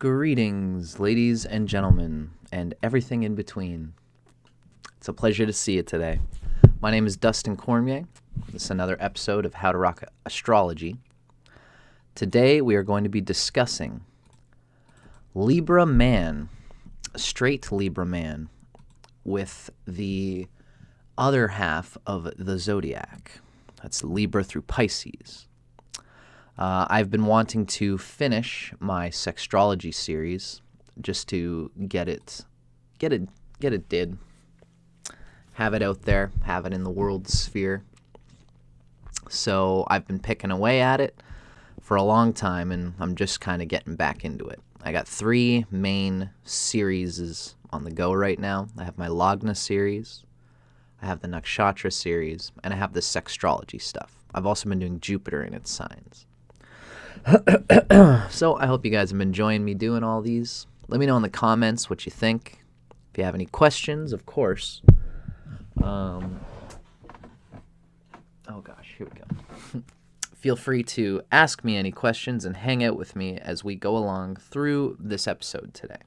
Greetings, ladies and gentlemen, and everything in between. It's a pleasure to see you today. My name is Dustin Cormier. This is another episode of How to Rock Astrology. Today we are going to be discussing Libra Man, a straight Libra man, with the other half of the zodiac. That's Libra through Pisces. I've been wanting to finish my Sextrology series just to get it did. Have it out there, have it in the world sphere. So I've been picking away at it for a long time, and I'm just kind of getting back into it. I got 3 main series on the go right now. I have my Lagna series, I have the Nakshatra series, and I have the Sextrology stuff. I've also been doing Jupiter and its signs. So I hope you guys have been enjoying me doing all these. Let me know in the comments what you think. If you have any questions, of course. Oh gosh, here we go. Feel free to ask me any questions and hang out with me as we go along through this episode today.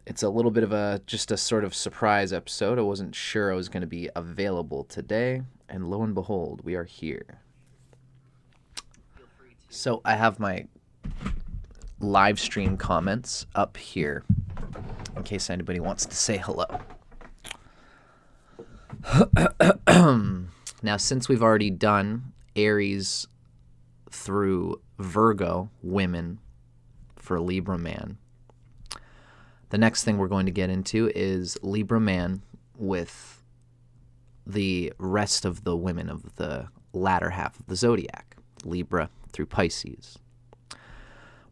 It's a little bit of just a sort of surprise episode. I wasn't sure I was going to be available today, and lo and behold, we are here. So I have my live stream comments up here in case anybody wants to say hello. Now, since we've already done Aries through Virgo women for Libra Man, the next thing we're going to get into is Libra Man with the rest of the women of the latter half of the zodiac, Libra through Pisces.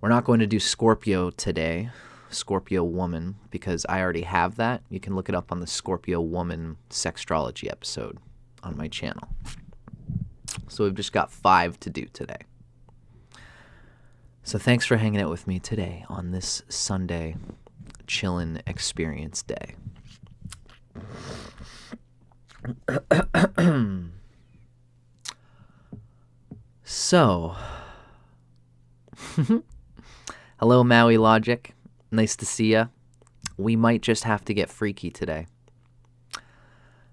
We're not going to do Scorpio today, Scorpio woman, because I already have that. You can look it up on the Scorpio woman Sextrology episode on my channel. So we've just got 5 to do today. So thanks for hanging out with me today on this Sunday chillin' experience day. So, hello Maui Logic, nice to see ya. We might just have to get freaky today.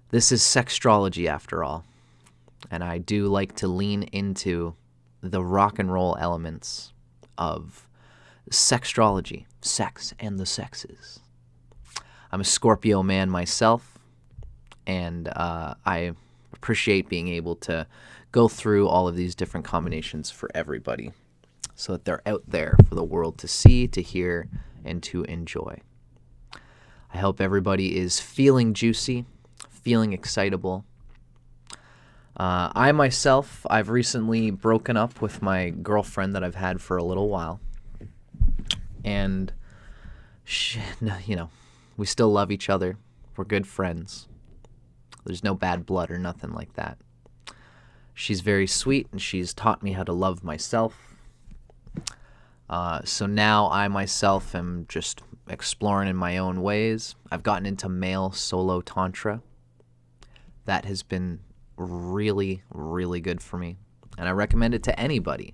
This is Sextrology after all, and I do like to lean into the rock and roll elements of Sextrology, sex and the sexes. I'm a Scorpio man myself, and I appreciate being able to go through all of these different combinations for everybody so that they're out there for the world to see, to hear, and to enjoy. I hope everybody is feeling juicy, feeling excitable. I myself, I've recently broken up with my girlfriend that I've had for a little while. And, we still love each other. We're good friends. There's no bad blood or nothing like that. She's very sweet, and she's taught me how to love myself. So now I myself am just exploring in my own ways. I've gotten into male solo tantra. That has been really, really good for me. And I recommend it to anybody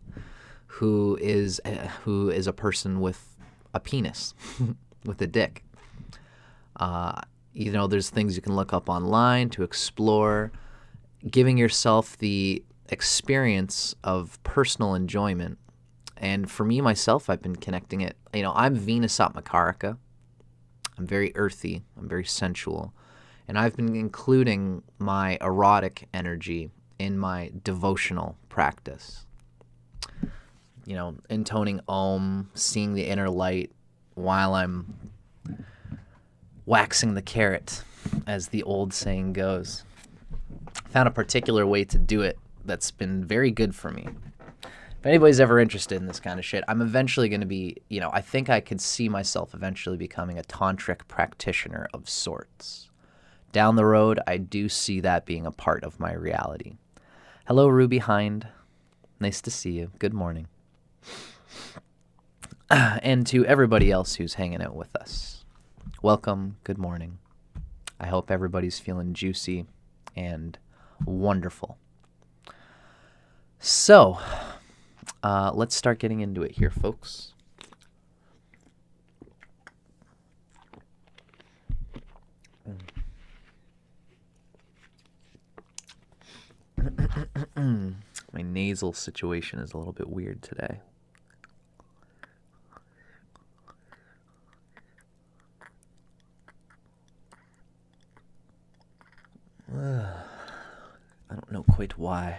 who is a person with a penis, with a dick. There's things you can look up online to explore. Giving yourself the experience of personal enjoyment. And for me, myself, I've been connecting it. I'm Venus Atmakarika. I'm very earthy. I'm very sensual. And I've been including my erotic energy in my devotional practice. Intoning Om, seeing the inner light while I'm waxing the carrot, as the old saying goes. Found a particular way to do it that's been very good for me. If anybody's ever interested in this kind of shit, I'm eventually going to be, I think I could see myself eventually becoming a tantric practitioner of sorts. Down the road, I do see that being a part of my reality. Hello, Ruby Hind. Nice to see you. Good morning. And to everybody else who's hanging out with us, welcome. Good morning. I hope everybody's feeling juicy and wonderful. So, let's start getting into it here, folks. My nasal situation is a little bit weird today. I don't know quite why,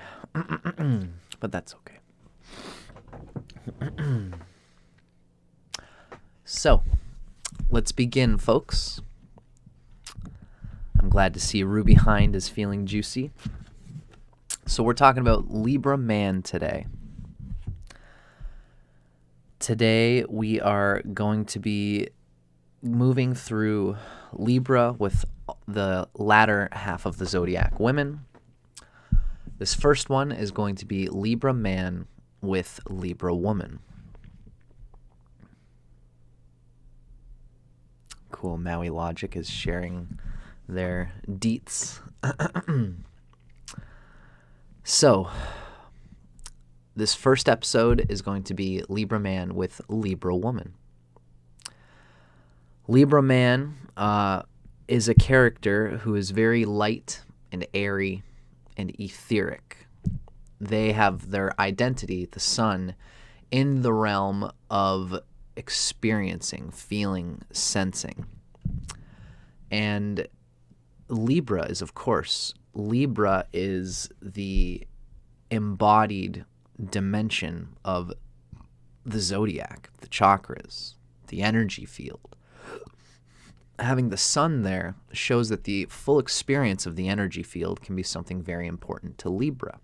but that's okay. So, let's begin, folks. I'm glad to see Ruby Hind is feeling juicy. So we're talking about Libra Man today. Today we are going to be moving through Libra with the latter half of the zodiac women. This first one is going to be Libra Man with Libra Woman. Cool. Maui Logic is sharing their deets. So, this first episode is going to be Libra Man with Libra Woman. Libra Man is a character who is very light and airy and etheric. They have their identity, the sun, in the realm of experiencing, feeling, sensing. And Libra is, of course, Libra is the embodied dimension of the zodiac, the chakras, the energy field. Having the sun there shows that the full experience of the energy field can be something very important to Libra.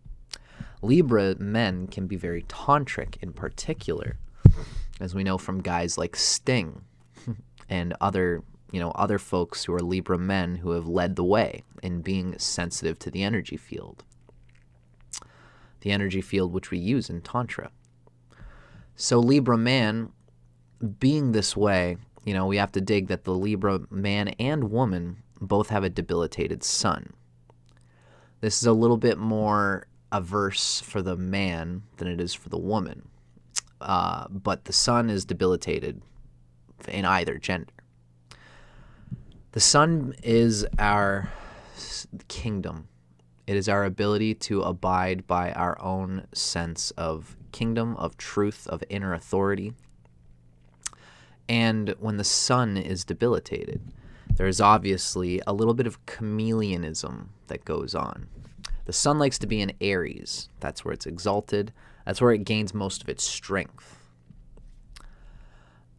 Libra men can be very tantric in particular, as we know from guys like Sting and other folks who are Libra men who have led the way in being sensitive to the energy field. The energy field which we use in Tantra. So Libra man, being this way, we have to dig that the Libra man and woman both have a debilitated sun. This is a little bit more averse for the man than it is for the woman. But the sun is debilitated in either gender. The sun is our kingdom. It is our ability to abide by our own sense of kingdom, of truth, of inner authority. And when the sun is debilitated, there is obviously a little bit of chameleonism that goes on. The sun likes to be in Aries. That's where it's exalted. That's where it gains most of its strength.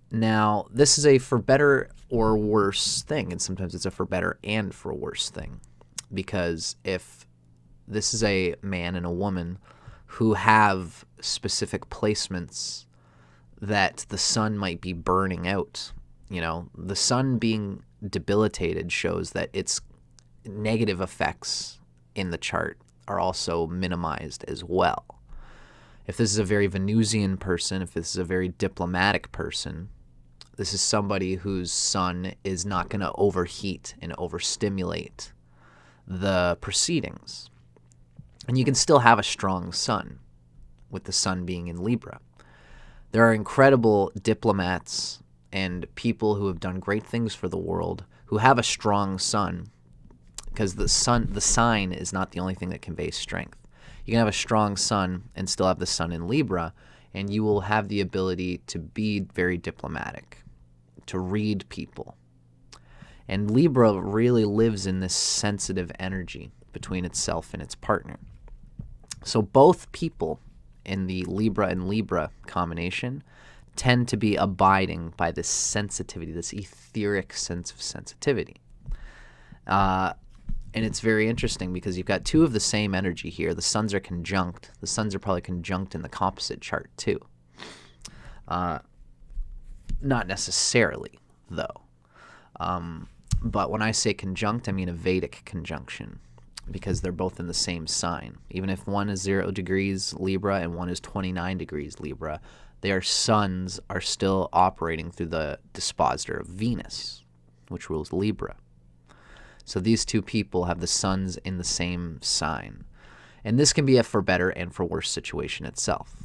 Now, this is a for better or worse thing, and sometimes it's a for better and for worse thing. Because if this is a man and a woman who have specific placements that the sun might be burning out, the sun being debilitated shows that its negative effects in the chart are also minimized as well. If this is a very Venusian person, if this is a very diplomatic person, this is somebody whose sun is not going to overheat and overstimulate the proceedings. And you can still have a strong sun with the sun being in Libra. There are incredible diplomats and people who have done great things for the world who have a strong sun, because the sign is not the only thing that conveys strength. You can have a strong sun and still have the sun in Libra, and you will have the ability to be very diplomatic, to read people. And Libra really lives in this sensitive energy between itself and its partner. So both people in the Libra and Libra combination tend to be abiding by this sensitivity, this etheric sense of sensitivity. And it's very interesting because you've got two of the same energy here. The suns are conjunct. The suns are probably conjunct in the composite chart too. Not necessarily, though. But when I say conjunct, I mean a Vedic conjunction, because they're both in the same sign. Even if one is 0 degrees Libra and one is 29 degrees Libra, their suns are still operating through the dispositor of Venus, which rules Libra. So these two people have the suns in the same sign. And this can be a for better and for worse situation itself.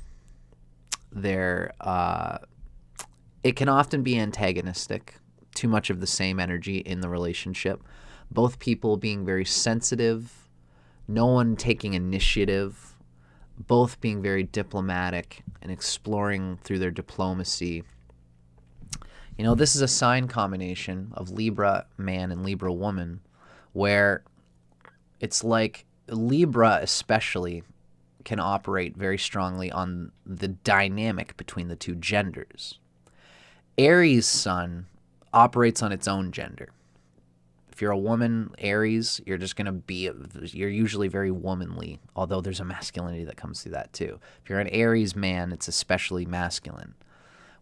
It can often be antagonistic, too much of the same energy in the relationship. Both people being very sensitive, no one taking initiative, both being very diplomatic and exploring through their diplomacy. This is a sign combination of Libra man and Libra woman, where it's like Libra especially can operate very strongly on the dynamic between the two genders. Aries sun operates on its own gender. If you're a woman, Aries, you're usually very womanly, although there's a masculinity that comes through that too. If you're an Aries man, it's especially masculine.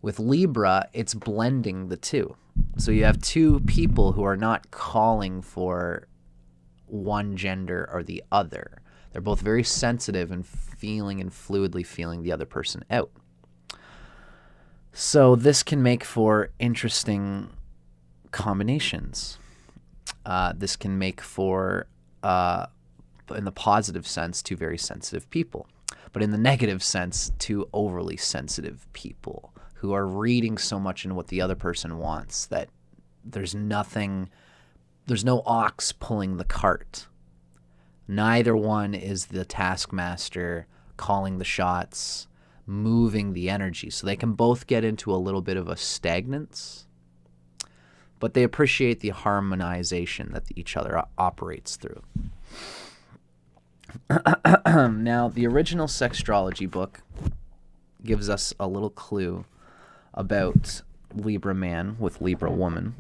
With Libra, it's blending the two. So you have two people who are not calling for one gender or the other. They're both very sensitive and feeling and fluidly feeling the other person out. So this can make for interesting combinations. This can make for, in the positive sense, two very sensitive people. But in the negative sense, two overly sensitive people who are reading so much into what the other person wants that there's no ox pulling the cart. Neither one is the taskmaster calling the shots, moving the energy. So they can both get into a little bit of a stagnance, but they appreciate the harmonization that each other operates through. Now, the original Sextrology book gives us a little clue about Libra man with Libra woman.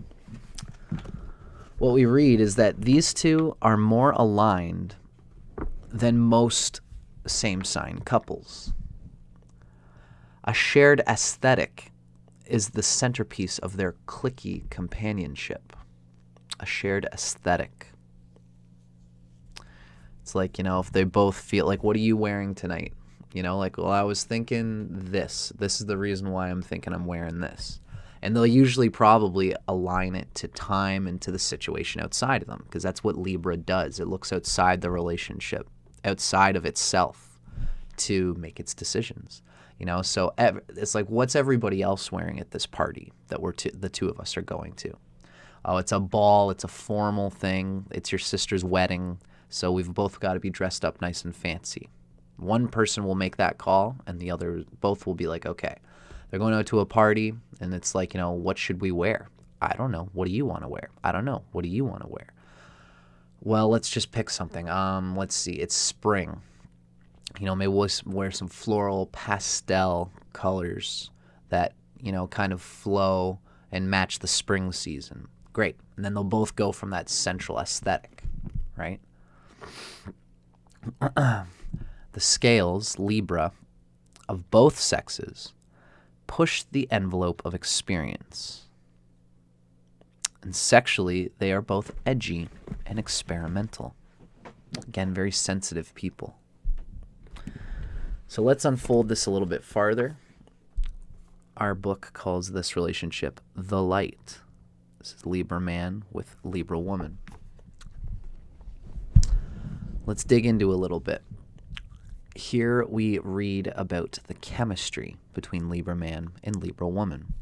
What we read is that these two are more aligned than most same-sign couples. A shared aesthetic is the centerpiece of their cliquey companionship. A shared aesthetic. It's like, if they both feel like, what are you wearing tonight? Well, I was thinking this. This is the reason why I'm thinking I'm wearing this. And they'll usually probably align it to time and to the situation outside of them, because that's what Libra does. It looks outside the relationship, outside of itself, to make its decisions. So it's like, what's everybody else wearing at this party that the two of us are going to? Oh, it's a ball. It's a formal thing. It's your sister's wedding. So we've both got to be dressed up nice and fancy. One person will make that call, and the other, both will be like, okay. They're going out to a party, and it's like, what should we wear? I don't know. What do you want to wear? I don't know. What do you want to wear? Well, let's just pick something. Let's see. It's spring. Maybe we'll wear some floral pastel colors that, kind of flow and match the spring season. Great. And then they'll both go from that central aesthetic, right? The scales, Libra, of both sexes push the envelope of experience. And sexually, they are both edgy and experimental. Again, very sensitive people. So let's unfold this a little bit farther. Our book calls this relationship The Light. This is Libra man with Libra woman. Let's dig into a little bit. Here we read about the chemistry between Libra man and Libra woman.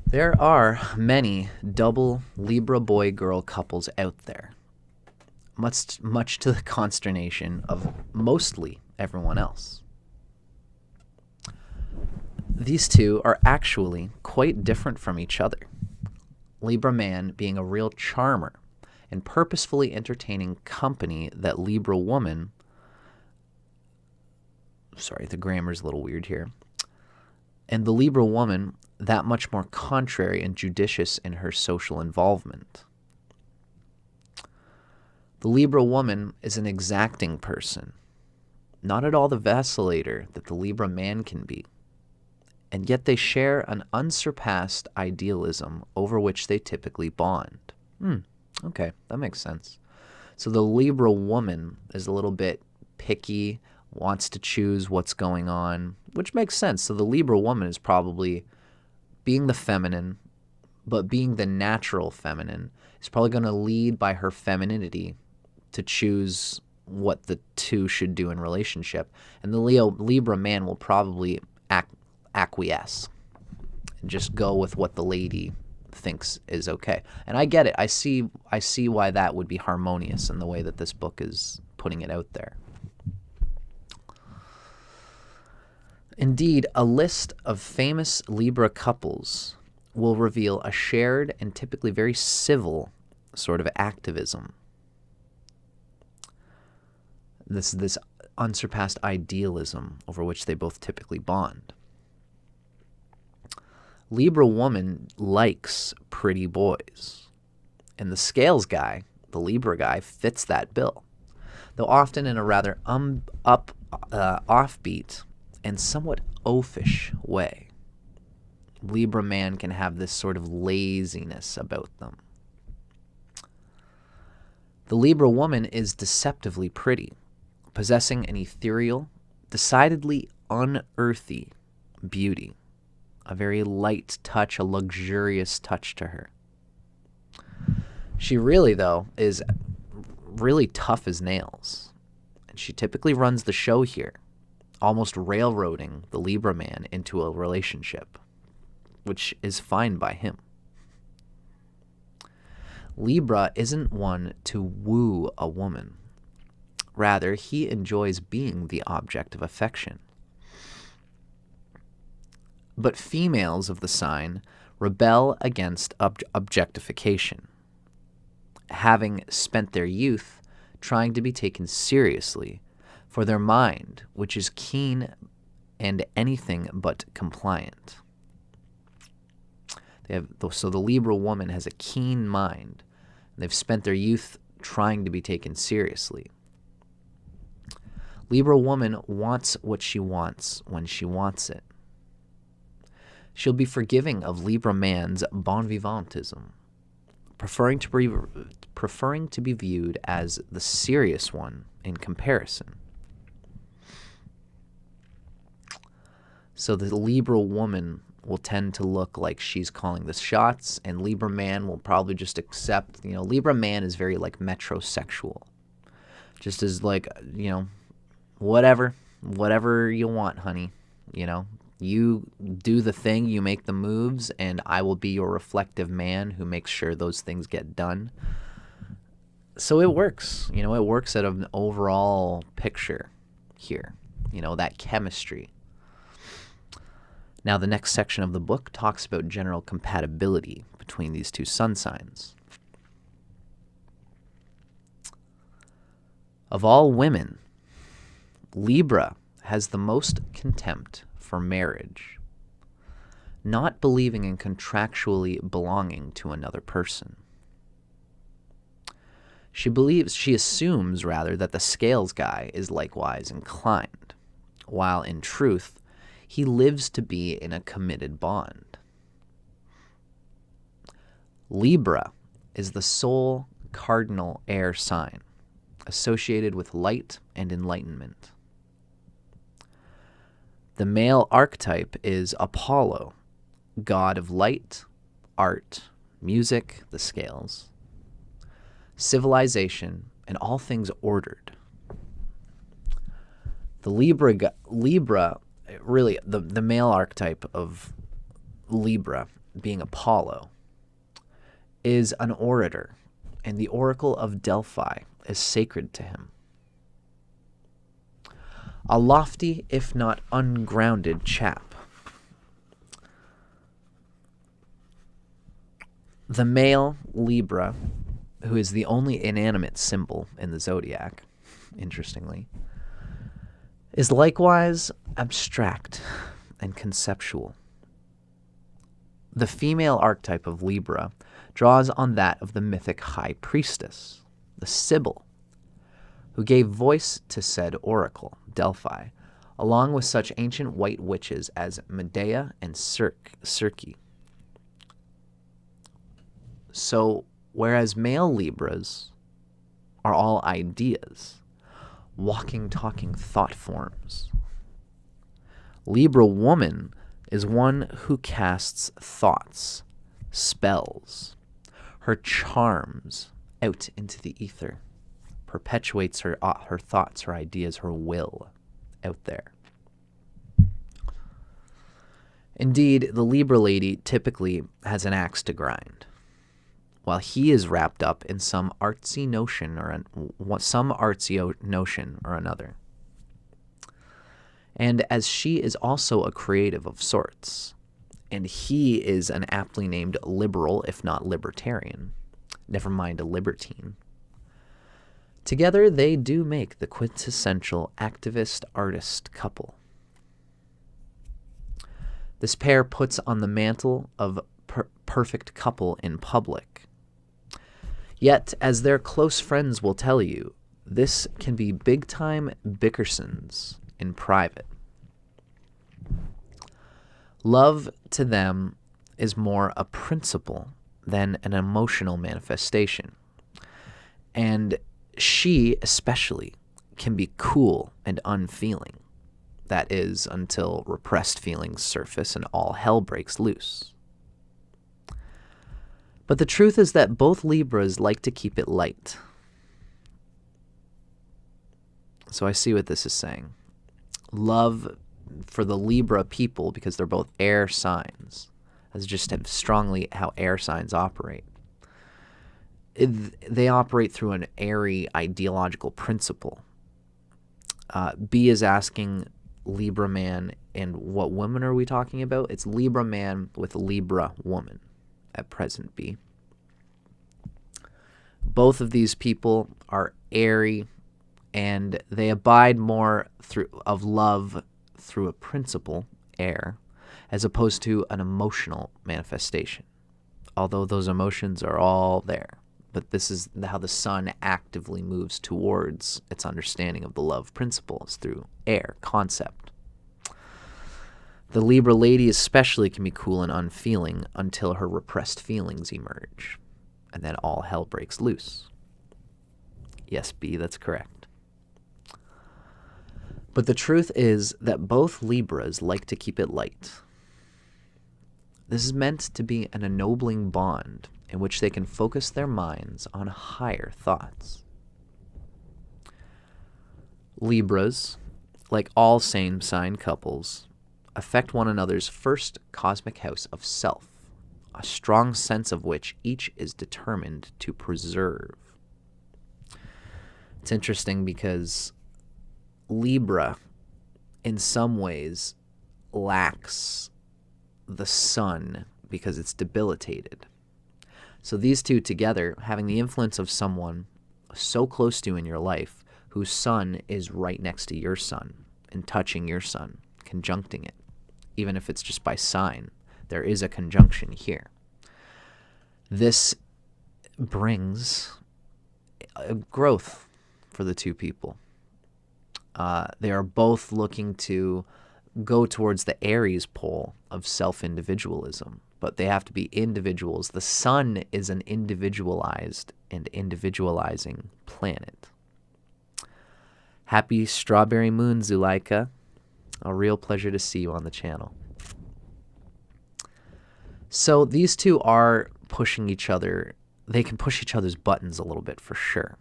There are many double Libra boy-girl couples out there, much to the consternation of mostly everyone else. These two are actually quite different from each other. Libra man being a real charmer and purposefully entertaining company that Libra woman, sorry, the grammar's a little weird here, and the Libra woman that much more contrary and judicious in her social involvement. The Libra woman is an exacting person, not at all the vacillator that the Libra man can be, and yet they share an unsurpassed idealism over which they typically bond. Okay, that makes sense. So the Libra woman is a little bit picky, wants to choose what's going on, which makes sense. So the Libra woman is probably being the feminine, but being the natural feminine, is probably going to lead by her femininity to choose what the two should do in relationship. And the Libra man will probably acquiesce and just go with what the lady thinks is okay. And I get it. I see why that would be harmonious in the way that this book is putting it out there. Indeed, a list of famous Libra couples will reveal a shared and typically very civil sort of activism. This unsurpassed idealism over which they both typically bond. Libra woman likes pretty boys, and the scales guy, the Libra guy, fits that bill, though often in a rather offbeat and somewhat oafish way. Libra man can have this sort of laziness about them. The Libra woman is deceptively pretty, possessing an ethereal, decidedly unearthly beauty, a very light touch, a luxurious touch to her. She really, though, is really tough as nails, and she typically runs the show here, almost railroading the Libra man into a relationship, which is fine by him. Libra isn't one to woo a woman. Rather, he enjoys being the object of affection. But females of the sign rebel against objectification, having spent their youth trying to be taken seriously for their mind, which is keen and anything but compliant. So the Libra woman has a keen mind. They've spent their youth trying to be taken seriously. Libra woman wants what she wants when she wants it. She'll be forgiving of Libra man's bon vivantism, preferring to be viewed as the serious one in comparison. So the Libra woman will tend to look like she's calling the shots, and Libra man will probably just accept, Libra man is very like metrosexual. Just as like, whatever you want, honey, you do the thing, you make the moves, and I will be your reflective man who makes sure those things get done. So it works, it works at an overall picture here, that chemistry. Now, the next section of the book talks about general compatibility between these two sun signs. Of all women, Libra has the most contempt for marriage, not believing in contractually belonging to another person. She assumes rather that the scales guy is likewise inclined, while in truth, he lives to be in a committed bond. Libra is the sole cardinal air sign associated with light and enlightenment. The male archetype is Apollo, god of light, art, music, the scales, civilization, and all things ordered. The Libra really, the male archetype of Libra, being Apollo, is an orator, and the Oracle of Delphi is sacred to him. A lofty, if not ungrounded chap. The male Libra, who is the only inanimate symbol in the zodiac, interestingly, is likewise abstract and conceptual. The female archetype of Libra draws on that of the mythic high priestess, the Sibyl, who gave voice to said oracle, Delphi, along with such ancient white witches as Medea and Circe. So, whereas male Libras are all ideas, walking, talking thought forms, Libra woman is one who casts thoughts, spells, her charms out into the ether, perpetuates her thoughts, her ideas, her will out there. Indeed, the Libra lady typically has an axe to grind, while he is wrapped up in some artsy notion or another. And as she is also a creative of sorts, and he is an aptly named liberal, if not libertarian, never mind a libertine, together they do make the quintessential activist-artist couple. This pair puts on the mantle of perfect couple in public. Yet, as their close friends will tell you, this can be big-time bickersons in private. Love to them is more a principle than an emotional manifestation. And she, especially, can be cool and unfeeling. That is, until repressed feelings surface and all hell breaks loose. But the truth is that both Libras like to keep it light. So I see what this is saying. Love for the Libra people, because they're both air signs, as just strongly how air signs operate. They operate through an airy ideological principle. B is asking Libra man, and what woman are we talking about? It's Libra man with Libra woman at present, B. Both of these people are airy, and they abide more of love through a principle, air, as opposed to an emotional manifestation. Although those emotions are all there. But this is how the sun actively moves towards its understanding of the love principles through air, concept. The Libra lady especially can be cool and unfeeling until her repressed feelings emerge, and then all hell breaks loose. Yes, B, that's correct. But the truth is that both Libras like to keep it light. This is meant to be an ennobling bond in which they can focus their minds on higher thoughts. Libras, like all same-sign couples, affect one another's first cosmic house of self, a strong sense of which each is determined to preserve. It's interesting because Libra, in some ways, lacks the sun because it's debilitated. So these two together, having the influence of someone so close to you in your life, whose sun is right next to your sun and touching your sun, conjuncting it, even if it's just by sign, there is a conjunction here. This brings a growth for the two people. They are both looking to go towards the Aries pole of self-individualism, but they have to be individuals. The sun is an individualized and individualizing planet. Happy Strawberry Moon, Zuleika. A real pleasure to see you on the channel. So these two are pushing each other. They can push each other's buttons a little bit for sure,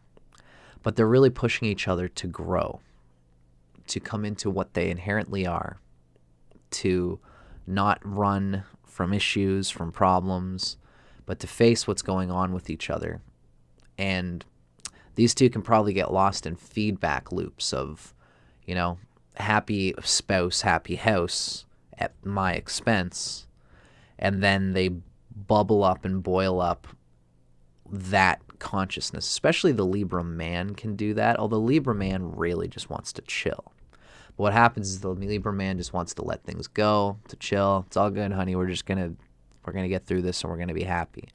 but they're really pushing each other to grow, to come into what they inherently are, to not run from issues, from problems, but to face what's going on with each other. And these two can probably get lost in feedback loops of, happy spouse, happy house at my expense. And then they bubble up and boil up that consciousness. Especially the Libra man can do that, although Libra man really just wants to chill. But what happens is the Libra man just wants to let things go, to chill. It's all good, honey. We're gonna get through this and we're gonna be happy.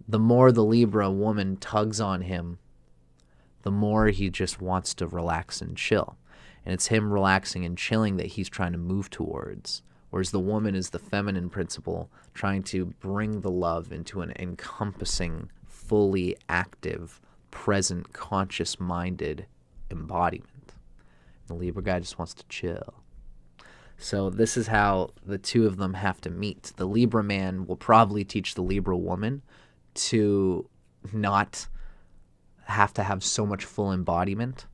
The more the Libra woman tugs on him, the more he just wants to relax and chill. And it's him relaxing and chilling that he's trying to move towards. Whereas the woman is the feminine principle, trying to bring the love into an encompassing, fully active, present, conscious-minded embodiment. The Libra guy just wants to chill. So this is how the two of them have to meet. The Libra man will probably teach the Libra woman to not have to have so much full embodiment.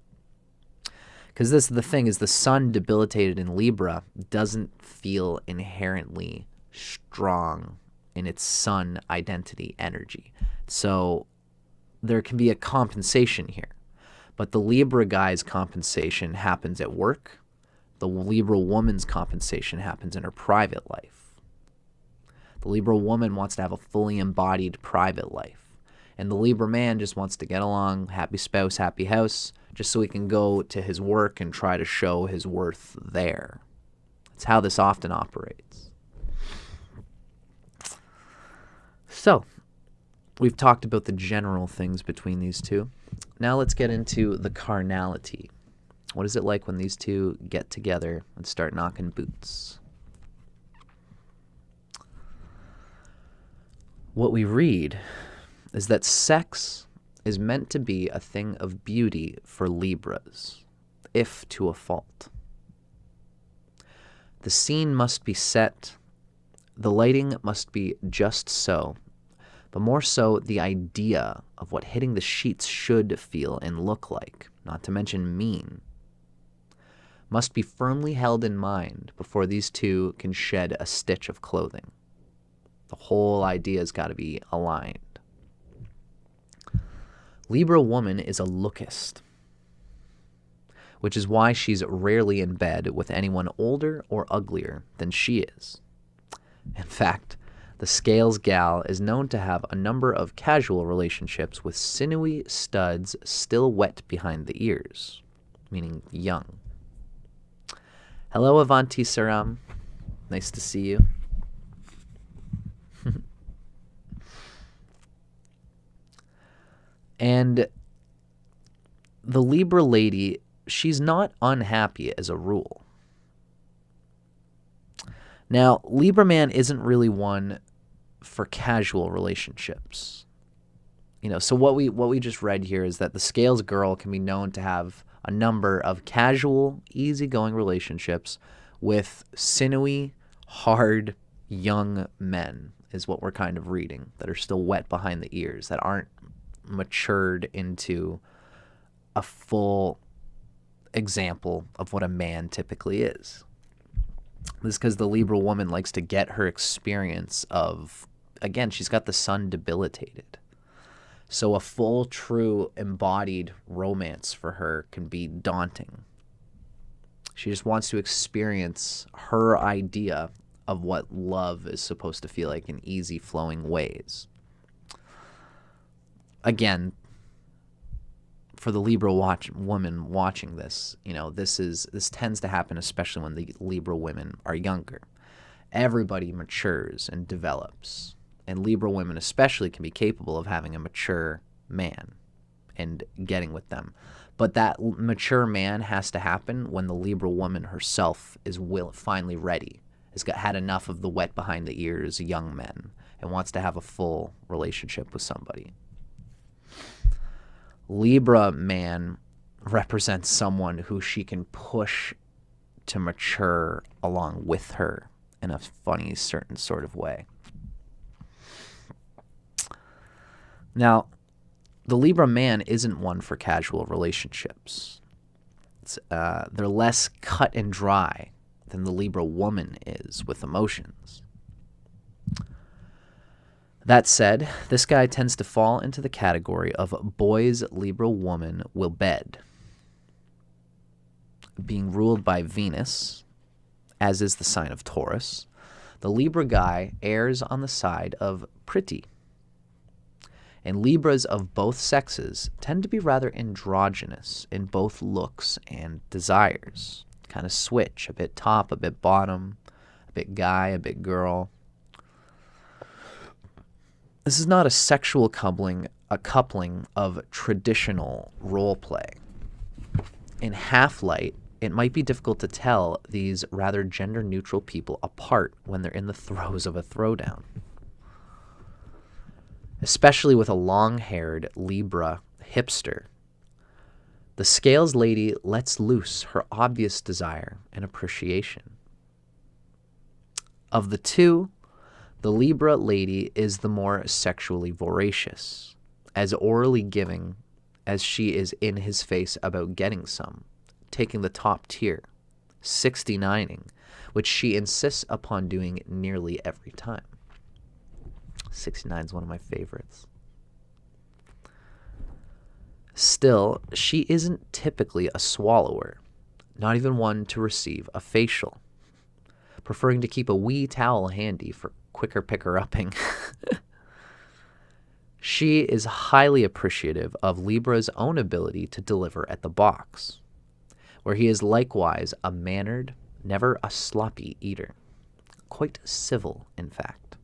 Because this is the thing, is the sun debilitated in Libra doesn't feel inherently strong in its sun identity energy. So there can be a compensation here. But the Libra guy's compensation happens at work. The Libra woman's compensation happens in her private life. The Libra woman wants to have a fully embodied private life. And the Libra man just wants to get along, happy spouse, happy house, just so he can go to his work and try to show his worth there. That's how this often operates. So, we've talked about the general things between these two. Now let's get into the carnality. What is it like when these two get together and start knocking boots? What we read is that sex is meant to be a thing of beauty for Libras, if to a fault. The scene must be set, the lighting must be just so, but more so the idea of what hitting the sheets should feel and look like, not to mention mean, must be firmly held in mind before these two can shed a stitch of clothing. The whole idea's got to be aligned. Libra woman is a lookist, which is why she's rarely in bed with anyone older or uglier than she is. In fact, the Scales gal is known to have a number of casual relationships with sinewy studs still wet behind the ears, meaning young. Hello, Avanti Saram. Nice to see you. And the Libra lady, she's not unhappy as a rule. Now, Libra man isn't really one for casual relationships. So what we just read here is that the Scales girl can be known to have a number of casual, easygoing relationships with sinewy, hard, young men, is what we're kind of reading, that are still wet behind the ears, that aren't matured into a full example of what a man typically is. This is because the Libra woman likes to get her experience of, again, she's got the sun debilitated. So a full, true, embodied romance for her can be daunting. She just wants to experience her idea of what love is supposed to feel like in easy, flowing ways. Again, for the Libra woman watching this, this tends to happen especially when the Libra women are younger. Everybody matures and develops, and Libra women especially can be capable of having a mature man and getting with them. But that mature man has to happen when the Libra woman herself is finally ready, has had enough of the wet behind the ears young men, and wants to have a full relationship with somebody. Libra man represents someone who she can push to mature along with her in a funny, certain sort of way. Now, the Libra man isn't one for casual relationships. They're less cut and dry than the Libra woman is with emotions. That said, this guy tends to fall into the category of boys Libra woman will bed. Being ruled by Venus, as is the sign of Taurus, the Libra guy errs on the side of pretty. And Libras of both sexes tend to be rather androgynous in both looks and desires. Kind of switch, a bit top, a bit bottom, a bit guy, a bit girl. This is not a sexual coupling of traditional role play. In Half-Light, it might be difficult to tell these rather gender-neutral people apart when they're in the throes of a throwdown. Especially with a long-haired Libra hipster. The Scales lady lets loose her obvious desire and appreciation. Of the two, the Libra lady is the more sexually voracious, as orally giving as she is in his face about getting some, taking the top tier, 69ing, which she insists upon doing nearly every time. 69 is one of my favorites. Still, she isn't typically a swallower, not even one to receive a facial, preferring to keep a wee towel handy for quicker picker-upping. She is highly appreciative of Libra's own ability to deliver at the box, where he is likewise a mannered, never a sloppy eater. Quite civil, in fact.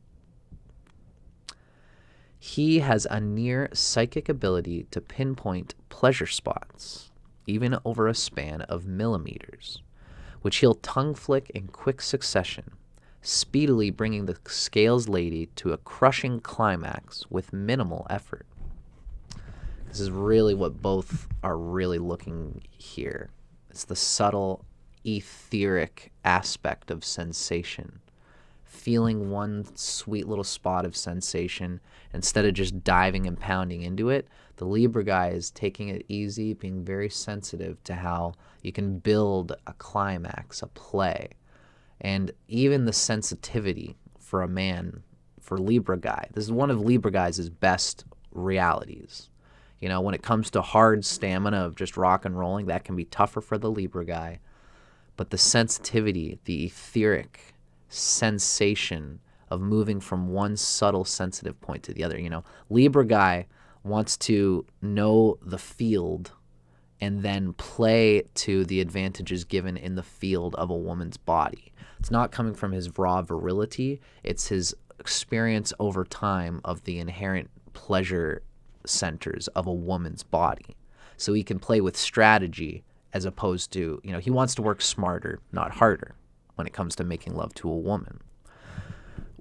He has a near psychic ability to pinpoint pleasure spots, even over a span of millimeters, which he'll tongue flick in quick succession, speedily bringing the scales lady to a crushing climax with minimal effort. This is really what both are really looking here. It's the subtle, etheric aspect of sensation. Feeling one sweet little spot of sensation, instead of just diving and pounding into it, the Libra guy is taking it easy, being very sensitive to how you can build a climax, a play. And even the sensitivity for a man, for Libra guy, this is one of Libra guys' best realities. You know, when it comes to hard stamina of just rock and rolling, that can be tougher for the Libra guy. But the sensitivity, the etheric sensation of moving from one subtle sensitive point to the other. You know, Libra guy wants to know the field and then play to the advantages given in the field of a woman's body. It's not coming from his raw virility. It's his experience over time of the inherent pleasure centers of a woman's body. So he can play with strategy as opposed to, you know, he wants to work smarter, not harder when it comes to making love to a woman,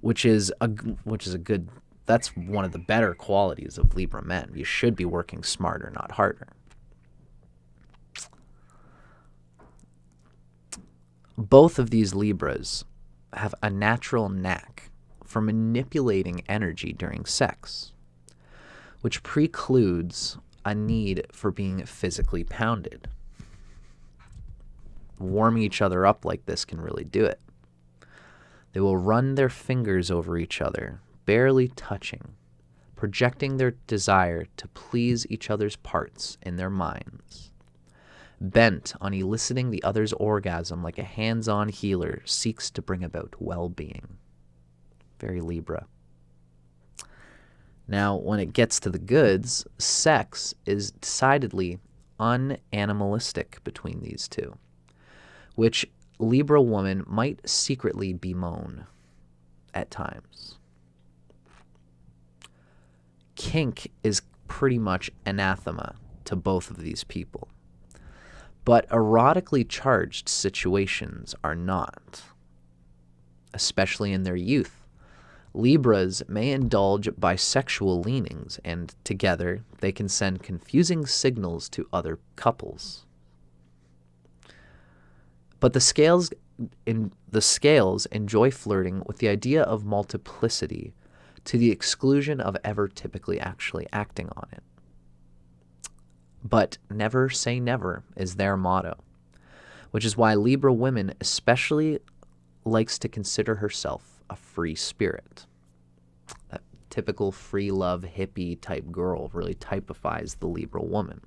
which is a good, that's one of the better qualities of Libra men. You should be working smarter, not harder. Both of these Libras have a natural knack for manipulating energy during sex, which precludes a need for being physically pounded. Warming each other up like this can really do it. They will run their fingers over each other, barely touching, projecting their desire to please each other's parts in their minds, bent on eliciting the other's orgasm like a hands-on healer seeks to bring about well-being. Very Libra. Now, when it gets to the goods, sex is decidedly unanimalistic between these two, which Libra woman might secretly bemoan at times. Kink is pretty much anathema to both of these people, but erotically charged situations are not, especially in their youth. Libras may indulge bisexual leanings, and together they can send confusing signals to other couples. But the scales enjoy flirting with the idea of multiplicity to the exclusion of ever typically actually acting on it. But never say never is their motto, which is why Libra women especially likes to consider herself a free spirit. That typical free love hippie type girl really typifies the Libra woman.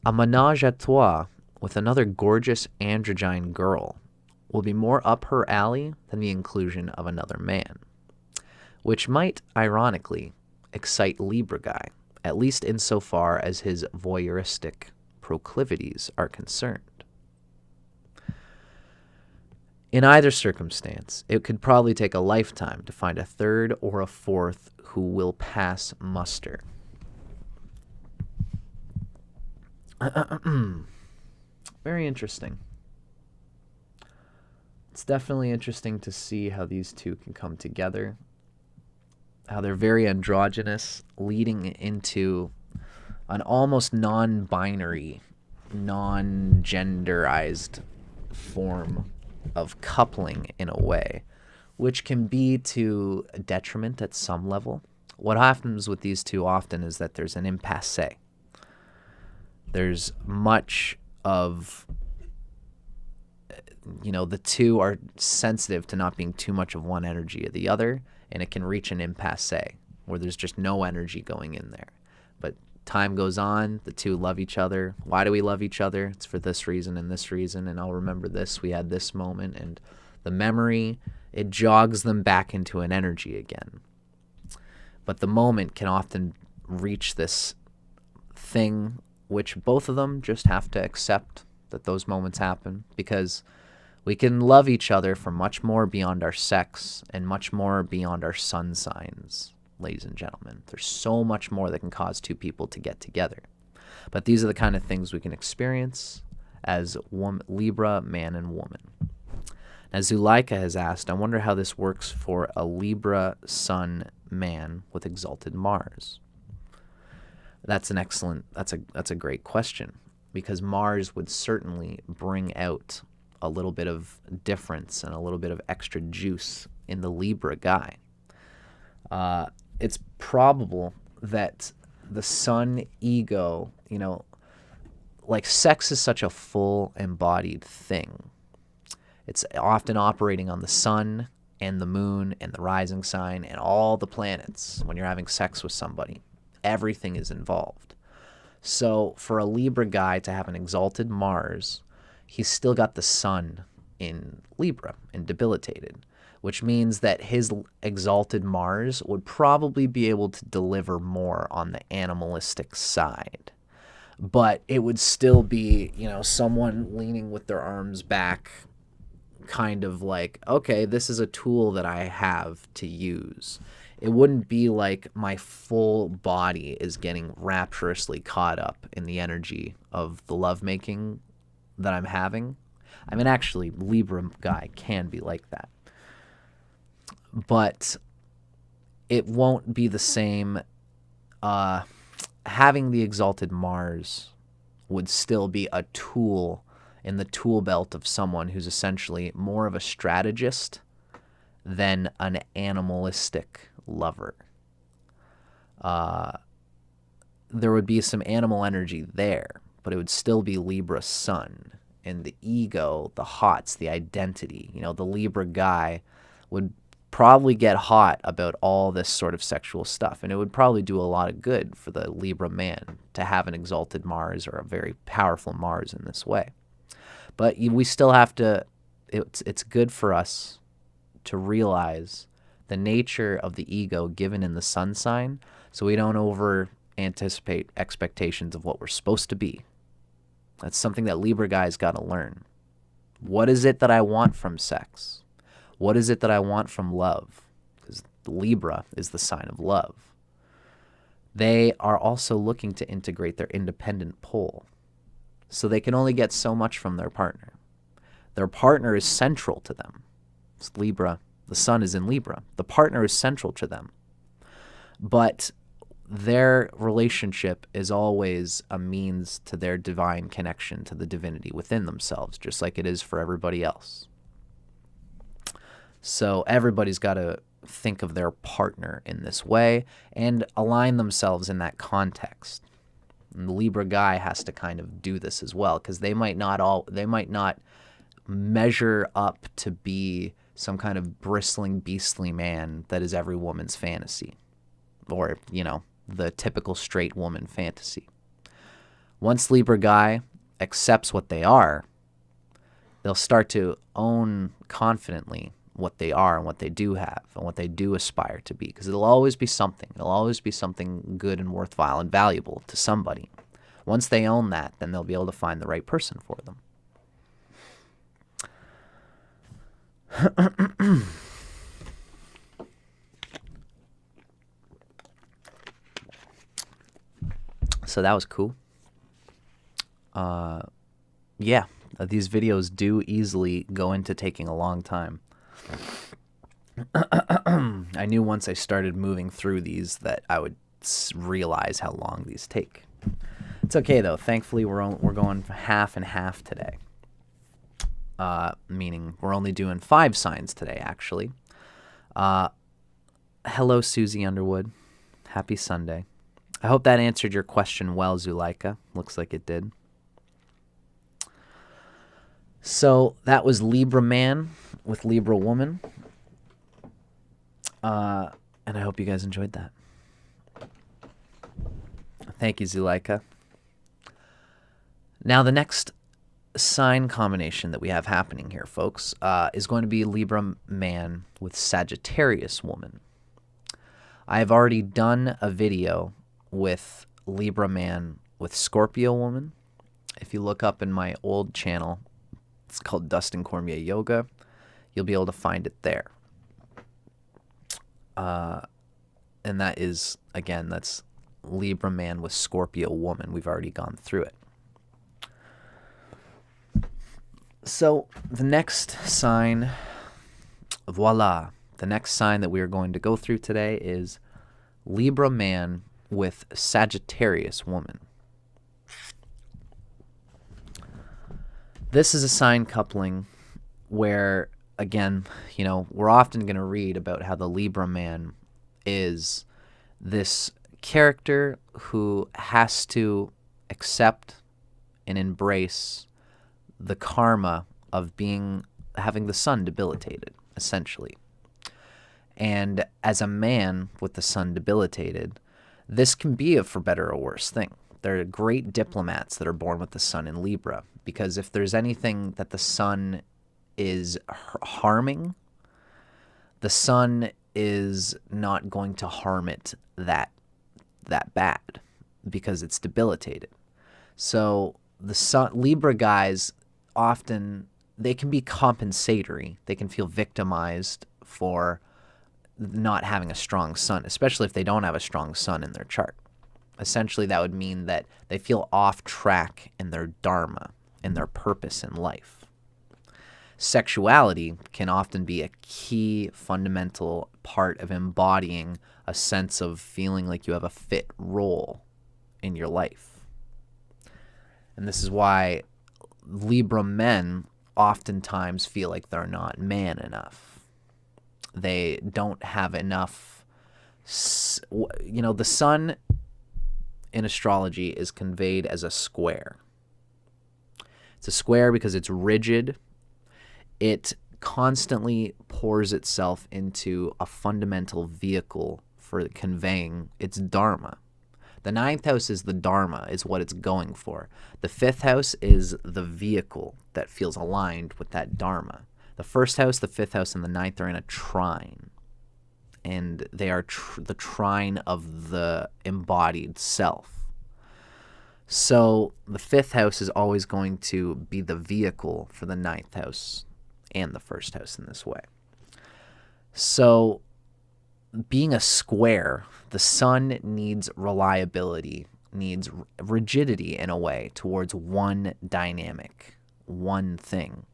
A menage a trois with another gorgeous androgyne girl will be more up her alley than the inclusion of another man, which might, ironically, excite Libra guy, at least insofar as his voyeuristic proclivities are concerned. In either circumstance, it could probably take a lifetime to find a third or a fourth who will pass muster. Very interesting. It's definitely interesting to see how these two can come together, how they're very androgynous, leading into an almost non-binary, non-genderized form of coupling in a way, which can be to a detriment at some level, what happens with these two often is that there's an impasse. There's much of, the two are sensitive to not being too much of one energy or the other, and it can reach an impasse where there's just no energy going in there. But time goes on, the two love each other. Why do we love each other? It's for this reason, and I'll remember this. We had this moment, and the memory, it jogs them back into an energy again. But the moment can often reach this thing which both of them just have to accept that those moments happen, because we can love each other for much more beyond our sex and much more beyond our sun signs, ladies and gentlemen. There's so much more that can cause two people to get together. But these are the kind of things we can experience as Libra man and woman. As Zuleika has asked, I wonder how this works for a Libra sun man with exalted Mars. That's a great question, because Mars would certainly bring out a little bit of difference and a little bit of extra juice in the Libra guy. It's probable that the sun ego, like sex is such a full embodied thing. It's often operating on the sun and the moon and the rising sign and all the planets when you're having sex with somebody. Everything is involved. So for a Libra guy to have an exalted Mars, he's still got the sun in Libra and debilitated, which means that his exalted Mars would probably be able to deliver more on the animalistic side. But it would still be, someone leaning with their arms back, kind of like, okay, this is a tool that I have to use. It wouldn't be like my full body is getting rapturously caught up in the energy of the lovemaking that I'm having. I mean, actually, Libra guy can be like that. But it won't be the same. Having the exalted Mars would still be a tool in the tool belt of someone who's essentially more of a strategist than an animalistic lover. There would be some animal energy there, but it would still be Libra sun. And the ego, the hots, the identity, the Libra guy would probably get hot about all this sort of sexual stuff. And it would probably do a lot of good for the Libra man to have an exalted Mars or a very powerful Mars in this way. But we still have to, it's good for us to realize the nature of the ego given in the sun sign, so we don't over anticipate expectations of what we're supposed to be. That's something that Libra guys got to learn. What is it that I want from sex? What is it that I want from love? Because Libra is the sign of love. They are also looking to integrate their independent pole. So they can only get so much from their partner. Their partner is central to them. It's Libra. The sun is in Libra. The partner is central to them. But their relationship is always a means to their divine connection to the divinity within themselves, just like it is for everybody else. So everybody's got to think of their partner in this way and align themselves in that context. And the Libra guy has to kind of do this as well, because they might not measure up to be some kind of bristling, beastly man that is every woman's fantasy, or, the typical straight woman fantasy. Once Libra guy accepts what they are, they'll start to own confidently what they are and what they do have and what they do aspire to be, because it'll always be something. It'll always be something good and worthwhile and valuable to somebody. Once they own that, then they'll be able to find the right person for them. So that was cool. Yeah, these videos do easily go into taking a long time. I knew once I started moving through these that I would realize how long these take. It's okay though. Thankfully, we're going half and half today. Meaning we're only doing 5 signs today, actually. Hello, Susie Underwood. Happy Sunday. I hope that answered your question well, Zuleika. Looks like it did. So that was Libra Man with Libra Woman. And I hope you guys enjoyed that. Thank you, Zuleika. Now, the next sign combination that we have happening here, folks, is going to be Libra Man with Sagittarius Woman. I have already done a video with Libra Man with Scorpio Woman. If you look up in my old channel, it's called Dustin Cormier Yoga. You'll be able to find it there. And that is, again, that's Libra Man with Scorpio Woman. We've already gone through it. So the next sign, voila, the next sign that we are going to go through today is Libra Man with Sagittarius Woman. This is a sign coupling where, again, you know, we're often going to read about how the Libra Man is this character who has to accept and embrace the karma of having the sun debilitated, essentially. And as a man with the sun debilitated, this can be a for better or worse thing. There are great diplomats that are born with the sun in Libra, because if there's anything that the sun is harming, the sun is not going to harm it that bad because it's debilitated. So the sun, Libra guys, often they can be compensatory. They can feel victimized for not having a strong sun, especially if they don't have a strong sun in their chart. Essentially, that would mean that they feel off track in their dharma, in their purpose in life. Sexuality can often be a key fundamental part of embodying a sense of feeling like you have a fit role in your life. And this is why Libra men oftentimes feel like they're not man enough. They don't have enough, you know, the sun in astrology is conveyed as a square. It's a square because it's rigid. It constantly pours itself into a fundamental vehicle for conveying its dharma. The ninth house is the dharma, is what it's going for. The fifth house is the vehicle that feels aligned with that dharma. The first house, the fifth house, and the ninth are in a trine. And they are the trine of the embodied self. So the fifth house is always going to be the vehicle for the ninth house and the first house in this way. So being a square, the sun needs reliability, needs rigidity in a way towards one dynamic, one thing.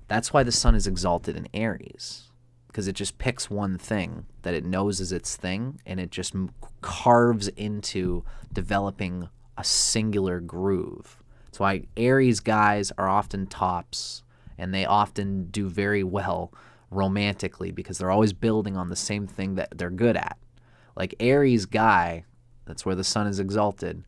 That's why the sun is exalted in Aries, because it just picks one thing that it knows is its thing, and it just carves into developing a singular groove. That's why Aries guys are often tops, and they often do very well romantically because they're always building on the same thing that they're good at. Like Aries guy, that's where the sun is exalted,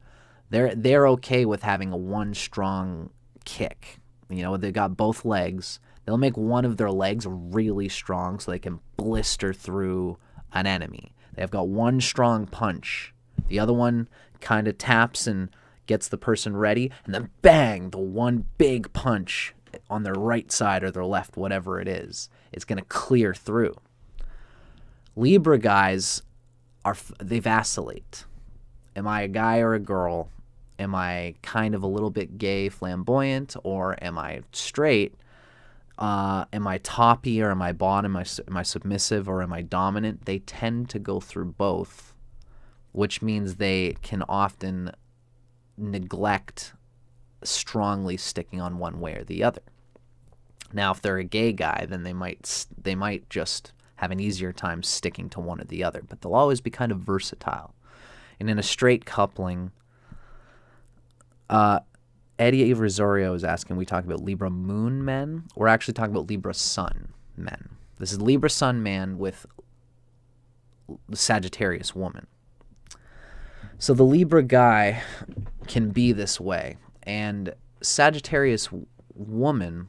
they're okay with having a one strong kick. You know, they got both legs. They'll make one of their legs really strong so they can blister through an enemy. They've got one strong punch. The other one kind of taps and gets the person ready, and then bang, the one big punch on their right side or their left, whatever it is, it's going to clear through. Libra guys, they vacillate. Am I a guy or a girl? Am I kind of a little bit gay, flamboyant, or am I straight? Am I toppy or am I bottom? Am I submissive or am I dominant? They tend to go through both, which means they can often neglect strongly sticking on one way or the other. Now, if they're a gay guy, then they might just have an easier time sticking to one or the other, but they'll always be kind of versatile. And in a straight coupling, Eddie Rosario is asking, we talk about Libra Moon men? We're actually talking about Libra Sun men. This is Libra Sun man with Sagittarius woman. So the Libra guy can be this way, and Sagittarius woman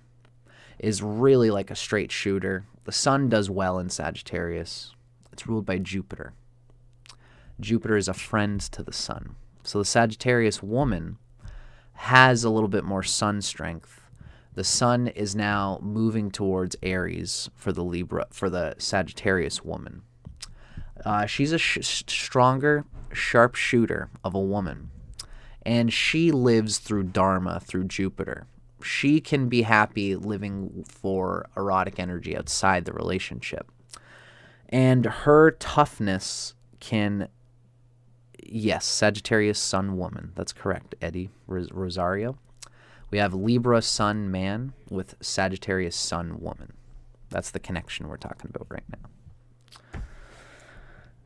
is really like a straight shooter. The sun does well in Sagittarius. It's ruled by Jupiter. Jupiter is a friend to the sun. So the Sagittarius woman has a little bit more sun strength. The sun is now moving towards Aries for the Sagittarius woman. She's a stronger, sharp shooter of a woman, and she lives through Dharma, through Jupiter. She can be happy living for erotic energy outside the relationship. And her toughness can, yes, Sagittarius sun woman. That's correct, Eddie Rosario. We have Libra sun man with Sagittarius sun woman. That's the connection we're talking about right now.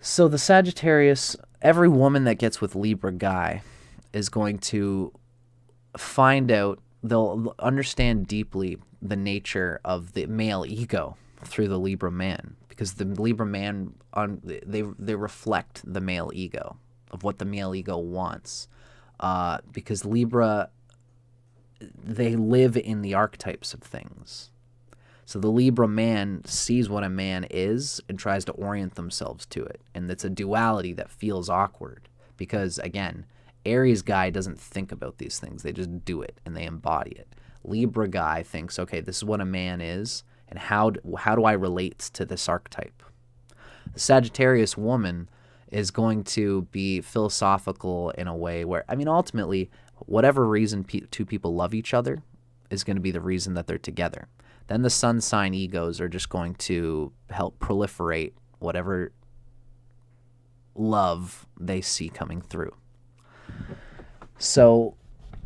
So the Sagittarius, every woman that gets with Libra guy is going to find out, they'll understand deeply the nature of the male ego through the Libra man, because the Libra man, they reflect the male ego of what the male ego wants, because Libra, they live in the archetypes of things. So the Libra man sees what a man is and tries to orient themselves to it. And it's a duality that feels awkward because, again, Aries guy doesn't think about these things. They just do it and they embody it. Libra guy thinks, okay, this is what a man is, and how do I relate to this archetype? The Sagittarius woman is going to be philosophical in a way where, I mean, ultimately, whatever reason two people love each other is going to be the reason that they're together. Then the sun sign egos are just going to help proliferate whatever love they see coming through. So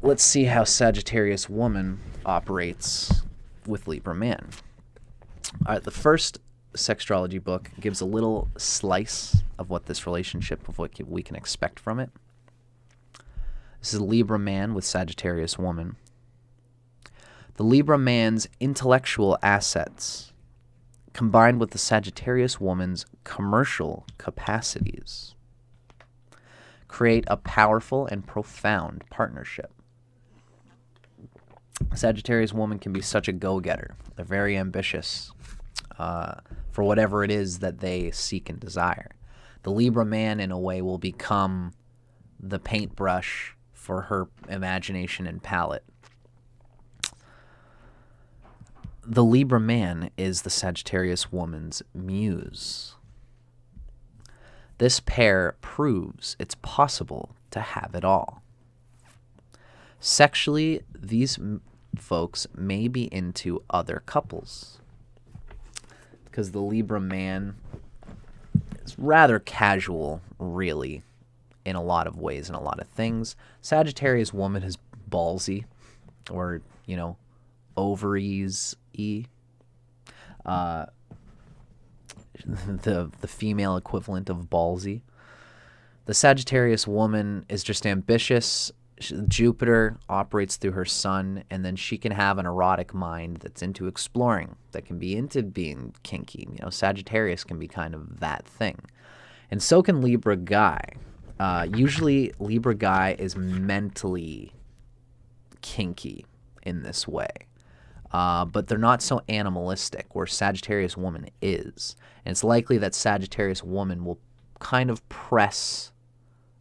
let's see how Sagittarius woman operates with Libra man. All right, the first Sextrology book gives a little slice of what this relationship, of what we can expect from it. This is Libra man with Sagittarius woman. The Libra man's intellectual assets, combined with the Sagittarius woman's commercial capacities, create a powerful and profound partnership. Sagittarius woman can be such a go-getter. They're very ambitious for whatever it is that they seek and desire. The Libra man, in a way, will become the paintbrush for her imagination and palette. The Libra man is the Sagittarius woman's muse. This pair proves it's possible to have it all. Sexually, these folks may be into other couples, because the Libra man is rather casual, really, in a lot of ways and a lot of things. Sagittarius woman is ballsy, or, ovaries-y. The female equivalent of ballsy. The Sagittarius woman is just ambitious. Jupiter operates through her sun, and then she can have an erotic mind that's into exploring, that can be into being kinky. Sagittarius can be kind of that thing. And so can Libra guy. Usually Libra guy is mentally kinky in this way. But they're not so animalistic, where Sagittarius woman is. And it's likely that Sagittarius woman will kind of press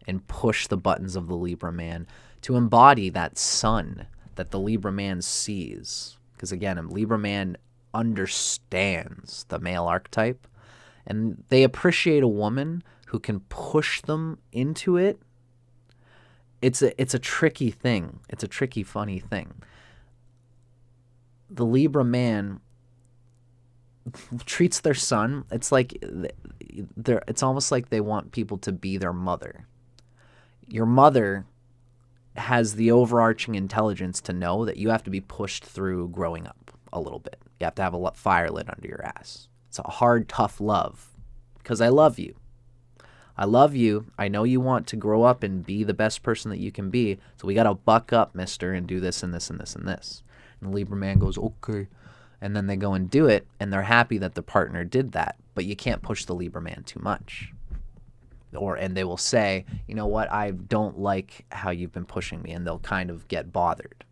and push the buttons of the Libra man to embody that sun that the Libra man sees. Because again, a Libra man understands the male archetype, and they appreciate a woman who can push them into it. It's a tricky thing. It's a tricky, funny thing. The Libra man treats their son, it's like it's almost like they want people to be their mother. Your mother has the overarching intelligence to know that you have to be pushed through growing up a little bit. You have to have a fire lit under your ass. It's a hard, tough love, because I love you. I love you. I know you want to grow up and be the best person that you can be, so we got to buck up, mister, and do this and this and this and this. And the Libra man goes, okay. And then they go and do it, and they're happy that the partner did that. But you can't push the Libra man too much. And they will say, you know what, I don't like how you've been pushing me, and they'll kind of get bothered.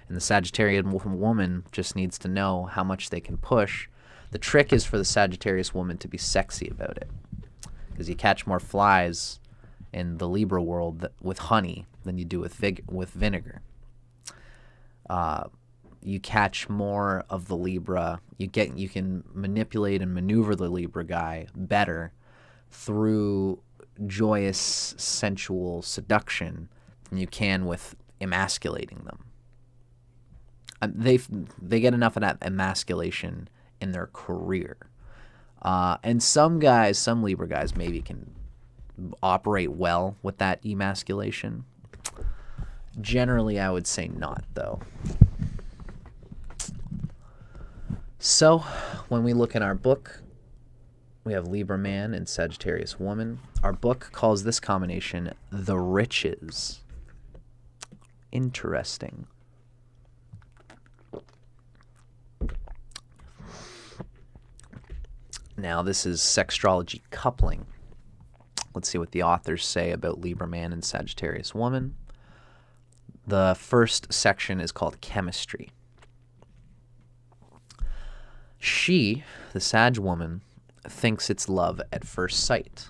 And the Sagittarian woman just needs to know how much they can push. The trick is for the Sagittarius woman to be sexy about it, because you catch more flies in the Libra world with honey than you do with vinegar. You catch more of the Libra. You can manipulate and maneuver the Libra guy better through joyous, sensual seduction than you can with emasculating them. They get enough of that emasculation in their career. And some Libra guys maybe can operate well with that emasculation. Generally, I would say not, though. So, when we look in our book, we have Libra Man and Sagittarius Woman. Our book calls this combination the Riches. Interesting. Now, this is Sextrology coupling. Let's see what the authors say about Libra Man and Sagittarius Woman. The first section is called Chemistry. She, the Sag woman, thinks it's love at first sight.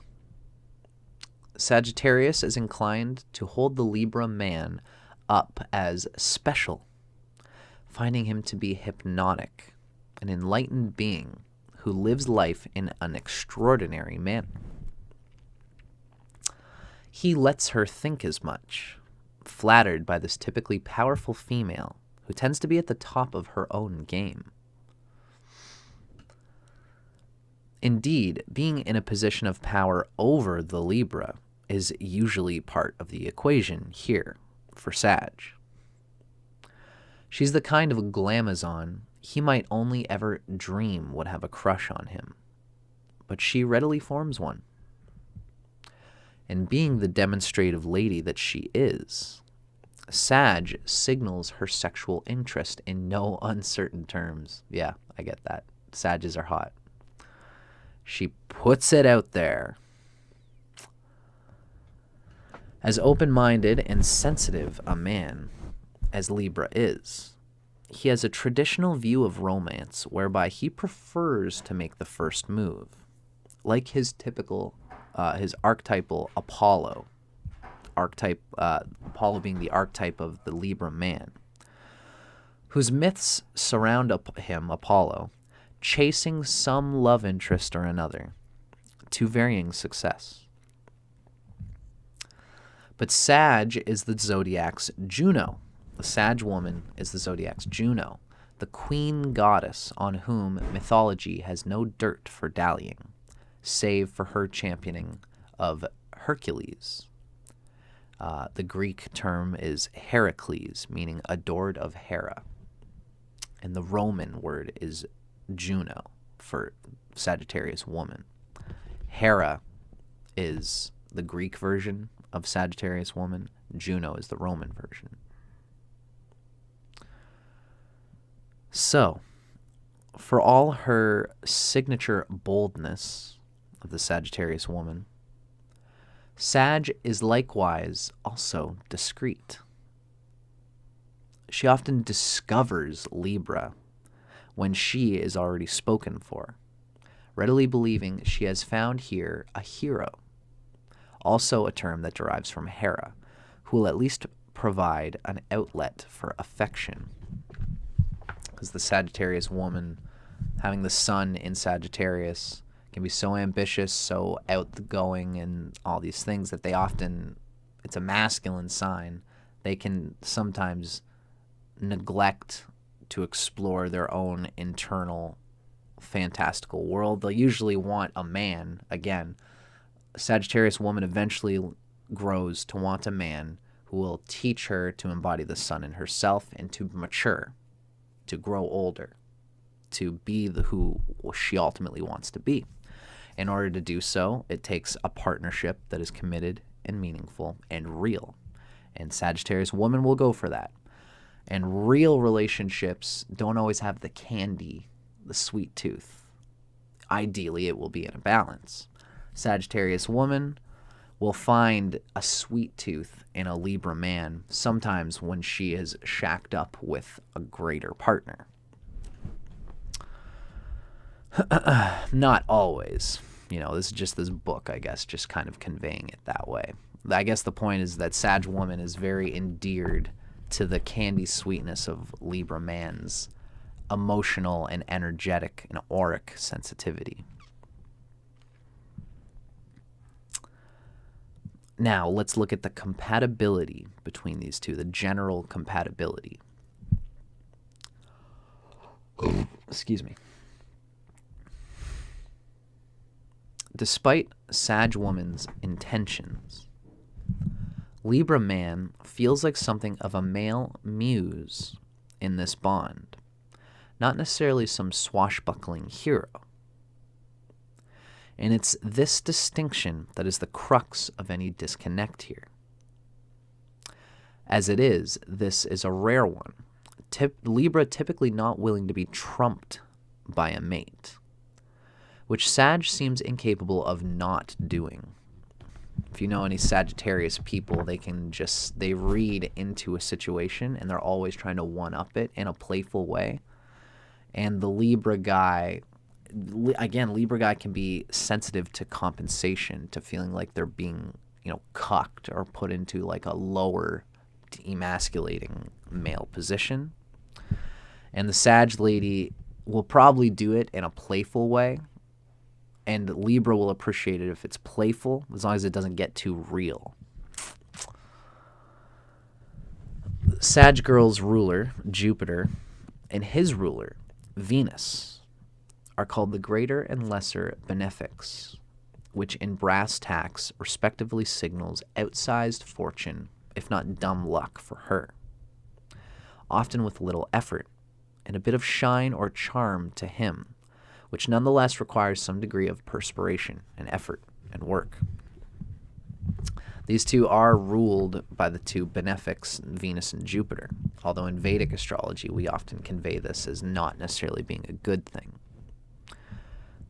Sagittarius is inclined to hold the Libra man up as special, finding him to be hypnotic, an enlightened being who lives life in an extraordinary manner. He lets her think as much, flattered by this typically powerful female who tends to be at the top of her own game. Indeed, being in a position of power over the Libra is usually part of the equation here for Sag. She's the kind of glamazon he might only ever dream would have a crush on him, but she readily forms one. And being the demonstrative lady that she is, Sag signals her sexual interest in no uncertain terms. Yeah, I get that. Sages are hot. She puts it out there. As open-minded and sensitive a man as Libra is, he has a traditional view of romance whereby he prefers to make the first move, like his archetypal Apollo. Apollo being the archetype of the Libra man, whose myths surround him, Apollo, chasing some love interest or another, to varying success. But Sag is the zodiac's Juno. The Sag woman is the zodiac's Juno, the queen goddess on whom mythology has no dirt for dallying, save for her championing of Hercules. The Greek term is Heracles, meaning adored of Hera. And the Roman word is Juno for Sagittarius woman. Hera is the Greek version of Sagittarius woman. Juno is the Roman version. So, for all her signature boldness of the Sagittarius woman, Sag is likewise also discreet. She often discovers Libra when she is already spoken for, readily believing she has found here a hero, also a term that derives from Hera, who will at least provide an outlet for affection. Because the Sagittarius woman, having the sun in Sagittarius, can be so ambitious, so outgoing, and all these things that it's a masculine sign. They can sometimes neglect to explore their own internal fantastical world. They'll usually want a man. Again, a Sagittarius woman eventually grows to want a man who will teach her to embody the sun in herself and to mature, to grow older, to be who she ultimately wants to be. In order to do so, it takes a partnership that is committed and meaningful and real. And Sagittarius woman will go for that. And real relationships don't always have the candy, the sweet tooth. Ideally, it will be in a balance. Sagittarius woman will find a sweet tooth in a Libra man sometimes when she is shacked up with a greater partner. Not always. This is just this book, I guess, just kind of conveying it that way. I guess the point is that Sag woman is very endeared to the candy sweetness of Libra man's emotional and energetic and auric sensitivity. Now, let's look at the compatibility between these two, the general compatibility. Excuse me. Despite Sag woman's intentions, Libra man feels like something of a male muse in this bond, not necessarily some swashbuckling hero. And it's this distinction that is the crux of any disconnect here. As it is, this is a rare one. Libra typically not willing to be trumped by a mate, which Sag seems incapable of not doing. If you know any Sagittarius people, they read into a situation and they're always trying to one-up it in a playful way. And the Libra guy, again, Libra guy can be sensitive to compensation, to feeling like they're being, cucked or put into like a lower, emasculating male position. And the Sag lady will probably do it in a playful way. And Libra will appreciate it if it's playful, as long as it doesn't get too real. Sag girl's ruler, Jupiter, and his ruler, Venus, are called the greater and lesser benefics, which in brass tacks respectively signals outsized fortune, if not dumb luck for her, often with little effort, and a bit of shine or charm to him, which nonetheless requires some degree of perspiration and effort and work. These two are ruled by the two benefics, Venus and Jupiter, although in Vedic astrology we often convey this as not necessarily being a good thing.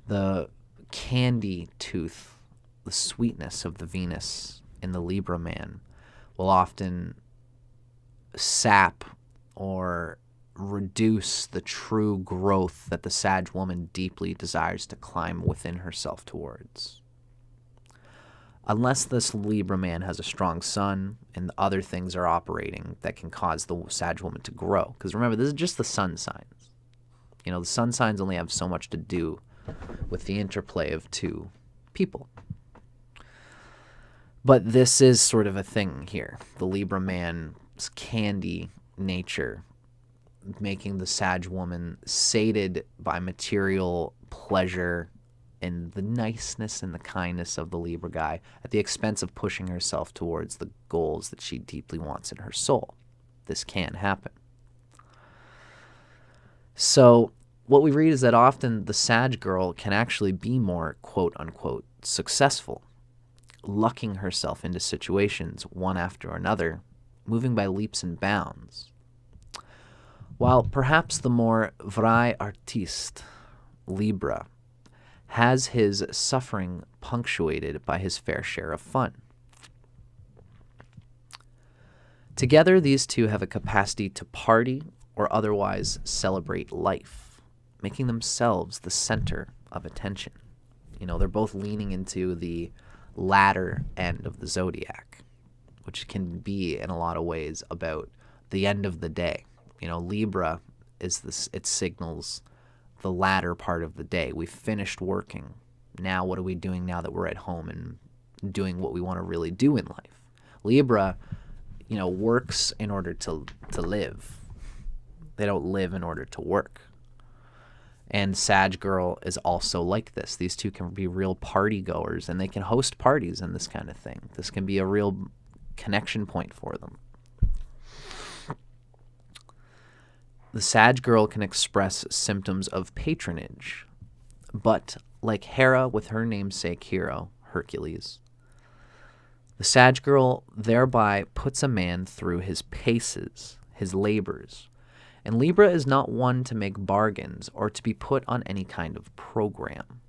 The candy tooth, the sweetness of the Venus in the Libra man will often sap or reduce the true growth that the Sag woman deeply desires to climb within herself towards. Unless this Libra man has a strong sun and other things are operating that can cause the Sag woman to grow. Because remember, this is just the sun signs. The sun signs only have so much to do with the interplay of two people. But this is sort of a thing here. The Libra man's candy nature making the Sag woman sated by material pleasure and the niceness and the kindness of the Libra guy at the expense of pushing herself towards the goals that she deeply wants in her soul. This can happen. So what we read is that often the Sag girl can actually be more quote-unquote successful, lucking herself into situations one after another, moving by leaps and bounds. While perhaps the more vrai artiste, Libra, has his suffering punctuated by his fair share of fun. Together, these two have a capacity to party or otherwise celebrate life, making themselves the center of attention. They're both leaning into the latter end of the zodiac, which can be, in a lot of ways, about the end of the day. Libra is this, it signals the latter part of the day. We've finished working. Now what are we doing now that we're at home and doing what we want to really do in life? Libra, works in order to live. They don't live in order to work. And Sag girl is also like this. These two can be real party goers, and they can host parties and this kind of thing. This can be a real connection point for them. The Sag girl can express symptoms of patronage, but like Hera with her namesake hero, Hercules, the Sag girl thereby puts a man through his paces, his labors, and Libra is not one to make bargains or to be put on any kind of program.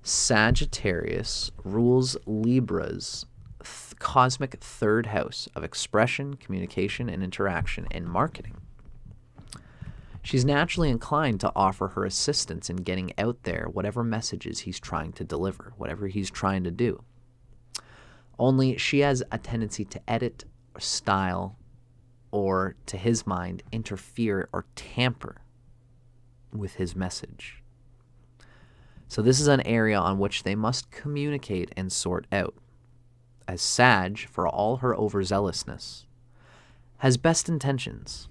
Sagittarius rules Libra's cosmic third house of expression, communication, and interaction and marketing. She's naturally inclined to offer her assistance in getting out there whatever messages he's trying to deliver, whatever he's trying to do. Only she has a tendency to edit, style, or, to his mind, interfere or tamper with his message. So this is an area on which they must communicate and sort out, as Sag, for all her overzealousness, has best intentions.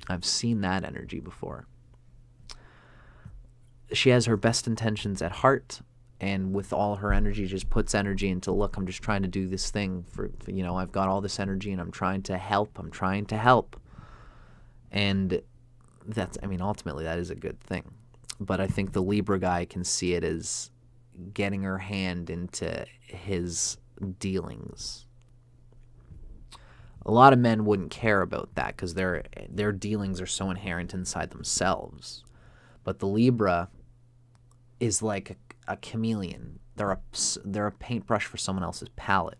I've seen that energy before. She has her best intentions at heart, and with all her energy just puts energy into, look, I'm just trying to do this thing for I've got all this energy and I'm trying to help. And that's, ultimately that is a good thing. But I think the Libra guy can see it as getting her hand into his dealings. A lot of men wouldn't care about that because their dealings are so inherent inside themselves. But the Libra is like a chameleon. They're a paintbrush for someone else's palette.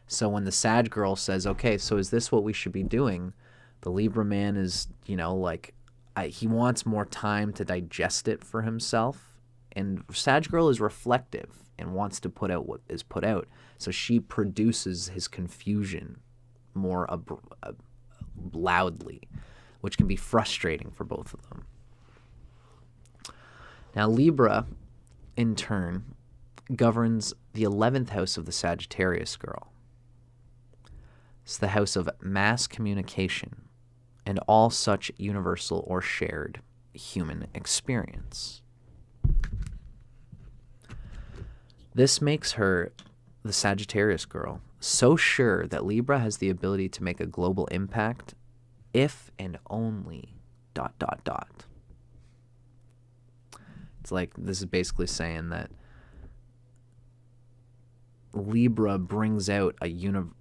So when the Sag girl says, okay, so is this what we should be doing? The Libra man is, he wants more time to digest it for himself. And Sag girl is reflective and wants to put out what is put out. So she produces his confusion more loudly, which can be frustrating for both of them. Now, Libra, in turn, governs the 11th house of the Sagittarius girl. It's the house of mass communication and all such universal or shared human experience. This makes her, the Sagittarius girl, so sure that Libra has the ability to make a global impact if and only ... It's like, this is basically saying that Libra brings out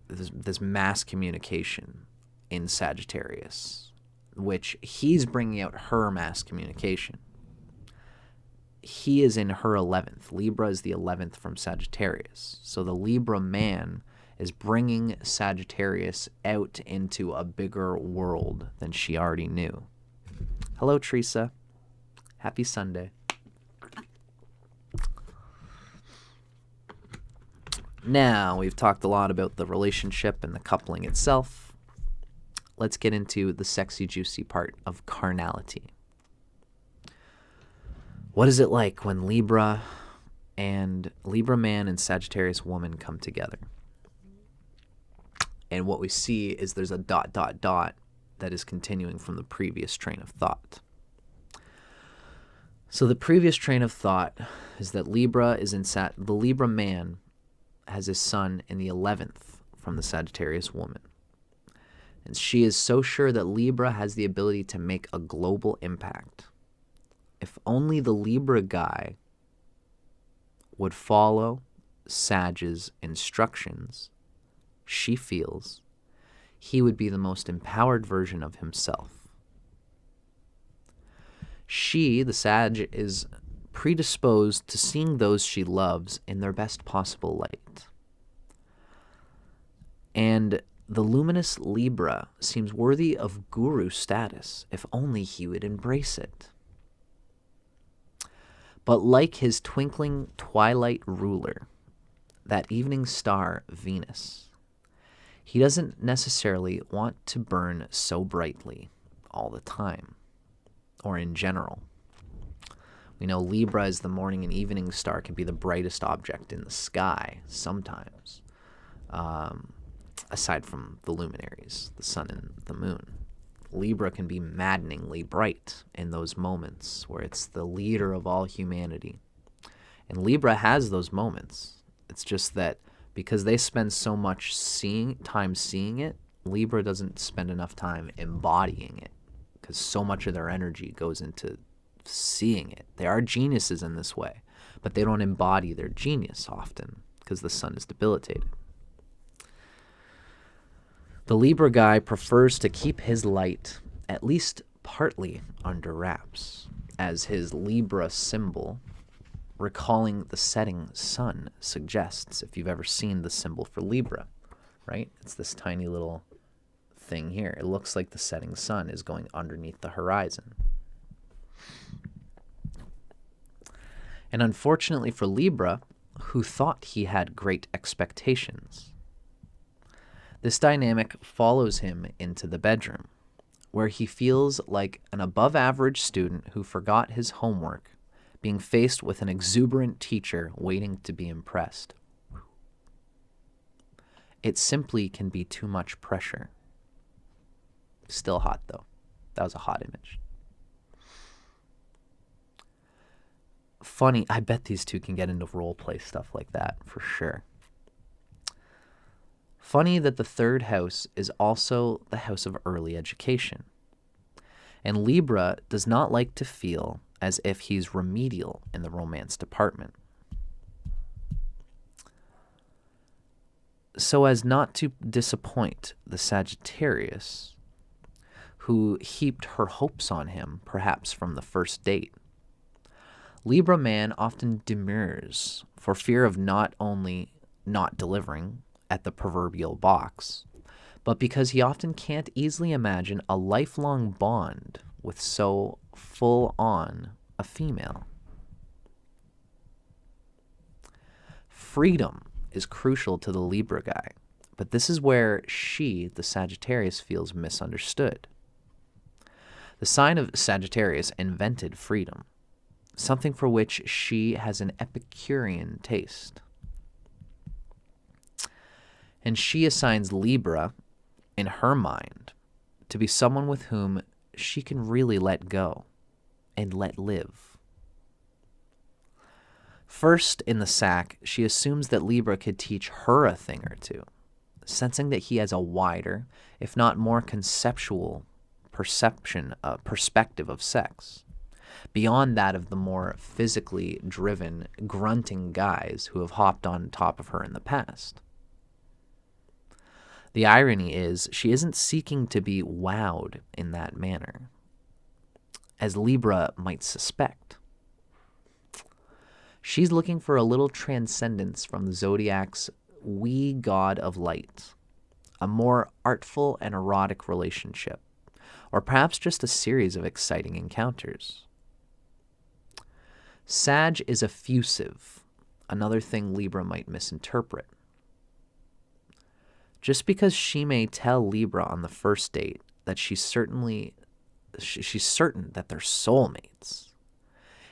this mass communication in Sagittarius, which he's bringing out her mass communication. He is in her 11th. Libra is the 11th from Sagittarius. So the Libra man is bringing Sagittarius out into a bigger world than she already knew. Hello, Teresa. Happy Sunday. Now, we've talked a lot about the relationship and the coupling itself. Let's get into the sexy, juicy part of carnality. What is it like when Libra man and Sagittarius woman come together? And what we see is there's a ... that is continuing from the previous train of thought. So the previous train of thought is that the Libra man has his sun in the 11th from the Sagittarius woman. And she is so sure that Libra has the ability to make a global impact. If only the Libra guy would follow Sag's instructions, she feels he would be the most empowered version of himself. She, the Sag, is predisposed to seeing those she loves in their best possible light. And the luminous Libra seems worthy of guru status if only he would embrace it. But like his twinkling twilight ruler, that evening star Venus, he doesn't necessarily want to burn so brightly all the time, or in general. We know Libra as the morning and evening star can be the brightest object in the sky sometimes, aside from the luminaries, the sun and the moon. Libra can be maddeningly bright in those moments where it's the leader of all humanity. And Libra has those moments. It's just that because they spend so much time seeing it, Libra doesn't spend enough time embodying it because so much of their energy goes into seeing it. They are geniuses in this way, but they don't embody their genius often because the sun is debilitated. The Libra guy prefers to keep his light at least partly under wraps, as his Libra symbol recalling the setting sun suggests, if you've ever seen the symbol for Libra, right? It's this tiny little thing here. It looks like the setting sun is going underneath the horizon. And unfortunately for Libra, who thought he had great expectations, this dynamic follows him into the bedroom, where he feels like an above-average student who forgot his homework, being faced with an exuberant teacher waiting to be impressed. It simply can be too much pressure. Still hot, though. That was a hot image. Funny, I bet these two can get into role play stuff like that, for sure. Funny that the third house is also the house of early education. And Libra does not like to feel as if he's remedial in the romance department. So as not to disappoint the Sagittarius, who heaped her hopes on him, perhaps from the first date, Libra man often demurs for fear of not only not delivering at the proverbial box, but because he often can't easily imagine a lifelong bond with so full-on a female. Freedom is crucial to the Libra guy, but this is where she, the Sagittarius, feels misunderstood. The sign of Sagittarius invented freedom, something for which she has an Epicurean taste. And she assigns Libra, in her mind, to be someone with whom she can really let go and let live. First, in the sack, she assumes that Libra could teach her a thing or two, sensing that he has a wider, if not more conceptual, perspective of sex, beyond that of the more physically driven, grunting guys who have hopped on top of her in the past. The irony is, she isn't seeking to be wowed in that manner, as Libra might suspect. She's looking for a little transcendence from the zodiac's wee god of light, a more artful and erotic relationship, or perhaps just a series of exciting encounters. Sag is effusive, another thing Libra might misinterpret. Just because she may tell Libra on the first date that she's certain that they're soulmates,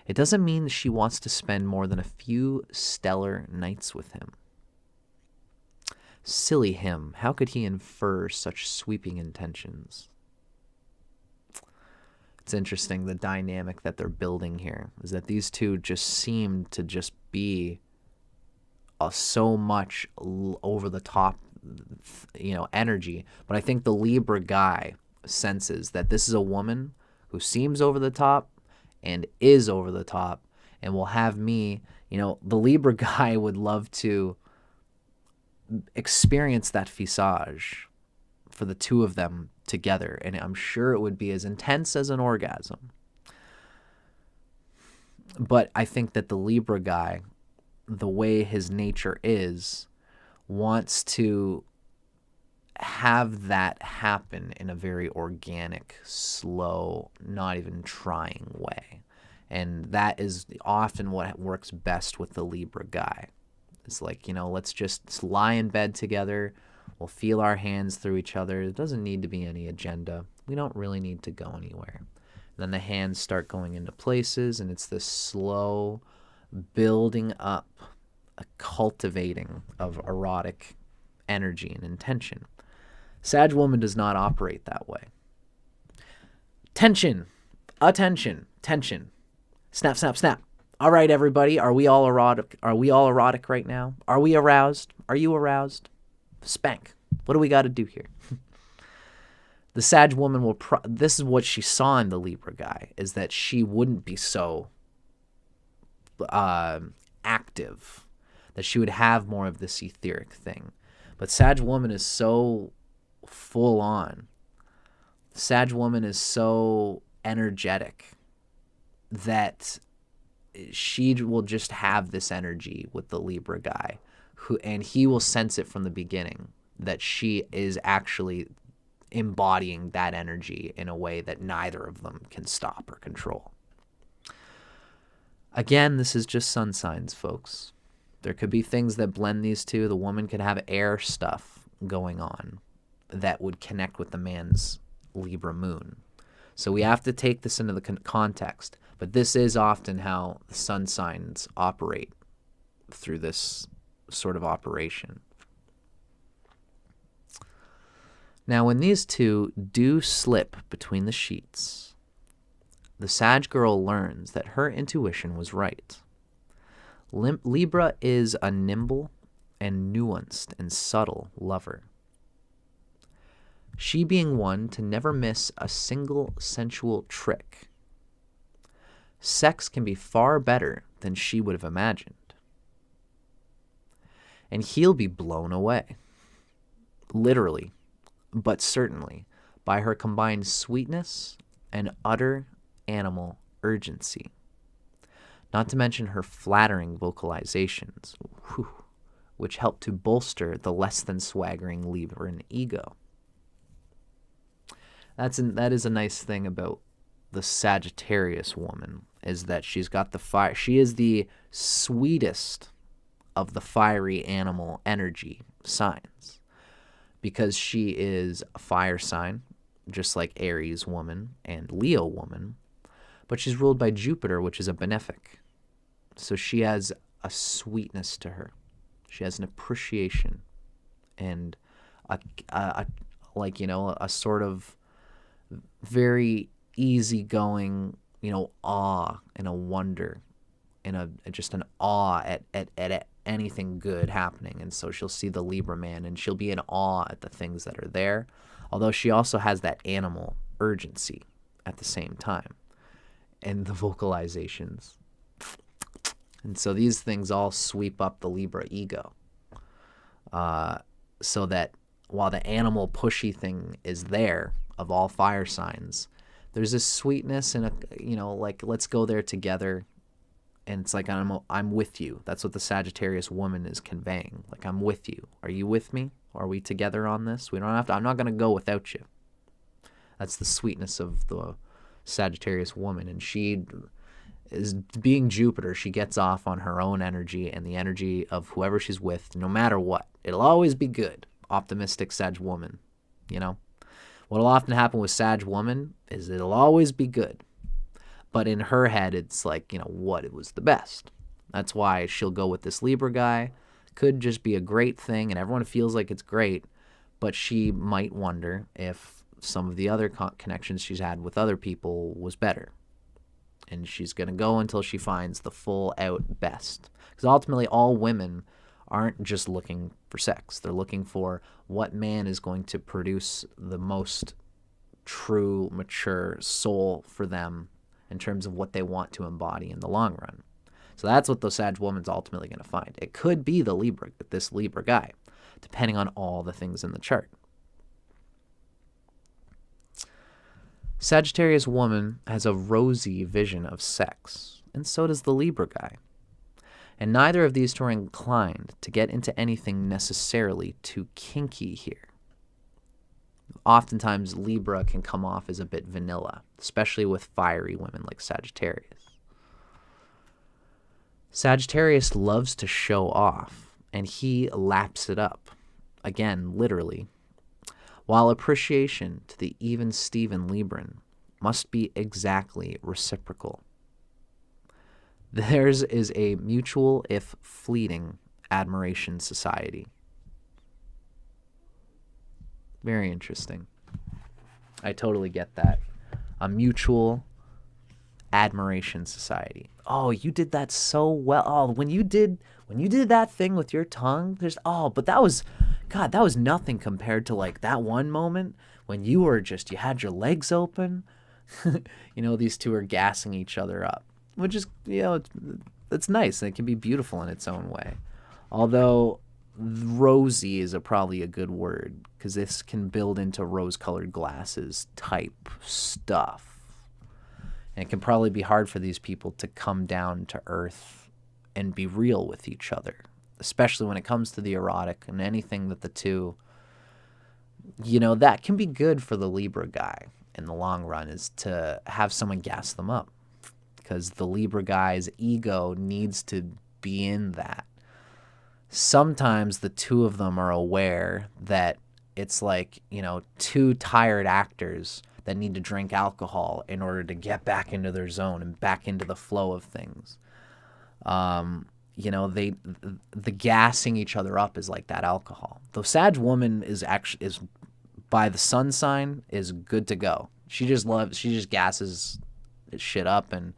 it doesn't mean she wants to spend more than a few stellar nights with him. Silly him, how could he infer such sweeping intentions? It's interesting, the dynamic that they're building here is that these two just seem to just be so much over the top, energy. But I think the Libra guy senses that this is a woman who seems over the top and is over the top and will have me, the Libra guy would love to experience that visage for the two of them together, and I'm sure it would be as intense as an orgasm. But I think that the Libra guy, the way his nature is, wants to have that happen in a very organic, slow, not even trying way. And that is often what works best with the Libra guy. It's like, let's just lie in bed together. We'll feel our hands through each other. It doesn't need to be any agenda. We don't really need to go anywhere. And then the hands start going into places, and it's this slow building up, a cultivating of erotic energy and intention. Sag woman does not operate that way. Tension, attention, tension. Snap, snap, snap. All right, everybody, are we all erotic? Are we all erotic right now? Are we aroused? Are you aroused? Spank. What do we got to do here? The Sag woman will, this is what she saw in the Libra guy, is that she wouldn't be so active, that she would have more of this etheric thing. But Sag woman is so full on. Sag woman is so energetic that she will just have this energy with the Libra guy, and he will sense it from the beginning that she is actually embodying that energy in a way that neither of them can stop or control. Again, this is just sun signs, folks. There could be things that blend these two. The woman could have air stuff going on that would connect with the man's Libra moon. So we have to take this into the context. But this is often how the sun signs operate through this sort of operation. Now, when these two do slip between the sheets, the Sag girl learns that her intuition was right. Libra is a nimble and nuanced and subtle lover. She being one to never miss a single sensual trick. Sex can be far better than she would have imagined. And he'll be blown away, literally, but certainly, by her combined sweetness and utter animal urgency. Not to mention her flattering vocalizations, which help to bolster the less than swaggering Libran ego. That is a nice thing about the Sagittarius woman, is that she's got the fire. She is the sweetest of the fiery animal energy signs, because she is a fire sign, just like Aries woman and Leo woman, but she's ruled by Jupiter, which is a benefic. So she has a sweetness to her. She has an appreciation and a sort of very easygoing, awe and a wonder and just an awe at anything good happening. And so she'll see the Libra man and she'll be in awe at the things that are there, although she also has that animal urgency at the same time and the vocalizations. And so these things all sweep up the Libra ego, so that while the animal pushy thing is there of all fire signs, there's this sweetness and let's go there together. And it's like, I'm with you. That's what the Sagittarius woman is conveying. Like, I'm with you. Are you with me? Are we together on this? We don't have to. I'm not going to go without you. That's the sweetness of the Sagittarius woman. And she is, being Jupiter, she gets off on her own energy and the energy of whoever she's with, no matter what. It'll always be good. Optimistic Sag woman, What'll often happen with Sag woman is it'll always be good. But in her head, it's like, what it was the best. That's why she'll go with this Libra guy. Could just be a great thing, and everyone feels like it's great. But she might wonder if some of the other connections she's had with other people was better. And she's going to go until she finds the full out best. Because ultimately, all women aren't just looking for sex. They're looking for what man is going to produce the most true, mature soul for them in terms of what they want to embody in the long run. So that's what the Sag woman's ultimately going to find. It could be this Libra guy, depending on all the things in the chart. Sagittarius woman has a rosy vision of sex, and so does the Libra guy. And neither of these two are inclined to get into anything necessarily too kinky here. Oftentimes, Libra can come off as a bit vanilla, especially with fiery women like Sagittarius. Sagittarius loves to show off, and he laps it up, again, literally, while appreciation to the even-Steven Libran must be exactly reciprocal. Theirs is a mutual, if fleeting, admiration society. Very interesting. I totally get that. A mutual admiration society. Oh, you did that so well. Oh, when you did that thing with your tongue, but that was nothing compared to like that one moment when you had your legs open. These two are gassing each other up, which is, it's nice and it can be beautiful in its own way. Although rosy is probably a good word, because this can build into rose-colored glasses type stuff. And it can probably be hard for these people to come down to earth and be real with each other, especially when it comes to the erotic and anything that the two, that can be good for the Libra guy in the long run, is to have someone gas them up, because the Libra guy's ego needs to be in that. Sometimes the two of them are aware that it's like, two tired actors that need to drink alcohol in order to get back into their zone and back into the flow of things. The gassing each other up is like that alcohol. The Sag woman is by the sun sign is good to go. She just gasses shit up, and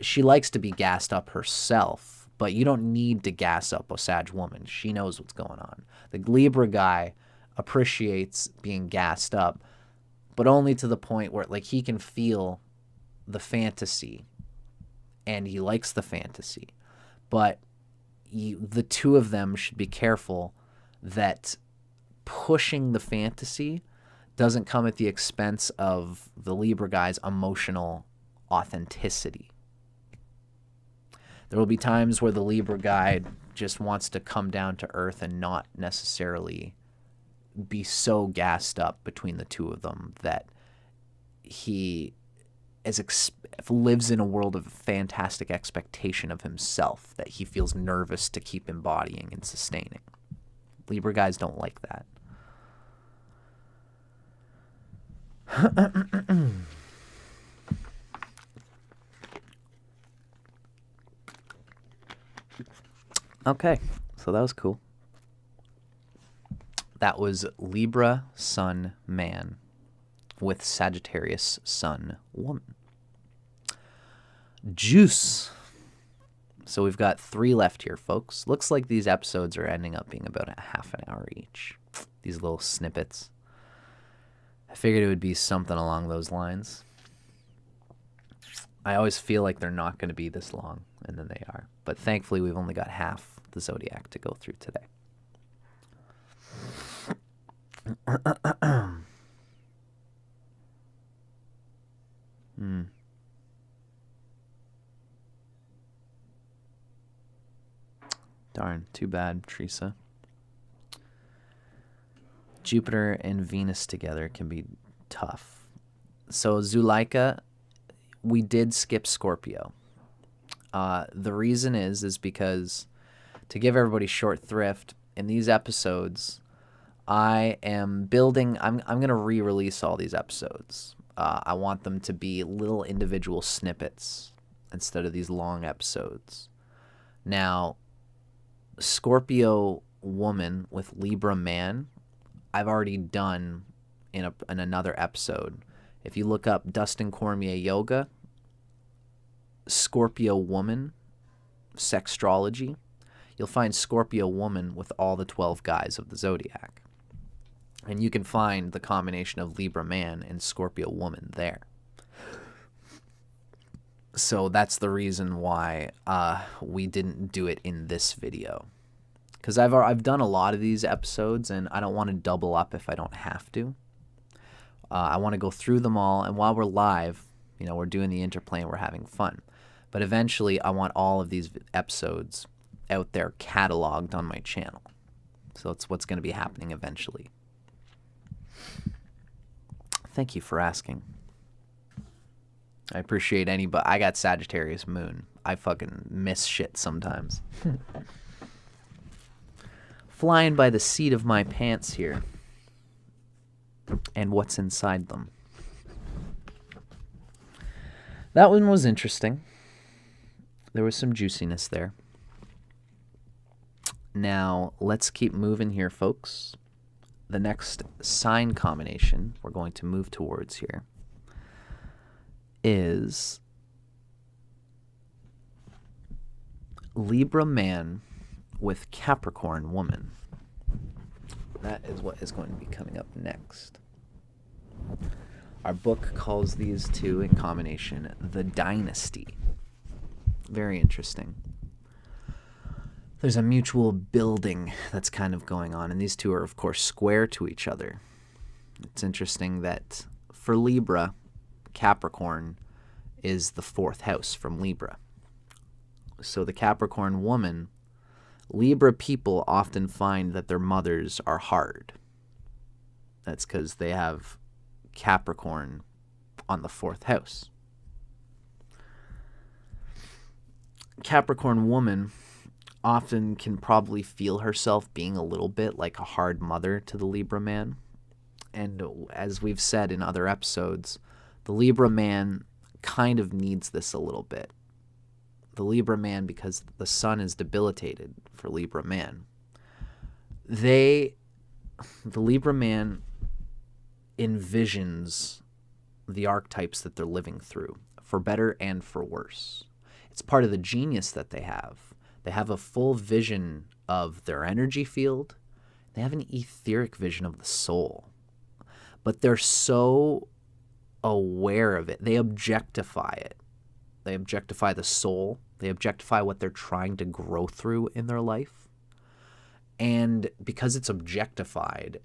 she likes to be gassed up herself, but you don't need to gas up a Sag woman. She knows what's going on. The Libra guy appreciates being gassed up, but only to the point where he can feel the fantasy and he likes the fantasy. But the two of them should be careful that pushing the fantasy doesn't come at the expense of the Libra guy's emotional authenticity. There will be times where the Libra guy just wants to come down to earth and not necessarily be so gassed up between the two of them that he lives in a world of fantastic expectation of himself that he feels nervous to keep embodying and sustaining. Libra guys don't like that. Okay, so that was cool. That was Libra Sun Man with Sagittarius Sun Woman. Juice. So we've got 3 left here, folks. Looks like these episodes are ending up being about a half an hour each. These little snippets. I figured it would be something along those lines. I always feel like they're not going to be this long, and then they are. But thankfully, we've only got half the zodiac to go through today. Darn, too bad, Teresa. Jupiter and Venus together can be tough. So Zuleika, we did skip Scorpio. The reason is because, to give everybody short thrift, in these episodes, I am building, I'm going to re-release all these episodes. I want them to be little individual snippets instead of these long episodes. Now, Scorpio woman with Libra man, I've already done in another episode. If you look up Dustin Cormier Yoga, Scorpio woman, Sextrology, you'll find Scorpio woman with all the 12 guys of the zodiac. And you can find the combination of Libra man and Scorpio woman there. So that's the reason why we didn't do it in this video. Because I've done a lot of these episodes, and I don't want to double up if I don't have to. I want to go through them all, and while we're live, we're doing the interplay and we're having fun. But eventually, I want all of these episodes out there cataloged on my channel. So that's what's going to be happening eventually. Thank you for asking. I appreciate but I got Sagittarius moon. I fucking miss shit sometimes. Flying by the seat of my pants here. And what's inside them. That one was interesting. There was some juiciness there. Now, let's keep moving here, folks. The next sign combination we're going to move towards here is Libra man with Capricorn woman. That is what is going to be coming up next. Our book calls these two in combination the Dynasty. Very interesting. There's a mutual building that's kind of going on, and these two are, of course, square to each other. It's interesting that for Libra, Capricorn is the 4th house from Libra. So the Capricorn woman, Libra people often find that their mothers are hard. That's because they have Capricorn on the 4th house. Capricorn woman often can probably feel herself being a little bit like a hard mother to the Libra man. And as we've said in other episodes, the Libra man kind of needs this a little bit. The Libra man, because the sun is debilitated for Libra man, the Libra man envisions the archetypes that they're living through, for better and for worse. It's part of the genius that they have. They have a full vision of their energy field. They have an etheric vision of the soul. But they're so aware of it. They objectify it. They objectify the soul. They objectify what they're trying to grow through in their life. And because it's objectified,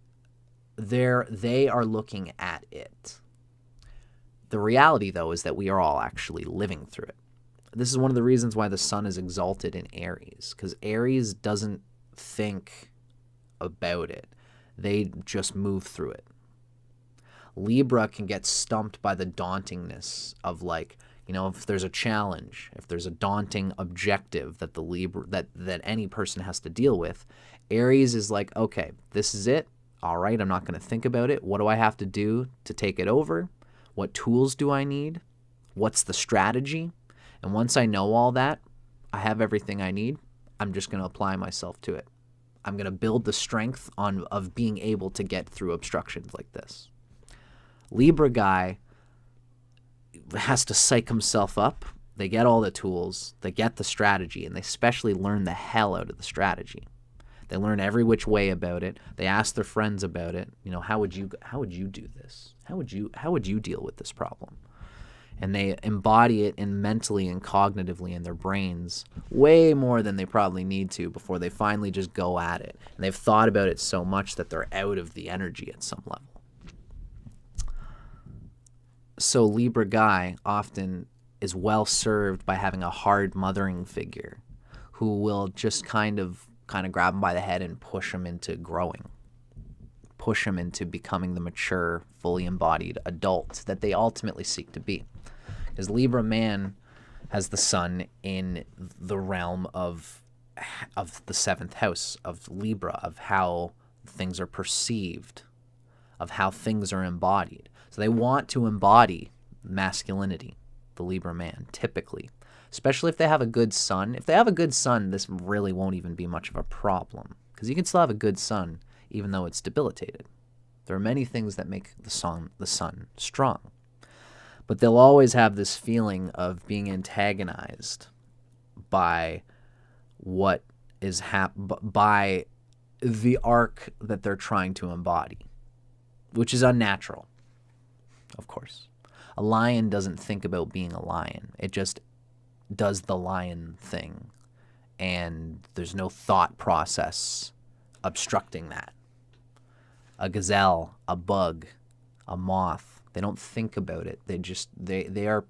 they are looking at it. The reality, though, is that we are all actually living through it. This is one of the reasons why the sun is exalted in Aries, because Aries doesn't think about it. They just move through it. Libra can get stumped by the dauntingness of, like, you know, if there's a challenge, if there's a daunting objective that the Libra that any person has to deal with, Aries is like, okay, this is it. All right, I'm not going to think about it. What do I have to do to take it over? What tools do I need? What's the strategy? And once I know all that, I have everything I need, I'm just going to apply myself to it. I'm going to build the strength of being able to get through obstructions like this. Libra guy has to psych himself up. They get all the tools, they get the strategy, and they especially learn the hell out of the strategy. They learn every which way about it. They ask their friends about it. You know, how would you do this? How would you deal with this problem? And they embody it mentally and cognitively in their brains way more than they probably need to before they finally just go at it. And they've thought about it so much that they're out of the energy at some level. So Libra guy often is well served by having a hard mothering figure who will just kind of grab him by the head and push him into growing, push him into becoming the mature, fully embodied adult that they ultimately seek to be. Because Libra man has the sun in the realm of the 7th house of Libra, of how things are perceived, of how things are embodied. So they want to embody masculinity, the Libra man, typically. Especially if they have a good sun. If they have a good sun, this really won't even be much of a problem. Because you can still have a good sun, even though it's debilitated. There are many things that make the sun strong. But they'll always have this feeling of being antagonized by what is by the arc that they're trying to embody, which is unnatural, of course. A lion doesn't think about being a lion. It just does the lion thing, and there's no thought process obstructing that. A gazelle, a bug, a moth, they don't think about it. They are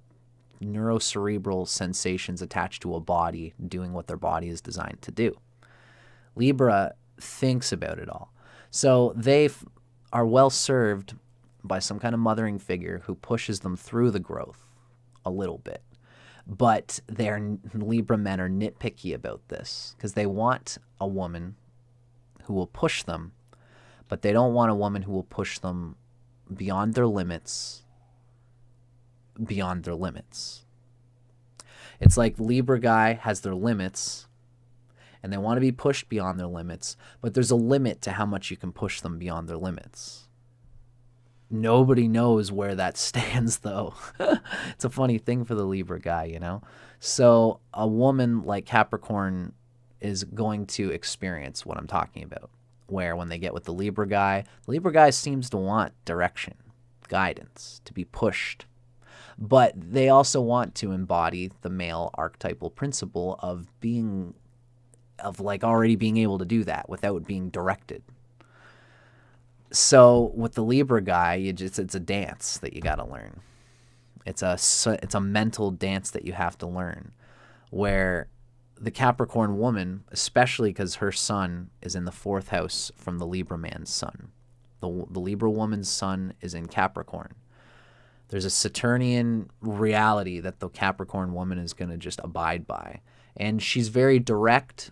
neurocerebral sensations attached to a body doing what their body is designed to do. Libra thinks about it all. So they are well served by some kind of mothering figure who pushes them through the growth a little bit. But Libra men are nitpicky about this because they want a woman who will push them, but they don't want a woman who will push them beyond their limits. It's like Libra guy has their limits, and they want to be pushed beyond their limits, but there's a limit to how much you can push them beyond their limits. Nobody knows where that stands, though. It's a funny thing for the Libra guy, you know? So a woman like Capricorn is going to experience what I'm talking about, where when they get with the Libra guy seems to want direction, guidance, to be pushed. But they also want to embody the male archetypal principle of already being able to do that without being directed. So with the Libra guy, it's a dance that you got to learn. It's a mental dance that you have to learn, where the Capricorn woman, especially because her sun is in the 4th house from the Libra man's sun. The Libra woman's sun is in Capricorn. There's a Saturnian reality that the Capricorn woman is going to just abide by. And she's very direct.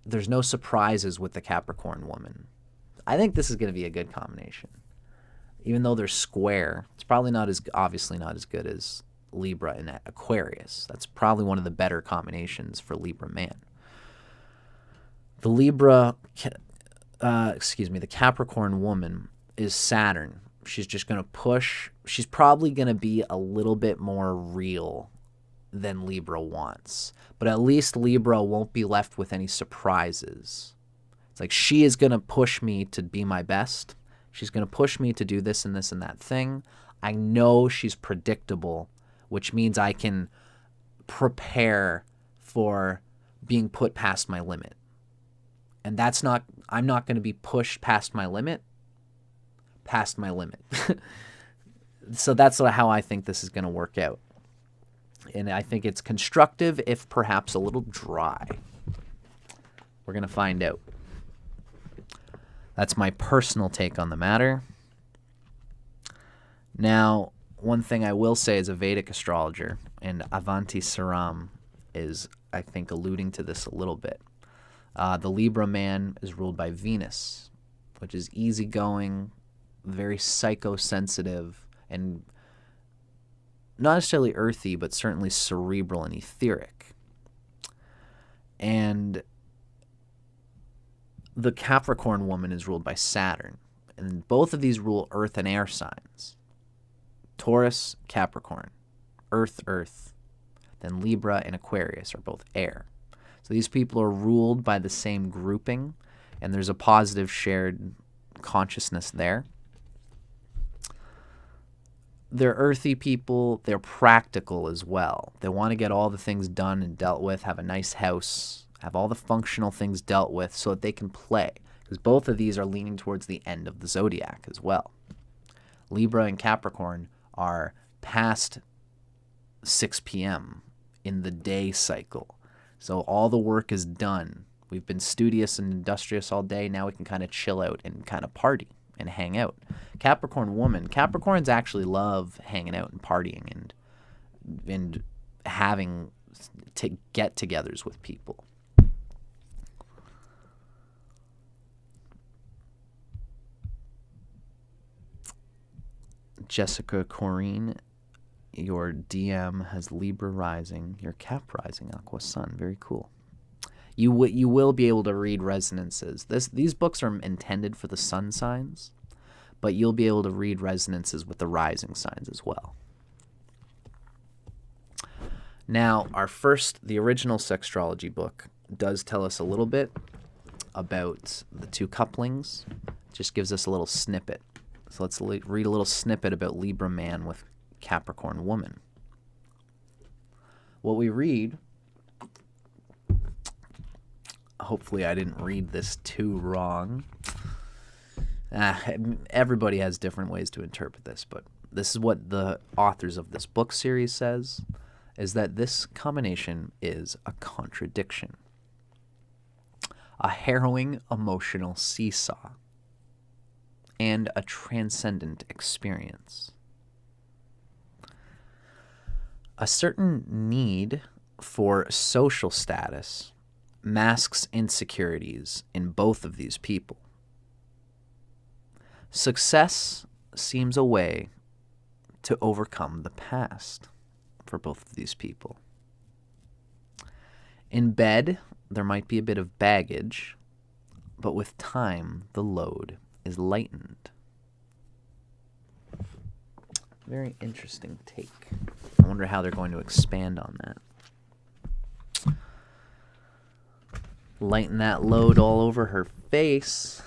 There's no surprises with the Capricorn woman. I think this is going to be a good combination. Even though they're square, it's probably obviously not as good as Libra and Aquarius. That's probably one of the better combinations for Libra man. The Capricorn woman is Saturn. She's just going to push. She's probably going to be a little bit more real than Libra wants. But at least Libra won't be left with any surprises. It's like she is going to push me to be my best. She's going to push me to do this and this and that thing. I know she's predictable, which means I can prepare for being put past my limit. And I'm not going to be pushed past my limit. So that's how I think this is going to work out. And I think it's constructive, if perhaps a little dry. We're going to find out. That's my personal take on the matter. Now, one thing I will say as a Vedic astrologer, and Avanti Saram is, I think, alluding to this a little bit. The Libra man is ruled by Venus, which is easygoing, very psychosensitive, and not necessarily earthy, but certainly cerebral and etheric. And the Capricorn woman is ruled by Saturn. And both of these rule earth and air signs. Taurus, Capricorn. Earth, earth. Then Libra and Aquarius are both air. So these people are ruled by the same grouping, and there's a positive shared consciousness there. They're earthy people. They're practical as well. They want to get all the things done and dealt with, have a nice house, have all the functional things dealt with so that they can play. Because both of these are leaning towards the end of the zodiac as well. Libra and Capricorn are past 6 p.m. in the day cycle. So all the work is done. We've been studious and industrious all day. Now we can kind of chill out and kind of party and hang out. Capricorns actually love hanging out and partying and having get-togethers with people. Jessica Corrine, your DM has Libra rising, your Cap rising, Aqua Sun. Very cool. You will be able to read resonances. These books are intended for the sun signs, but you'll be able to read resonances with the rising signs as well. Now, the original Sextrology book does tell us a little bit about the two couplings. It just gives us a little snippet. So let's read a little snippet about Libra man with Capricorn woman. What we read, hopefully I didn't read this too wrong. Everybody has different ways to interpret this, but this is what the authors of this book series says, is that this combination is a contradiction. A harrowing emotional seesaw. And a transcendent experience. A certain need for social status masks insecurities in both of these people. Success seems a way to overcome the past for both of these people. In bed, there might be a bit of baggage, but with time, the load is lightened. Very interesting take. I wonder how they're going to expand on that. Lighten that load all over her face.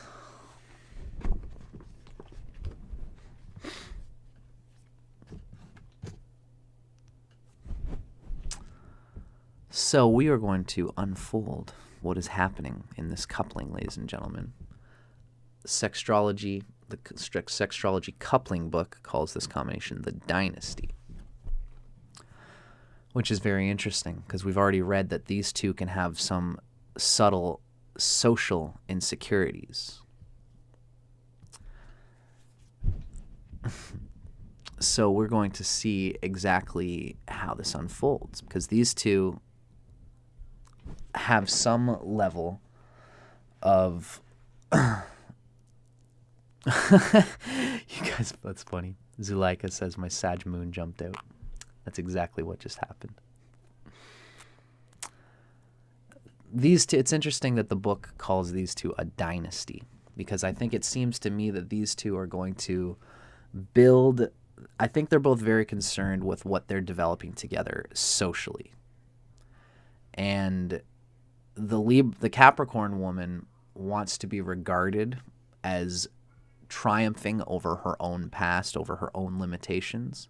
So we are going to unfold what is happening in this coupling, ladies and gentlemen. Sextrology, the strict Sextrology coupling book calls this combination the dynasty. which is very interesting because we've already read that these two can have some subtle social insecurities. So we're going to see exactly how this unfolds, because these two have some level of you guys, that's funny. Zuleika says my Sag moon jumped out. That's exactly what just happened. These two, it's interesting that the book calls these two a dynasty, because I think it seems to me that these two are going to build, I think they're both very concerned with what they're developing together socially. And the Capricorn woman wants to be regarded as triumphing over her own past, over her own limitations.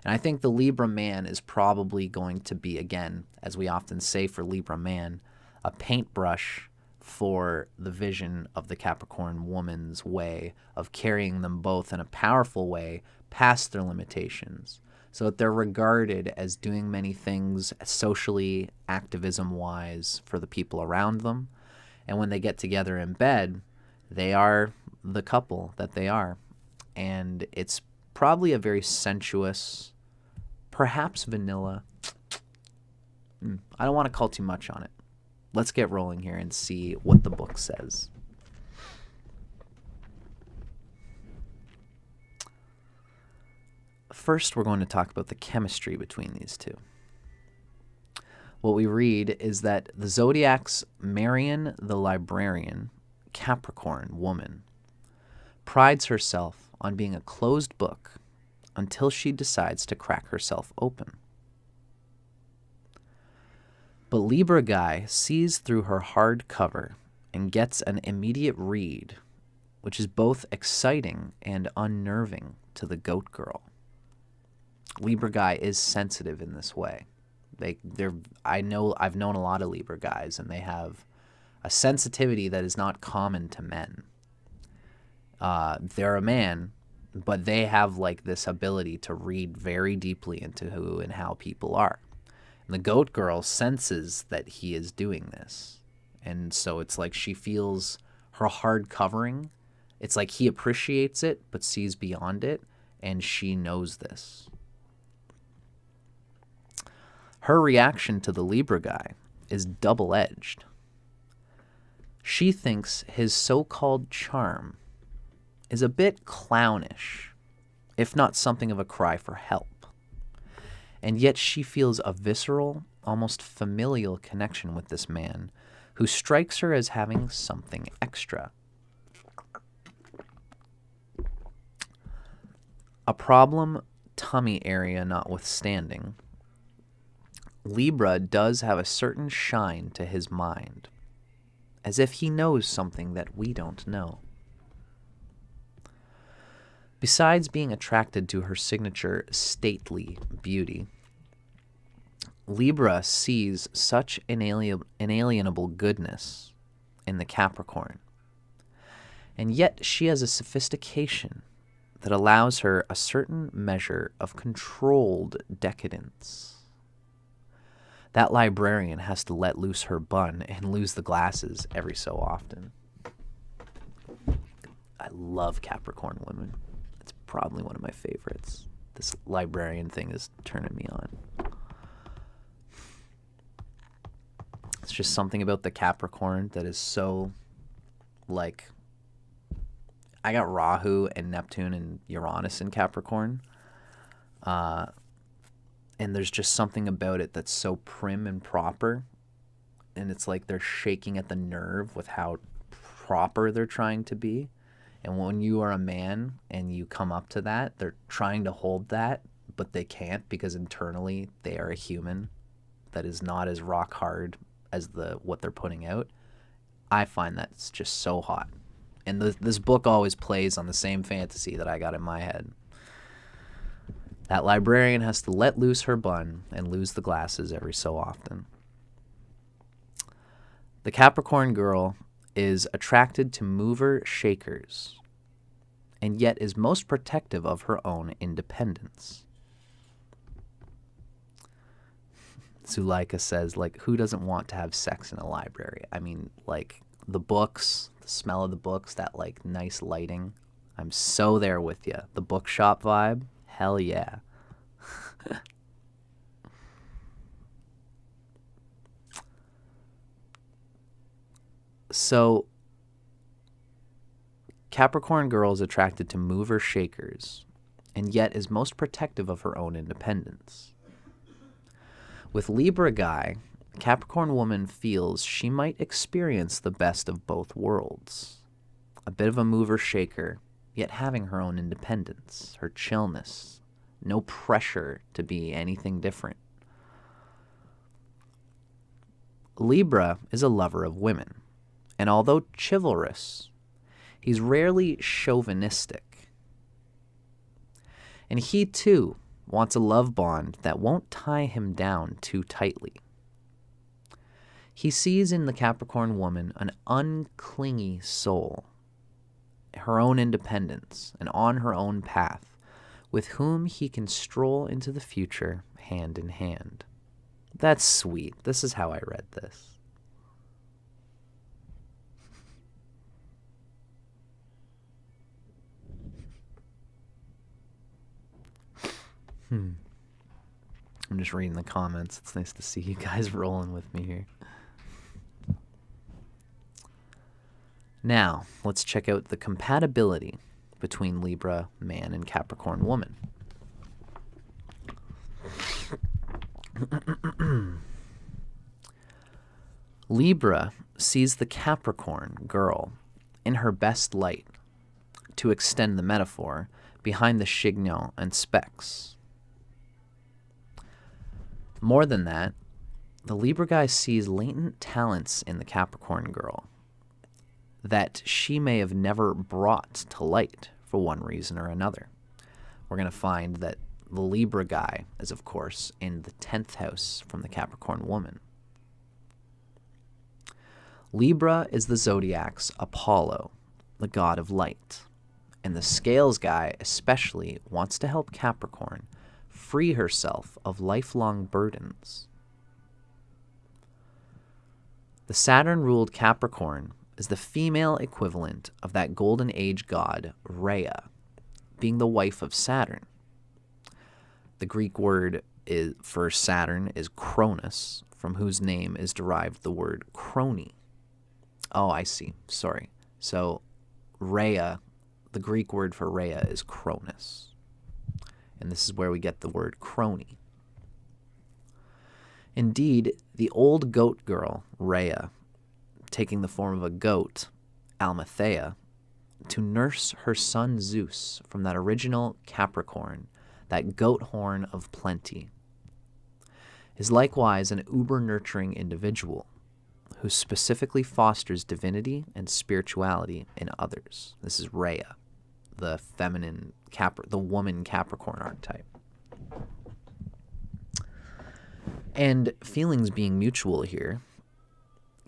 And I think the Libra man is probably going to be, again, as we often say for Libra man, a paintbrush for the vision of the Capricorn woman's way of carrying them both in a powerful way past their limitations, so that they're regarded as doing many things socially, activism-wise, for the people around them. And when they get together in bed, they are the couple that they are. And it's probably a very sensuous, perhaps vanilla. I don't want to call too much on it. Let's get rolling here and see what the book says. First, we're going to talk about the chemistry between these two. What we read is that the Zodiac's Marion the Librarian, Capricorn woman, prides herself on being a closed book until she decides to crack herself open. But Libra guy sees through her hard cover and gets an immediate read, which is both exciting and unnerving to the goat girl. Libra guy is sensitive in this way. I've known a lot of Libra guys, and they have a sensitivity that is not common to men. They're a man, but they have like this ability to read very deeply into who and how people are. And the goat girl senses that he is doing this. And so it's like she feels her hard covering. It's like he appreciates it, but sees beyond it, and she knows this. Her reaction to the Libra guy is double-edged. She thinks his so-called charm is a bit clownish, if not something of a cry for help. And yet she feels a visceral, almost familial connection with this man who strikes her as having something extra. A problem tummy area notwithstanding, Libra does have a certain shine to his mind, as if he knows something that we don't know. Besides being attracted to her signature stately beauty, Libra sees such inalienable goodness in the Capricorn, and yet she has a sophistication that allows her a certain measure of controlled decadence. That librarian has to let loose her bun and lose the glasses every so often. I love Capricorn women. It's probably one of my favorites. This librarian thing is turning me on. It's just something about the Capricorn that is so, like, I got Rahu and Neptune and Uranus in Capricorn. And there's just something about it that's so prim and proper. And it's like they're shaking at the nerve with how proper they're trying to be. And when you are a man and you come up to that, they're trying to hold that, but they can't because internally they are a human that is not as rock hard as what they're putting out. I find that's just so hot. And this book always plays on the same fantasy that I got in my head. That librarian has to let loose her bun and lose the glasses every so often. The Capricorn girl is attracted to mover shakers, and yet is most protective of her own independence. Zuleika says, like, who doesn't want to have sex in a library? I mean, like, the books, the smell of the books, that, like, nice lighting. I'm so there with you. The bookshop vibe, hell yeah. So, Capricorn girl is attracted to mover shakers, and yet is most protective of her own independence. With Libra guy, Capricorn woman feels she might experience the best of both worlds. A bit of a mover shaker, yet having her own independence, her chillness, no pressure to be anything different. Libra is a lover of women, and although chivalrous, he's rarely chauvinistic. And he, too, wants a love bond that won't tie him down too tightly. He sees in the Capricorn woman an unclingy soul, her own independence, and on her own path, with whom he can stroll into the future hand in hand. That's sweet. This is how I read this. I'm just reading the comments. It's nice to see you guys rolling with me here. Now, let's check out the compatibility between Libra man and Capricorn woman. Libra sees the Capricorn girl in her best light, to extend the metaphor, behind the chignon and specs. More than that, the Libra guy sees latent talents in the Capricorn girl that she may have never brought to light for one reason or another. We're going to find that the Libra guy is, of course, in the 10th house from the Capricorn woman. Libra is the zodiac's Apollo, the god of light. And the Scales guy especially wants to help Capricorn free herself of lifelong burdens. The Saturn-ruled Capricorn is the female equivalent of that golden age god Rhea, being the wife of Saturn. The Greek word for Saturn is Cronus, from whose name is derived the word crony. Oh, I see. Sorry. So Rhea, the Greek word for Rhea is Cronus. And this is where we get the word crony. Indeed, the old goat girl, Rhea, taking the form of a goat, Almathea, to nurse her son Zeus from that original Capricorn, that goat horn of plenty, is likewise an uber-nurturing individual who specifically fosters divinity and spirituality in others. This is Rhea, the feminine, the woman Capricorn archetype. And feelings being mutual here,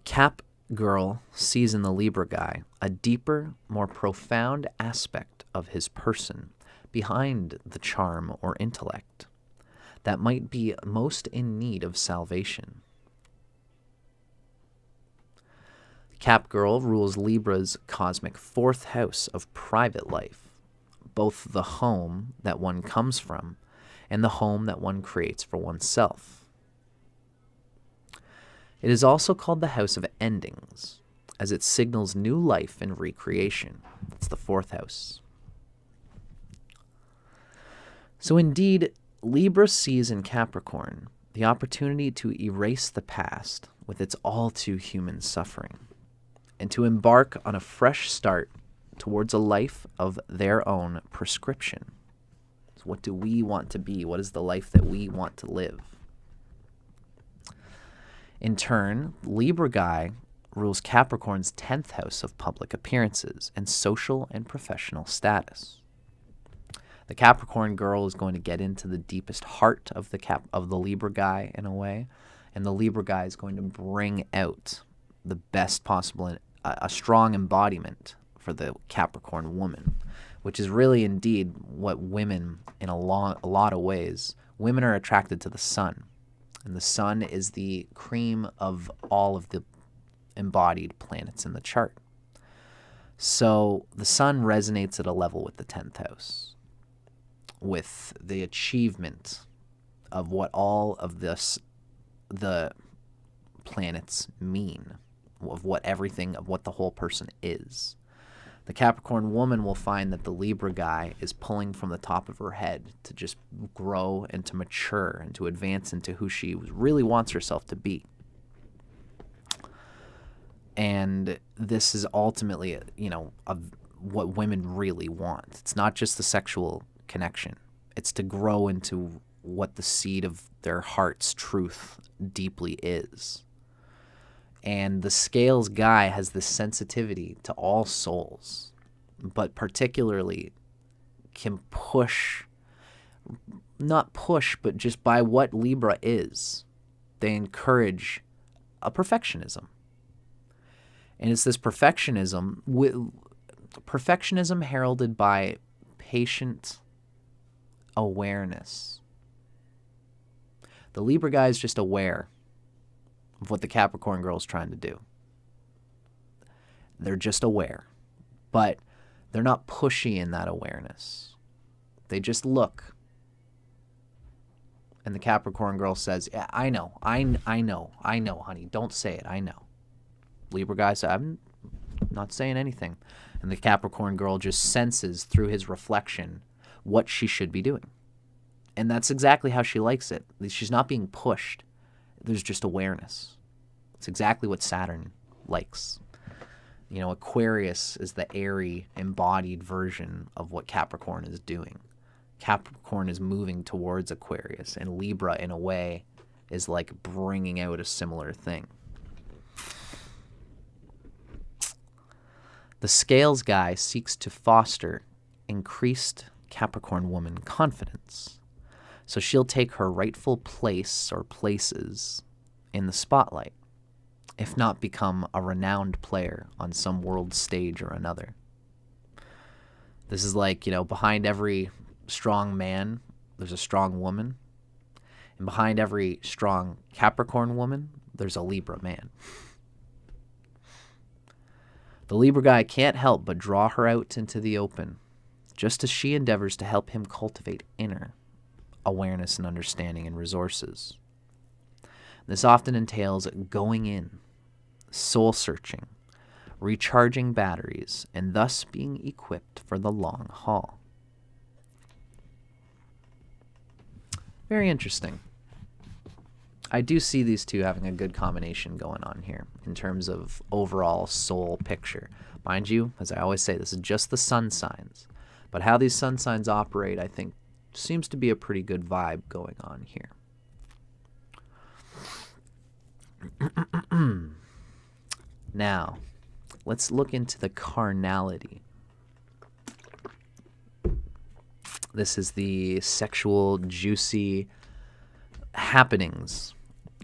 Cap girl sees in the Libra guy a deeper, more profound aspect of his person behind the charm or intellect that might be most in need of salvation. Cap girl rules Libra's cosmic 4th house of private life, both the home that one comes from and the home that one creates for oneself. It is also called the house of endings, as it signals new life and recreation. It's the 4th house. So indeed, Libra sees in Capricorn the opportunity to erase the past with its all too human suffering, and to embark on a fresh start towards a life of their own prescription. So what do we want to be? What is the life that we want to live? In turn, Libra guy rules Capricorn's 10th house of public appearances and social and professional status. The Capricorn girl is going to get into the deepest heart of the Libra guy in a way, and the Libra guy is going to bring out the best possible, a strong embodiment for the Capricorn woman, which is really indeed what women, in a lot of ways, women are attracted to the sun. And the sun is the cream of all of the embodied planets in the chart. So the sun resonates at a level with the 10th house, with the achievement of what all of the planets mean, of what the whole person is. The Capricorn woman will find that the Libra guy is pulling from the top of her head to just grow and to mature and to advance into who she really wants herself to be. And this is ultimately, what women really want. It's not just the sexual connection. It's to grow into what the seed of their heart's truth deeply is. And the scales guy has this sensitivity to all souls, but particularly can not push, but just by what Libra is, they encourage a perfectionism. And it's this perfectionism heralded by patient awareness. The Libra guy is just aware of what the Capricorn girl is trying to do. They're just aware, but they're not pushy in that awareness. They just look. And the Capricorn girl says, yeah, I know, honey. Don't say it, I know. Libra guy said, I'm not saying anything. And the Capricorn girl just senses through his reflection what she should be doing. And that's exactly how she likes it. She's not being pushed. There's just awareness. It's exactly what Saturn likes. Aquarius is the airy, embodied version of what Capricorn is doing. Capricorn is moving towards Aquarius, and Libra, in a way, is like bringing out a similar thing. The scales guy seeks to foster increased Capricorn woman confidence. So she'll take her rightful place or places in the spotlight, if not become a renowned player on some world stage or another. This is like, behind every strong man, there's a strong woman. And behind every strong Capricorn woman, there's a Libra man. The Libra guy can't help but draw her out into the open, just as she endeavors to help him cultivate inner awareness and understanding and resources. This often entails going in, soul searching, recharging batteries, and thus being equipped for the long haul. Very interesting. I do see these two having a good combination going on here in terms of overall soul picture. Mind you, as I always say, this is just the sun signs. But how these sun signs operate, I think, seems to be a pretty good vibe going on here. Now, let's look into the carnality. This is the sexual, juicy happenings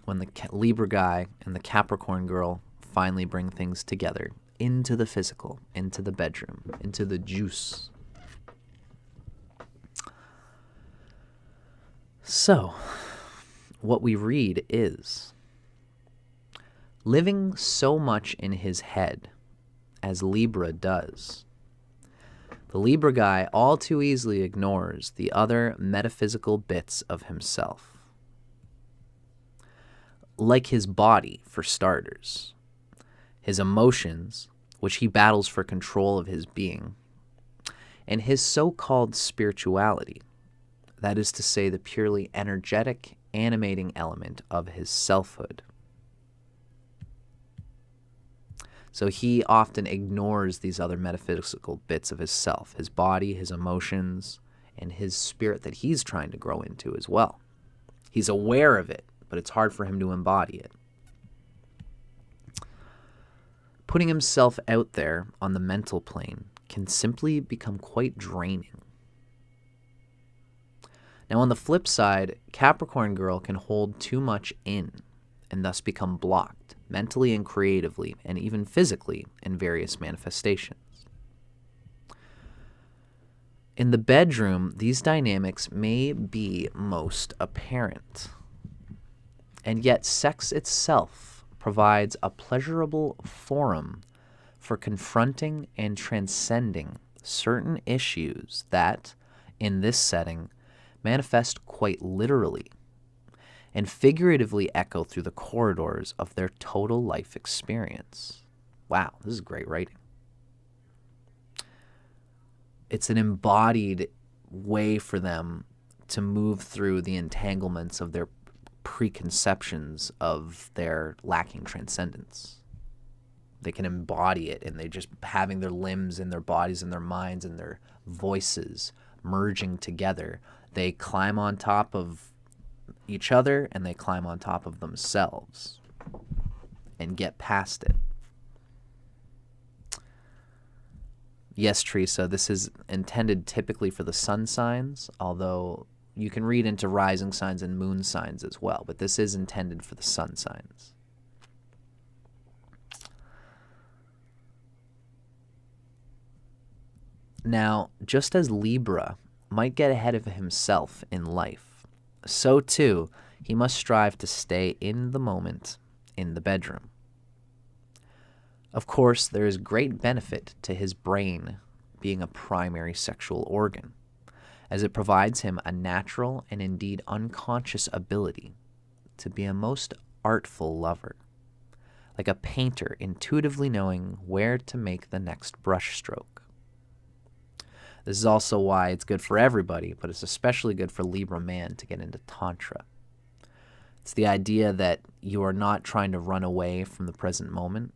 when the Libra guy and the Capricorn girl finally bring things together into the physical, into the bedroom, into the juice. So, what we read is, living so much in his head as Libra does, the Libra guy all too easily ignores the other metaphysical bits of himself. Like his body, for starters, his emotions, which he battles for control of his being, and his so-called spirituality, that is to say, the purely energetic, animating element of his selfhood. So he often ignores these other metaphysical bits of his self, his body, his emotions, and his spirit that he's trying to grow into as well. He's aware of it, but it's hard for him to embody it. Putting himself out there on the mental plane can simply become quite draining. Now, on the flip side, Capricorn girl can hold too much in and thus become blocked, mentally and creatively, and even physically in various manifestations. In the bedroom, these dynamics may be most apparent. And yet sex itself provides a pleasurable forum for confronting and transcending certain issues that, in this setting, manifest quite literally and figuratively echo through the corridors of their total life experience. Wow, this is great writing. It's an embodied way for them to move through the entanglements of their preconceptions of their lacking transcendence. They can embody it, and they just having their limbs and their bodies and their minds and their voices merging together. They climb on top of each other and they climb on top of themselves and get past it. Yes, Teresa, this is intended typically for the sun signs, although you can read into rising signs and moon signs as well, but this is intended for the sun signs. Now, just as Libra might get ahead of himself in life, so too he must strive to stay in the moment in the bedroom. Of course, there is great benefit to his brain being a primary sexual organ, as it provides him a natural and indeed unconscious ability to be a most artful lover, like a painter intuitively knowing where to make the next brushstroke. This is also why it's good for everybody, but it's especially good for Libra man to get into Tantra. It's the idea that you are not trying to run away from the present moment.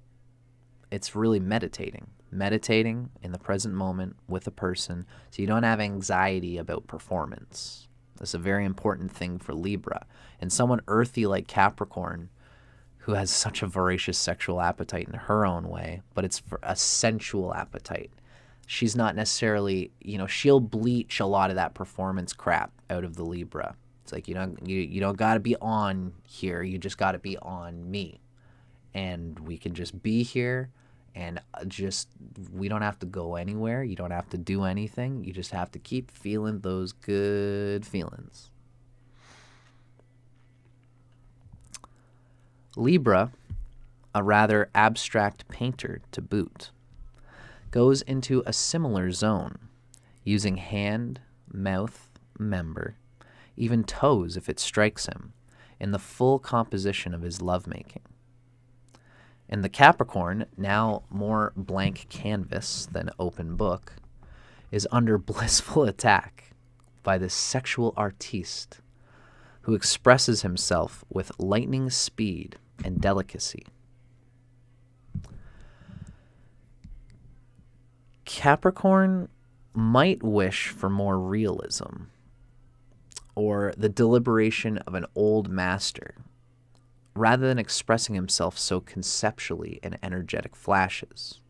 It's really meditating in the present moment with a person so you don't have anxiety about performance. That's a very important thing for Libra. And someone earthy like Capricorn, who has such a voracious sexual appetite in her own way, but it's for a sensual appetite. She's not necessarily, she'll bleach a lot of that performance crap out of the Libra. It's like, you don't got to be on here. You just got to be on me. And we can just be here and we don't have to go anywhere. You don't have to do anything. You just have to keep feeling those good feelings. Libra, a rather abstract painter to boot, goes into a similar zone, using hand, mouth, member, even toes if it strikes him, in the full composition of his lovemaking. And the Capricorn, now more blank canvas than open book, is under blissful attack by this sexual artiste who expresses himself with lightning speed and delicacy. Capricorn might wish for more realism or the deliberation of an old master, rather than expressing himself so conceptually in energetic flashes.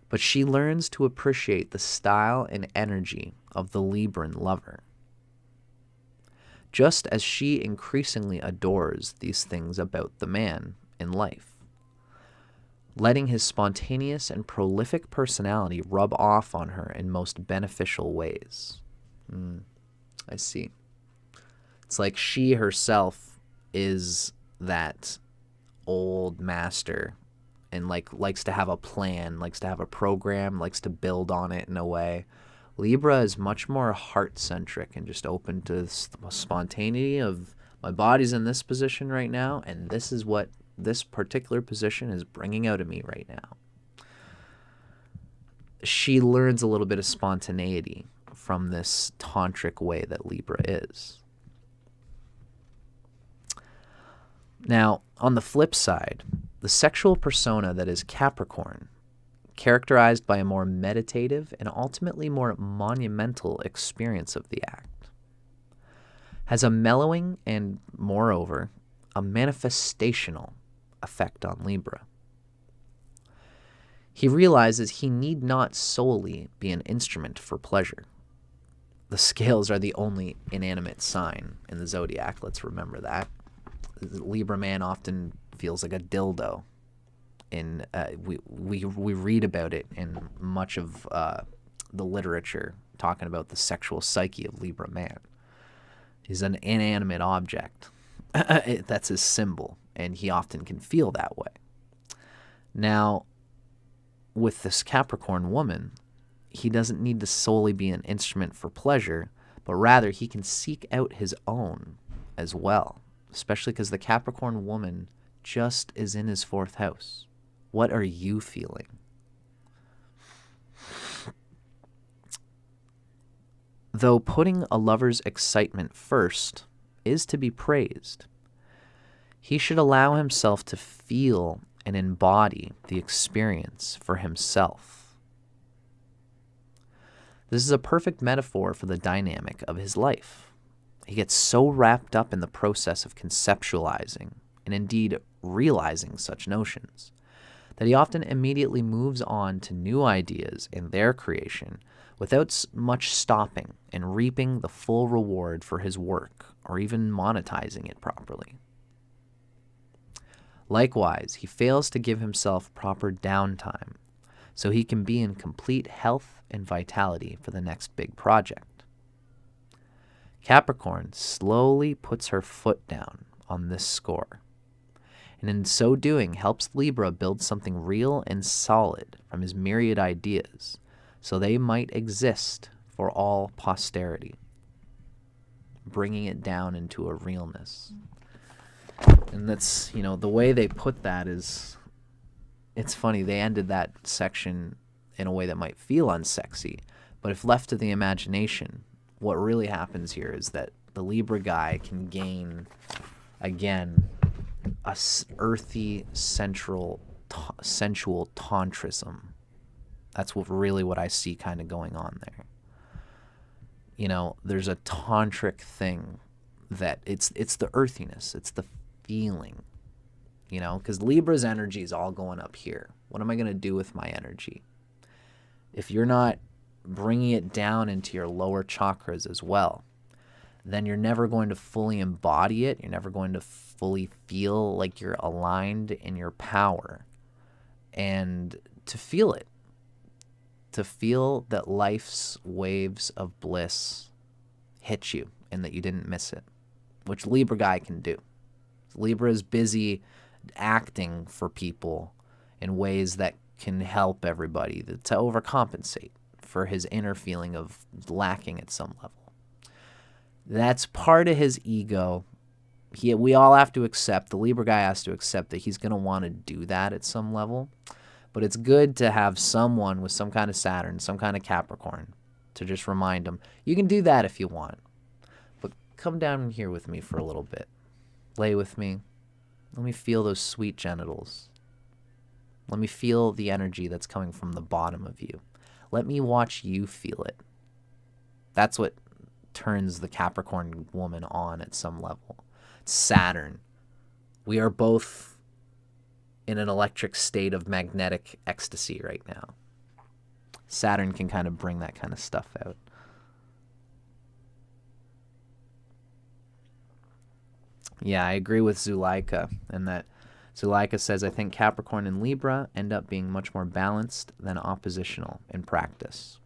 But she learns to appreciate the style and energy of the Libran lover, just as she increasingly adores these things about the man in life, letting his spontaneous and prolific personality rub off on her in most beneficial ways. I see. It's like she herself is that old master and likes to have a plan, likes to have a program, likes to build on it in a way. Libra is much more heart-centric and just open to the spontaneity of my body's in this position right now, and this is what this particular position is bringing out of me right now. She learns a little bit of spontaneity from this tantric way that Libra is. Now, on the flip side, the sexual persona that is Capricorn, characterized by a more meditative and ultimately more monumental experience of the act, has a mellowing and, moreover, a manifestational effect on Libra. He realizes he need not solely be an instrument for pleasure. The scales are the only inanimate sign in the zodiac, let's remember that. The Libra man often feels like a dildo. We read about it in much of the literature talking about the sexual psyche of Libra man. He's an inanimate object. That's his symbol, and he often can feel that way. Now, with this Capricorn woman, he doesn't need to solely be an instrument for pleasure, but rather he can seek out his own as well, especially because the Capricorn woman just is in his 4th house. What are you feeling? Though putting a lover's excitement first is to be praised, he should allow himself to feel and embody the experience for himself. This is a perfect metaphor for the dynamic of his life. He gets so wrapped up in the process of conceptualizing and indeed realizing such notions that he often immediately moves on to new ideas in their creation without much stopping and reaping the full reward for his work or even monetizing it properly. Likewise, he fails to give himself proper downtime so he can be in complete health and vitality for the next big project. Capricorn slowly puts her foot down on this score, and in so doing helps Libra build something real and solid from his myriad ideas, so they might exist for all posterity, bringing it down into a realness. And that's, the way they put that is, it's funny, they ended that section in a way that might feel unsexy, but if left to the imagination, what really happens here is that the Libra guy can gain, again, a earthy, sensual tantrism. That's what I see kind of going on there. There's a tantric thing that it's the earthiness, it's the feeling, because Libra's energy is all going up here. What am I going to do with my energy? If you're not bringing it down into your lower chakras as well, then you're never going to fully embody it. You're never going to fully feel like you're aligned in your power, and to feel it. To feel that life's waves of bliss hit you and that you didn't miss it, which Libra guy can do. Libra is busy acting for people in ways that can help everybody to overcompensate for his inner feeling of lacking at some level. That's part of his ego. We all have to accept, the Libra guy has to accept that he's going to want to do that at some level. But it's good to have someone with some kind of Saturn, some kind of Capricorn, to just remind him, you can do that if you want. But come down here with me for a little bit. Lay with me. Let me feel those sweet genitals. Let me feel the energy that's coming from the bottom of you. Let me watch you feel it. That's what turns the Capricorn woman on at some level. Saturn. We are both in an electric state of magnetic ecstasy right now. Saturn can kind of bring that kind of stuff out. Yeah, I agree with Zuleika, and that Zuleika says, I think Capricorn and Libra end up being much more balanced than oppositional in practice.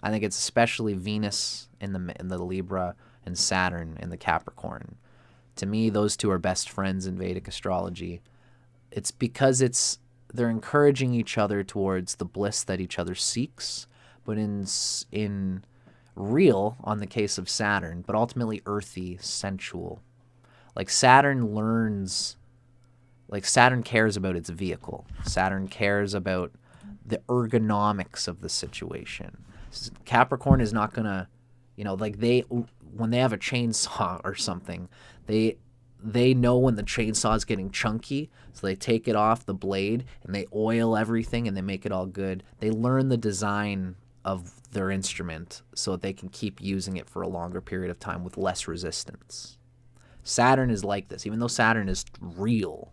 I think it's especially Venus in the Libra and Saturn in the Capricorn. To me, those two are best friends in Vedic astrology. It's because they're encouraging each other towards the bliss that each other seeks, but in real, on the case of Saturn, but ultimately earthy, sensual. Like Saturn cares about its vehicle. Saturn cares about the ergonomics of the situation. Capricorn is not gonna, when they have a chainsaw or something, they know when the chainsaw is getting chunky, so they take it off the blade and they oil everything and they make it all good. They learn the design of their instrument so that they can keep using it for a longer period of time with less resistance. Saturn is like this. Even though Saturn is real,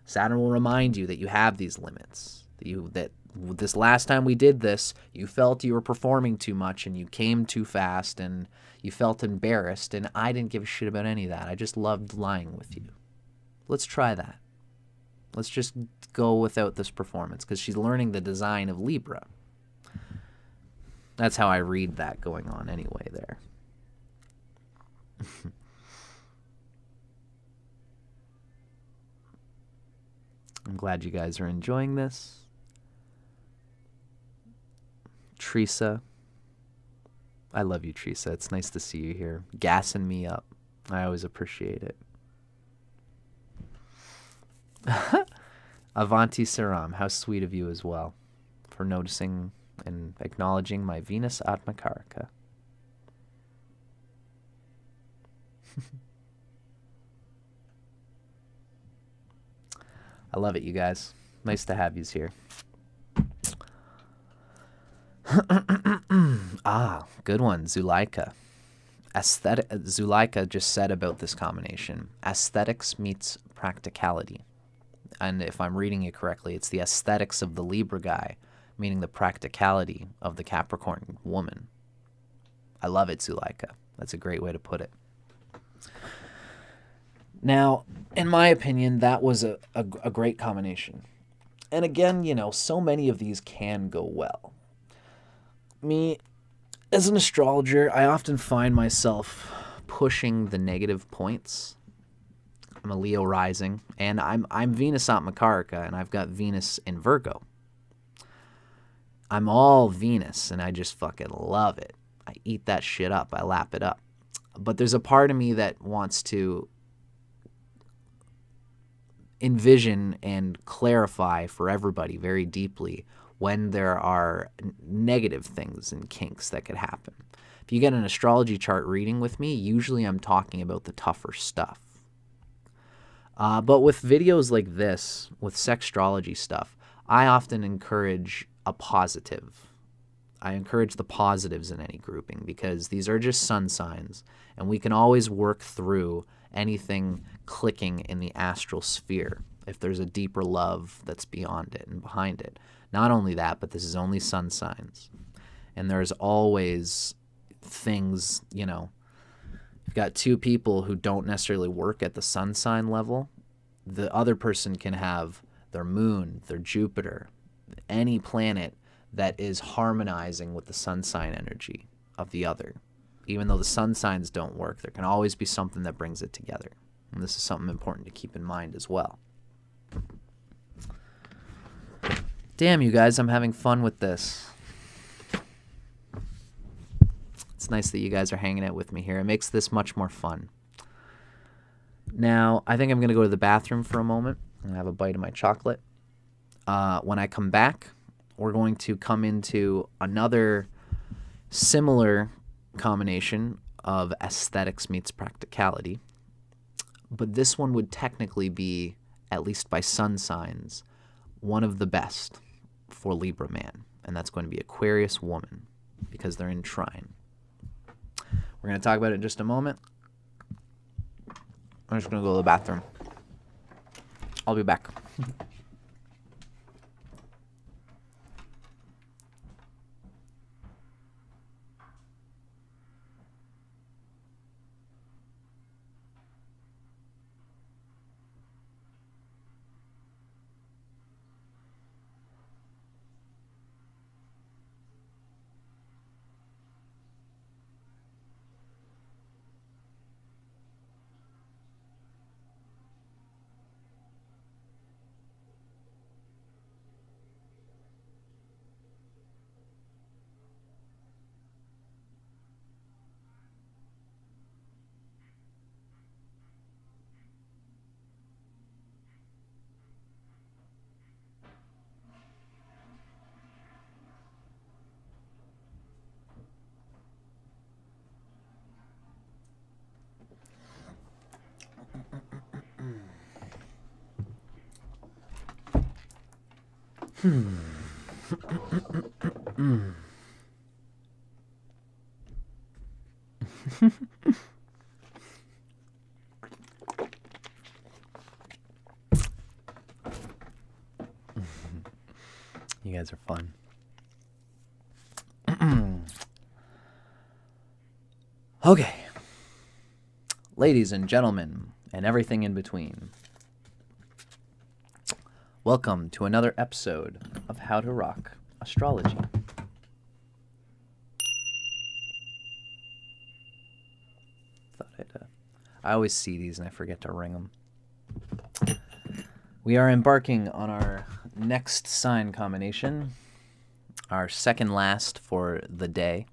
Saturn will remind you that you have these limits, that this last time we did this, you felt you were performing too much and you came too fast and you felt embarrassed, and I didn't give a shit about any of that. I just loved lying with you. Let's try that. Let's just go without this performance, because she's learning the design of Libra. That's how I read that going on anyway there. I'm glad you guys are enjoying this. Teresa. I love you, Teresa. It's nice to see you here. Gassing me up. I always appreciate it. Avanti Saram. How sweet of you as well for noticing and acknowledging my Venus Atmakaraka. I love it, you guys. Nice to have yous here. Ah, good one, Zuleika. Zuleika just said about this combination. Aesthetics meets practicality. And if I'm reading it correctly, it's the aesthetics of the Libra guy, meaning the practicality of the Capricorn woman. I love it, Zuleika. That's a great way to put it. Now, in my opinion, that was a great combination. And again, you know, so many of these can go well. Me, as an astrologer, I often find myself pushing the negative points. I'm a Leo rising, and I'm Venus Atmakaraka, and I've got Venus in Virgo. I'm all Venus, and I just fucking love it. I eat that shit up. I lap it up. But there's a part of me that wants to envision and clarify for everybody very deeply when there are negative things and kinks that could happen. If you get an astrology chart reading with me, usually I'm talking about the tougher stuff. But with videos like this, with sextrology stuff, I often encourage a positive. I encourage the positives in any grouping because these are just sun signs, and we can always work through anything clicking in the astral sphere if there's a deeper love that's beyond it and behind it. Not only that, but this is only sun signs. And there's always things, you know, you've got two people who don't necessarily work at the sun sign level. The other person can have their moon, their Jupiter, any planet that is harmonizing with the sun sign energy of the other. Even though the sun signs don't work, there can always be something that brings it together. And this is something important to keep in mind as well. Damn, you guys, I'm having fun with this. It's nice that you guys are hanging out with me here. It makes this much more fun. Now, I think I'm going to go to the bathroom for a moment and have a bite of my chocolate. When I come back, we're going to come into another similar combination of aesthetics meets practicality. But this one would technically be, at least by sun signs, one of the best for Libra man. And that's going to be Aquarius woman because they're in trine. We're going to talk about it in just a moment. I'm just going to go to the bathroom. I'll be back. You guys are fun. Okay. Ladies and gentlemen, and everything in between. Welcome to another episode of How to Rock Astrology. Thought I'd I always see these and I forget to ring them. We are embarking on our next sign combination, our second last for the day.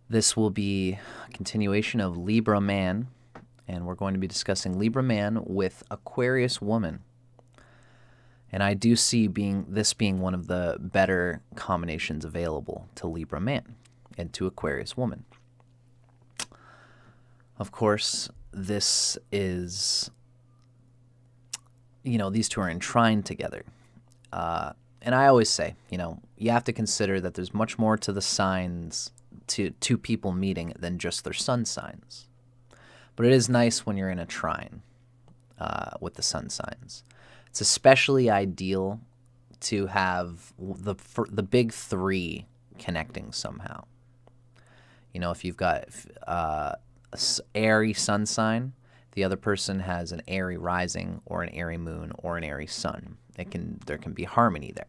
This will be a continuation of Libra Man, and we're going to be discussing Libra Man with Aquarius Woman. And I do see this being one of the better combinations available to Libra Man and to Aquarius Woman. Of course, this is, these two are entwined together. And I always say, you have to consider that there's much more to the signs, to two people meeting, than just their sun signs. But it is nice when you're in a trine with the sun signs. It's especially ideal to have the big three connecting somehow. If you've got airy sun sign, the other person has an airy rising or an airy moon or an airy sun. There can be harmony there.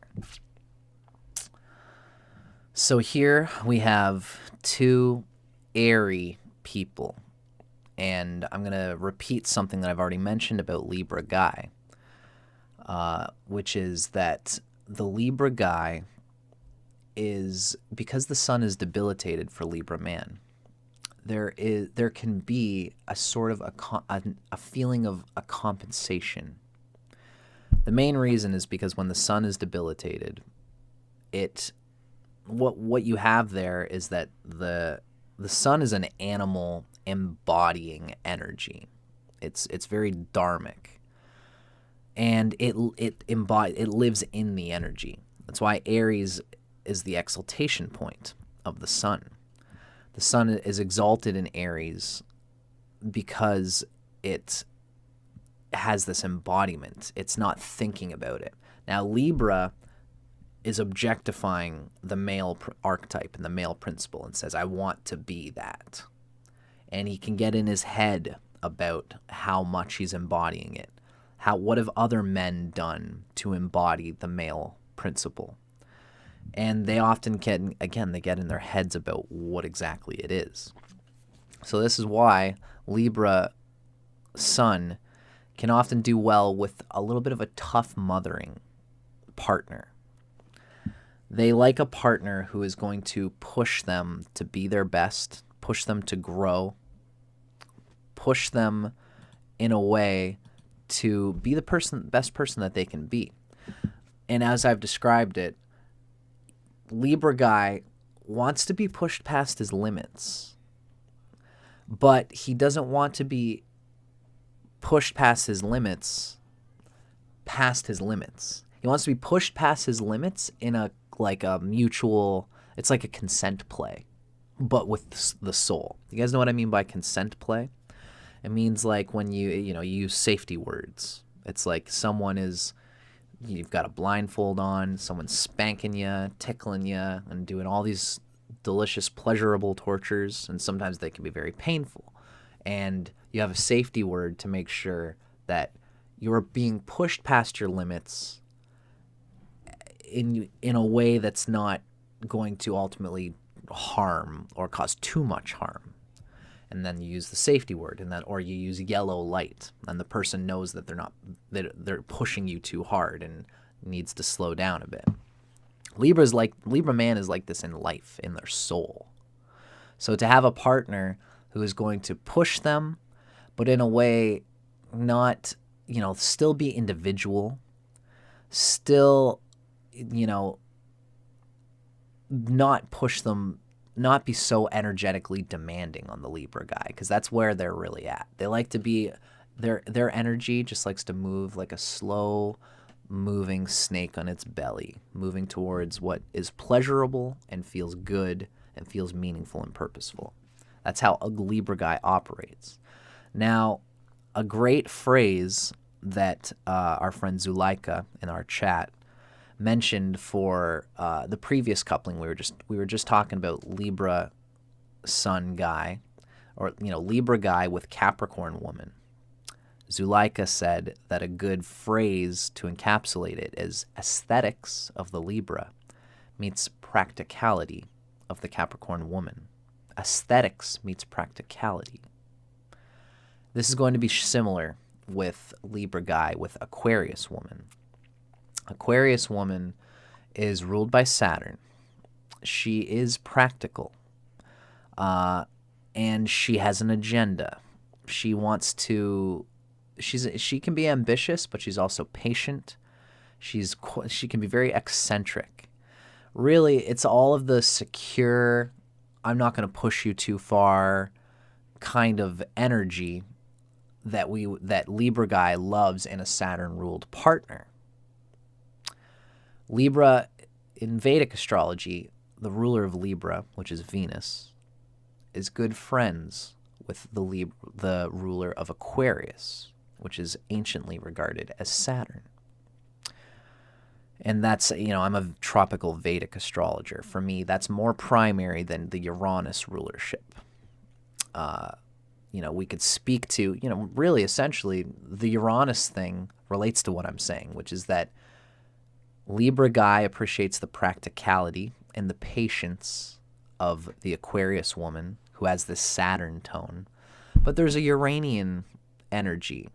So here we have two airy people, and I'm going to repeat something that I've already mentioned about Libra guy, which is that the Libra guy is, because the sun is debilitated for Libra man, there can be a sort of a feeling of a compensation. The main reason is because when the sun is debilitated, what you have there is that the sun is an animal embodying energy. It's very dharmic, and it lives in the energy. That's why Aries is the exaltation point of the sun. The sun is exalted in Aries because it has this embodiment. It's not thinking about it. Now, Libra is objectifying the male archetype and the male principle and says, I want to be that. And he can get in his head about how much he's embodying it. What have other men done to embody the male principle? And they often get in their heads about what exactly it is. So this is why Libra sun can often do well with a little bit of a tough mothering partner. They like a partner who is going to push them to be their best, push them to grow, push them in a way to be the best person that they can be. And as I've described it, Libra guy wants to be pushed past his limits, but he doesn't want to be pushed past his limits. He wants to be pushed past his limits in a mutual, it's like a consent play, but with the soul. You guys know what I mean by consent play? It means like when you use safety words. It's like you've got a blindfold on, someone's spanking you, tickling you, and doing all these delicious, pleasurable tortures, and sometimes they can be very painful. And you have a safety word to make sure that you're being pushed past your limits in a way that's not going to ultimately harm or cause too much harm. And then you use the safety word, or you use yellow light, and the person knows that they're pushing you too hard and needs to slow down a bit. Libra man is like this in life, in their soul. So to have a partner who is going to push them, but in a way not, still be individual, still, not push them, not be so energetically demanding on the Libra guy, because that's where they're really at. They like to be, their energy just likes to move like a slow moving snake on its belly, moving towards what is pleasurable and feels good and feels meaningful and purposeful. That's how a Libra guy operates. Now, a great phrase that our friend Zuleika in our chat mentioned for the previous coupling, we were just talking about Libra sun guy, or Libra guy with Capricorn woman. Zuleika said that a good phrase to encapsulate it is aesthetics of the Libra meets practicality of the Capricorn woman. Aesthetics meets practicality. This is going to be similar with Libra guy with Aquarius woman. Aquarius woman is ruled by Saturn. She is practical, and she has an agenda. She wants to. She can be ambitious, but she's also patient. She can be very eccentric. Really, it's all of the secure, I'm not going to push you too far kind of energy that Libra guy loves in a Saturn-ruled partner. Libra, in Vedic astrology, the ruler of Libra, which is Venus, is good friends with the ruler of Aquarius, which is anciently regarded as Saturn. And that's, I'm a tropical Vedic astrologer. For me, that's more primary than the Uranus rulership. We could speak to, really essentially the Uranus thing relates to what I'm saying, which is that Libra guy appreciates the practicality and the patience of the Aquarius woman who has this Saturn tone. But there's a Uranian energy.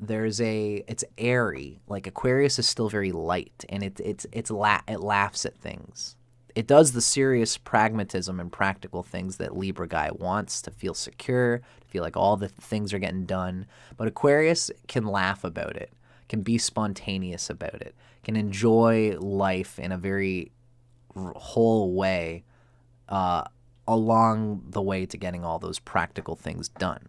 It's airy. Like Aquarius is still very light, and it laughs at things. It does the serious pragmatism and practical things that Libra guy wants, to feel secure, to feel like all the things are getting done. But Aquarius can laugh about it, can be spontaneous about it, can enjoy life in a very whole way along the way to getting all those practical things done.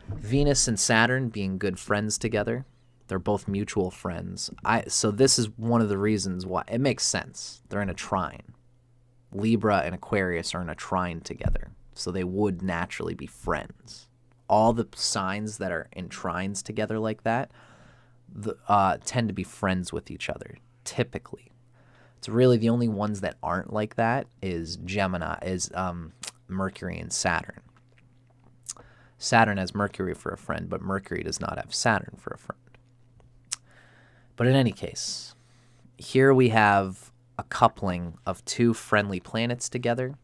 Venus and Saturn being good friends together. They're both mutual friends. So this is one of the reasons why it makes sense. They're in a trine. Libra and Aquarius are in a trine together, so they would naturally be friends. All the signs that are in trines together like that tend to be friends with each other, typically. It's really the only ones that aren't like that is Mercury and Saturn. Saturn has Mercury for a friend, but Mercury does not have Saturn for a friend. But in any case, here we have a coupling of two friendly planets together,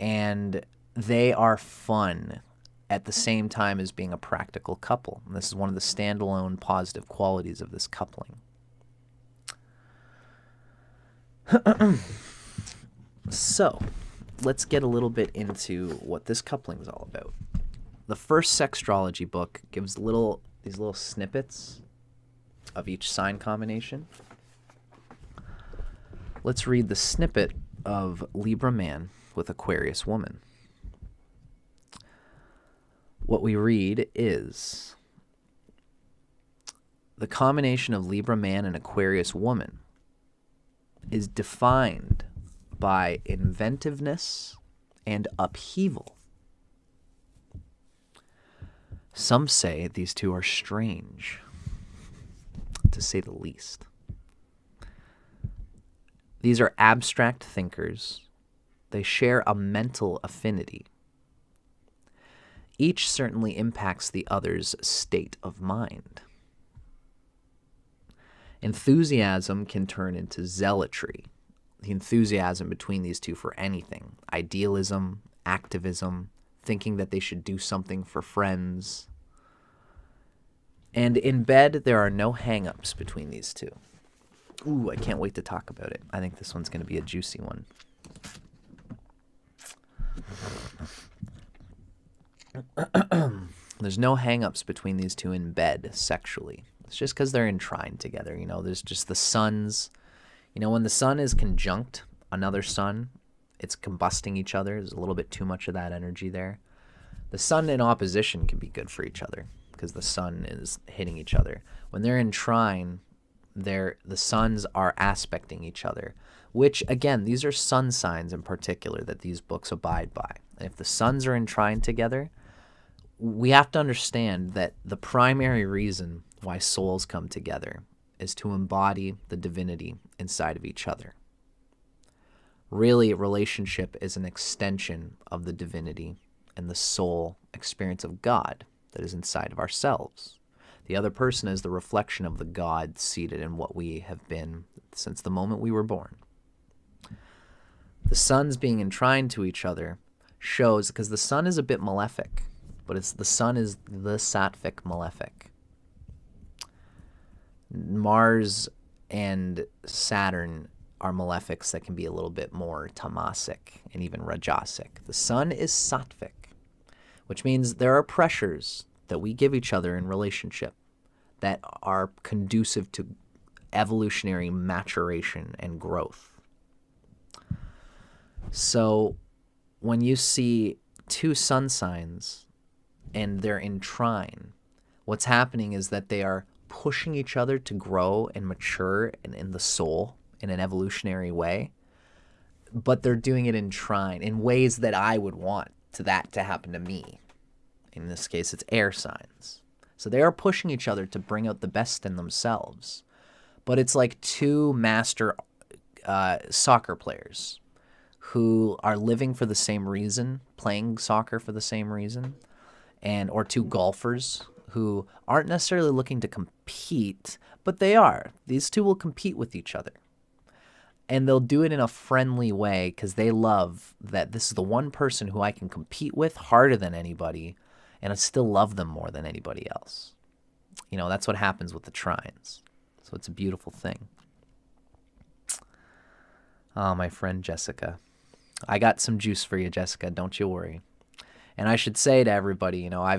and they are fun at the same time as being a practical couple. And this is one of the standalone positive qualities of this coupling. So, let's get a little bit into what this coupling is all about. The first Sextrology book gives these little snippets of each sign combination. Let's read the snippet of Libra man with Aquarius woman. What we read is the combination of Libra man and Aquarius woman is defined by inventiveness and upheaval. Some say these two are strange, to say the least. These are abstract thinkers. They share a mental affinity. Each certainly impacts the other's state of mind. Enthusiasm can turn into zealotry. The enthusiasm between these two for anything. Idealism, activism, thinking that they should do something for friends. And in bed, there are no hang-ups between these two. Ooh, I can't wait to talk about it. I think this one's going to be a juicy one. There's no hang-ups between these two in bed sexually. It's just because they're in trine together. There's just the suns. When the sun is conjunct another sun, it's combusting each other. There's a little bit too much of that energy there. The sun in opposition can be good for each other because the sun is hitting each other. When they're in trine, the suns are aspecting each other, which, again, these are sun signs in particular that these books abide by. And if the suns are in trine together, we have to understand that the primary reason why souls come together is to embody the divinity inside of each other. Really, a relationship is an extension of the divinity and the soul experience of God that is inside of ourselves. The other person is the reflection of the God seated in what we have been since the moment we were born. The suns being in trine to each other shows, because the sun is a bit malefic. but the sun is the sattvic malefic. Mars and Saturn are malefics that can be a little bit more tamasic and even rajasic. The sun is sattvic, which means there are pressures that we give each other in relationship that are conducive to evolutionary maturation and growth. So when you see two sun signs and they're in trine, what's happening is that they are pushing each other to grow and mature in the soul in an evolutionary way, but they're doing it in trine in ways that I would want that to happen to me. In this case, it's air signs. So they are pushing each other to bring out the best in themselves. But it's like two master soccer players who are living for the same reason, playing soccer for the same reason, or two golfers who aren't necessarily looking to compete, but they are. These two will compete with each other. And they'll do it in a friendly way because they love that this is the one person who I can compete with harder than anybody, and I still love them more than anybody else. You know, that's what happens with the trines. So it's a beautiful thing. Oh, my friend Jessica. I got some juice for you, Jessica. Don't you worry. And I should say to everybody, you know, I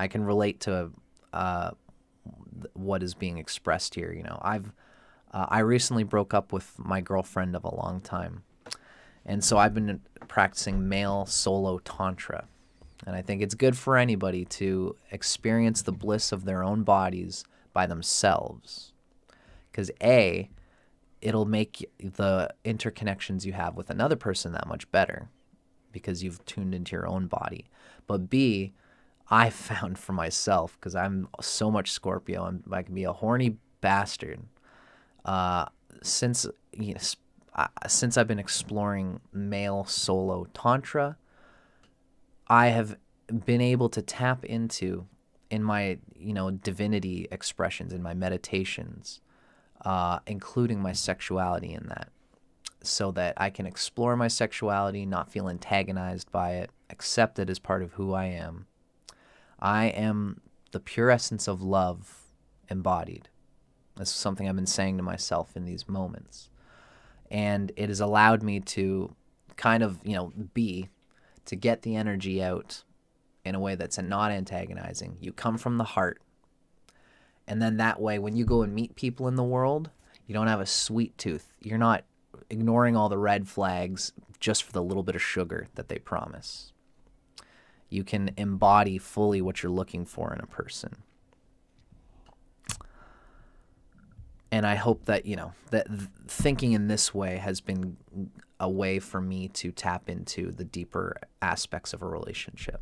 can relate to what is being expressed here. You know, I recently broke up with my girlfriend of a long time. And so I've been practicing male solo tantra. And I think it's good for anybody to experience the bliss of their own bodies by themselves. Because A, it'll make the interconnections you have with another person that much better because you've tuned into your own body. But B, I found for myself, because I'm so much Scorpio, I can be a horny bastard. Since I've been exploring male solo tantra, I have been able to tap into, in my, divinity expressions, in my meditations, including my sexuality in that, so that I can explore my sexuality, not feel antagonized by it, accept it as part of who I am. I am the pure essence of love embodied. That's something I've been saying to myself in these moments. And it has allowed me to kind of, to get the energy out in a way that's not antagonizing. You come from the heart. And then that way, when you go and meet people in the world, you don't have a sweet tooth. You're not ignoring all the red flags just for the little bit of sugar that they promise. You can embody fully what you're looking for in a person. And I hope that, that thinking in this way has been a way for me to tap into the deeper aspects of a relationship.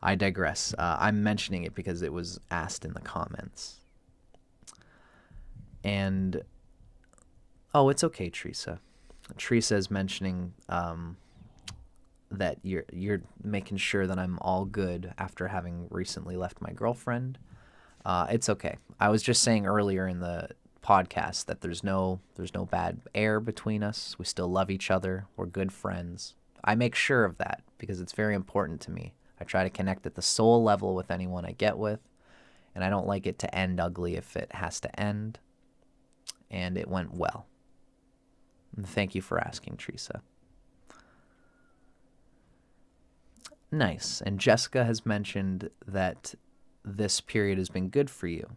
I digress. I'm mentioning it because it was asked in the comments. And, oh, it's okay, Teresa. Teresa is mentioning that you're making sure that I'm all good after having recently left my girlfriend. It's okay. I was just saying earlier in the podcast that there's no bad air between us. We still love each other. We're good friends. I make sure of that because it's very important to me. I try to connect at the soul level with anyone I get with, and I don't like it to end ugly if it has to end. And it went well. And thank you for asking, Teresa. Nice. And Jessica has mentioned that this period has been good for you.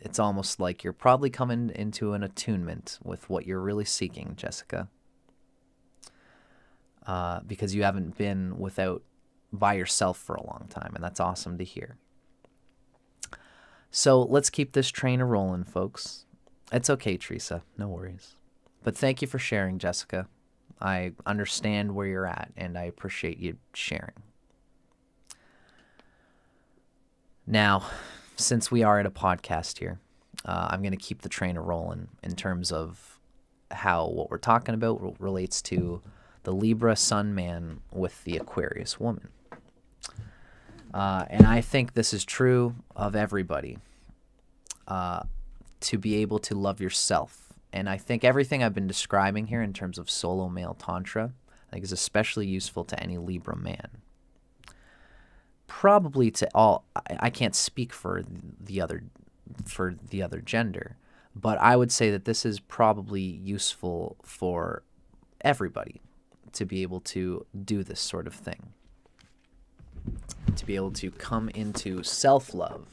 It's almost like you're probably coming into an attunement with what you're really seeking, Jessica. Because you haven't been by yourself for a long time, and that's awesome to hear. So let's keep this train a-rolling, folks. It's okay, Teresa. No worries. But thank you for sharing, Jessica. I understand where you're at, and I appreciate you sharing. Now, since we are at a podcast here, I'm going to keep the train a-rolling in terms of how what we're talking about relates to the Libra sun man with the Aquarius woman. And I think this is true of everybody, to be able to love yourself. And I think everything I've been describing here in terms of solo male tantra, I think is especially useful to any Libra man. probably to all, I can't speak for the other gender, but I would say that this is probably useful for everybody to be able to do this sort of thing, to be able to come into self-love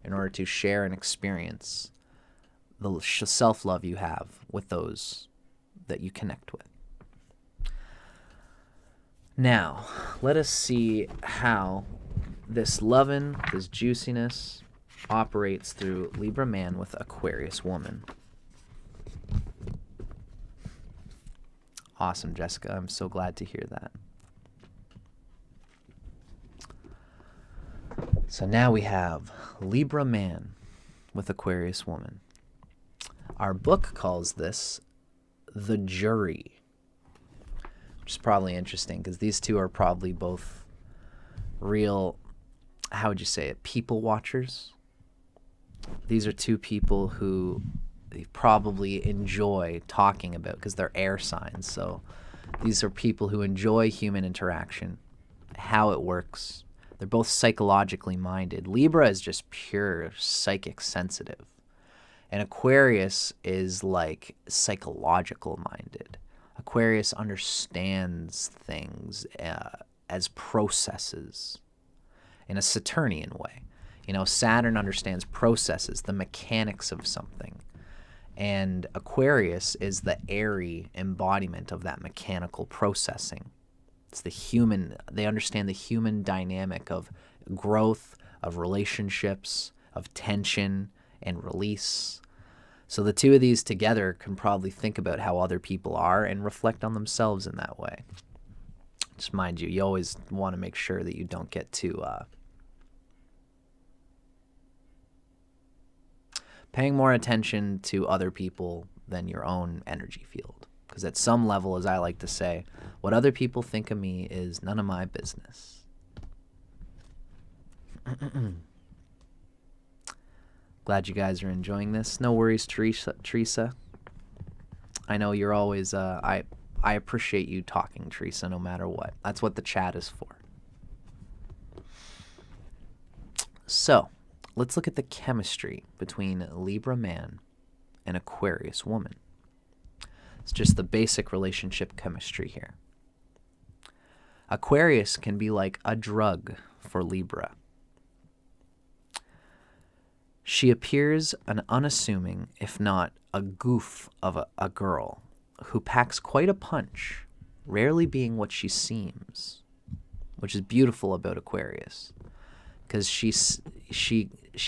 in order to share and experience the self-love you have with those that you connect with. Now, let us see how this lovin', this juiciness, operates through Libra man with Aquarius woman. Awesome, Jessica. I'm so glad to hear that. So now we have Libra man with Aquarius woman. Our book calls this the jury, which is probably interesting because these two are probably both real, how would you say it, people watchers. These are two people who they probably enjoy talking about because they're air signs. So these are people who enjoy human interaction, how it works. They're both psychologically minded. Libra is just pure psychic sensitive. And Aquarius is like psychological minded. Aquarius understands things as processes in a Saturnian way. You know, Saturn understands processes, the mechanics of something. And Aquarius is the airy embodiment of that mechanical processing. It's the human, they understand the human dynamic of growth, of relationships, of tension and release. So the two of these together can probably think about how other people are and reflect on themselves in that way. Just mind you, you always want to make sure that you don't get too paying more attention to other people than your own energy field. Because at some level, as I like to say, what other people think of me is none of my business. Glad you guys are enjoying this. No worries, Teresa. I know you're always, I appreciate you talking, Teresa, no matter what. That's what the chat is for. So, let's look at the chemistry between Libra man and Aquarius woman. It's just the basic relationship chemistry here. Aquarius can be like a drug for Libra. She appears an unassuming, if not a goof of a girl who packs quite a punch, rarely being what she seems, which is beautiful about Aquarius, because she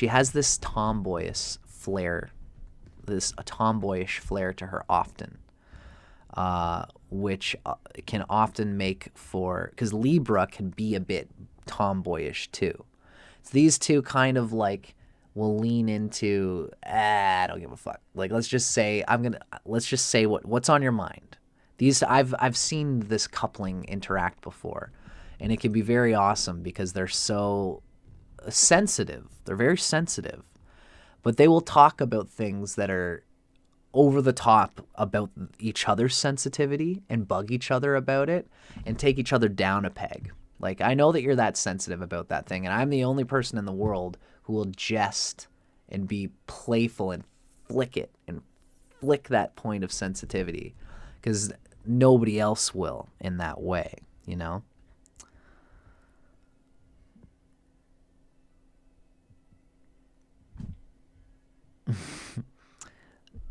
has this tomboyish flair, a tomboyish flair to her often, which can often make for, because Libra can be a bit tomboyish too. So these two kind of like will lean into, I don't give a fuck. Like, let's just say what's on your mind. I've seen this coupling interact before, and it can be very awesome because they're so sensitive. They're very sensitive, but they will talk about things that are over the top about each other's sensitivity and bug each other about it and take each other down a peg. Like, I know that you're that sensitive about that thing, and I'm the only person in the world who will jest and be playful and flick that point of sensitivity, because nobody else will in that way, you know?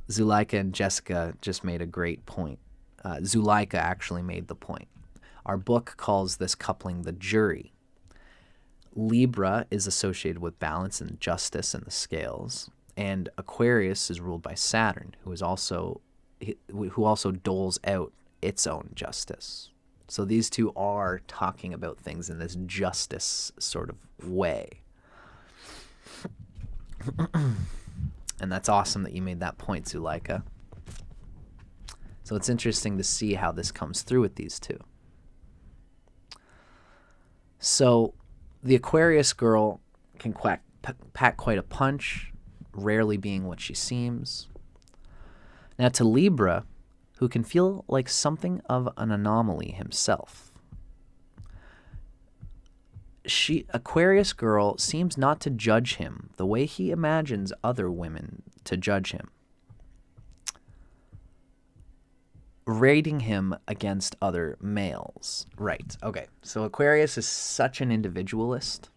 Zuleika and Jessica just made a great point. Zuleika actually made the point. Our book calls this coupling the jury. Libra is associated with balance and justice in the scales, and Aquarius is ruled by Saturn, who also doles out its own justice. So these two are talking about things in this justice sort of way. And that's awesome that you made that point, Zuleika. So it's interesting to see how this comes through with these two. So the Aquarius girl can pack quite a punch, rarely being what she seems. Now to Libra, who can feel like something of an anomaly himself. Aquarius girl seems not to judge him the way he imagines other women to judge him, rating him against other males. Right. Okay. So Aquarius is such an individualist,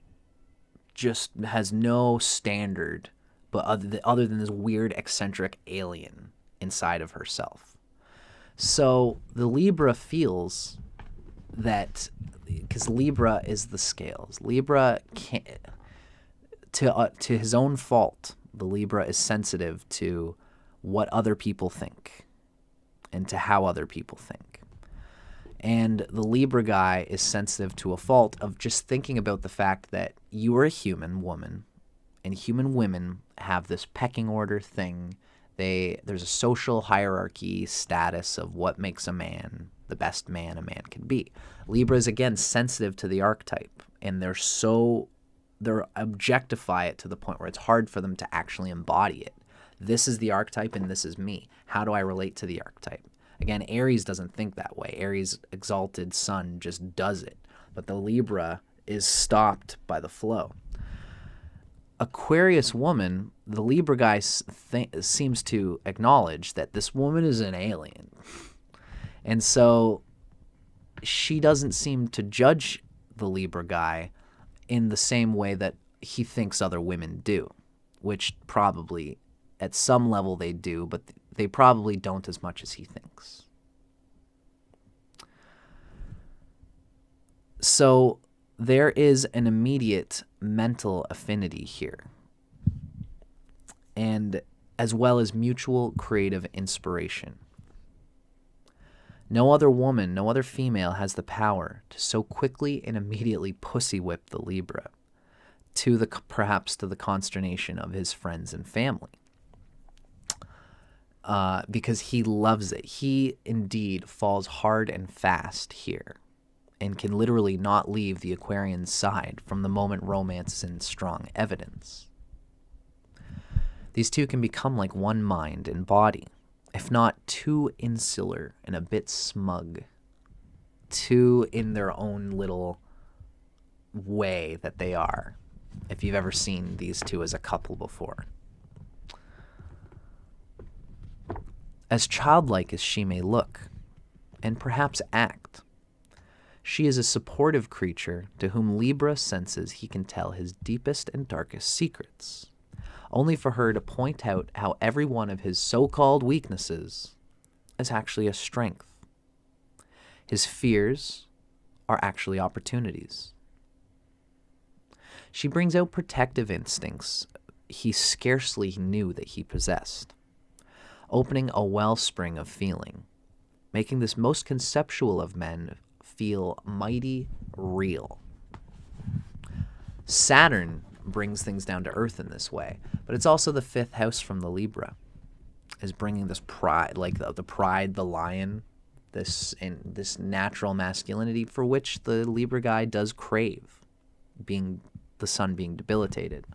just has no standard, but other than this weird eccentric alien inside of herself. So the Libra feels that, because Libra is the scales. Libra can't, to his own fault, the Libra is sensitive to what other people think and to how other people think. And the Libra guy is sensitive to a fault of just thinking about the fact that you are a human woman, and human women have this pecking order thing. There's a social hierarchy status of what makes a man the best man a man can be. Libra is, again, sensitive to the archetype, and they objectify it to the point where it's hard for them to actually embody it. This is the archetype and this is me. How do I relate to the archetype? Again, Aries doesn't think that way. Aries' exalted sun just does it. But the Libra is stopped by the flow. Aquarius woman, the Libra guy seems to acknowledge that this woman is an alien. And so she doesn't seem to judge the Libra guy in the same way that he thinks other women do, which probably at some level they do, but they probably don't as much as he thinks. So there is an immediate mental affinity here, and as well as mutual creative inspiration. No other woman, no other female has the power to so quickly and immediately pussy whip the Libra, perhaps to the consternation of his friends and family. Because he loves it. He indeed falls hard and fast here and can literally not leave the Aquarian's side from the moment romance is in strong evidence. These two can become like one mind and body, if not too insular and a bit smug, too in their own little way that they are, if you've ever seen these two as a couple before. As childlike as she may look, and perhaps act, she is a supportive creature to whom Libra senses he can tell his deepest and darkest secrets, only for her to point out how every one of his so-called weaknesses is actually a strength. His fears are actually opportunities. She brings out protective instincts he scarcely knew that he possessed, opening a wellspring of feeling, making this most conceptual of men feel mighty real. Saturn brings things down to earth in this way, but it's also the fifth house from the Libra, is bringing this pride, like the pride, the lion, this natural masculinity for which the Libra guy does crave, being the sun being debilitated.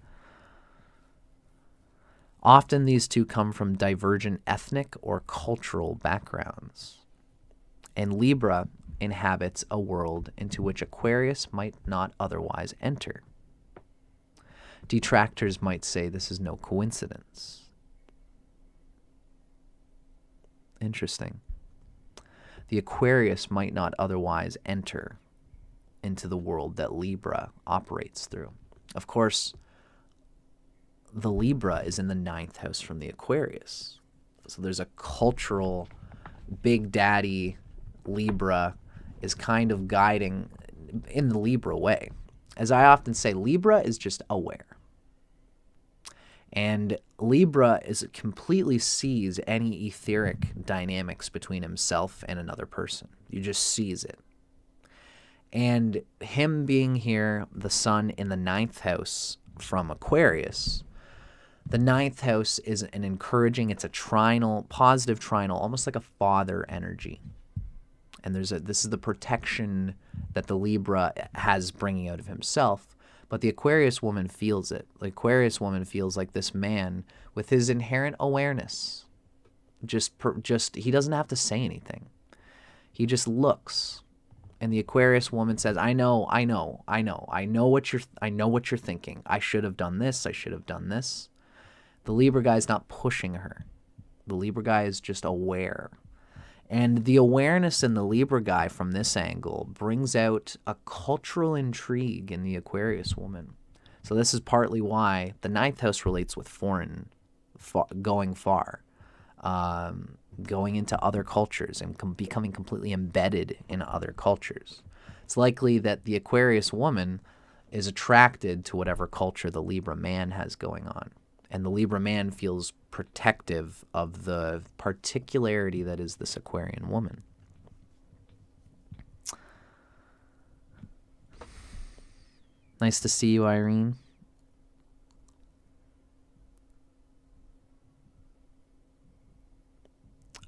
Often these two come from divergent ethnic or cultural backgrounds, and Libra inhabits a world into which Aquarius might not otherwise enter. Detractors might say this is no coincidence. Interesting. The Aquarius might not otherwise enter into the world that Libra operates through. Of course, the Libra is in the 9th house from the Aquarius. So there's a cultural big daddy. Libra is kind of guiding in the Libra way. As I often say, Libra is just aware. And Libra completely sees any etheric dynamics between himself and another person. You just sees it. And him being here, the sun in the 9th house from Aquarius, the 9th house is an encouraging, it's a trinal, positive trinal, almost like a father energy. And this is the protection that the Libra has bringing out of himself. But the Aquarius woman feels it. The Aquarius woman feels like this man with his inherent awareness. Just he doesn't have to say anything. He just looks And the Aquarius woman says, I know what you're thinking. I should have done this. I should have done this. The Libra guy is not pushing her. The Libra guy is just aware. And the awareness in the Libra guy from this angle brings out a cultural intrigue in the Aquarius woman. So this is partly why the ninth house relates with foreign, going far, going into other cultures and becoming completely embedded in other cultures. It's likely that the Aquarius woman is attracted to whatever culture the Libra man has going on. And the Libra man feels protective of the particularity that is this Aquarian woman. Nice to see you, Irene.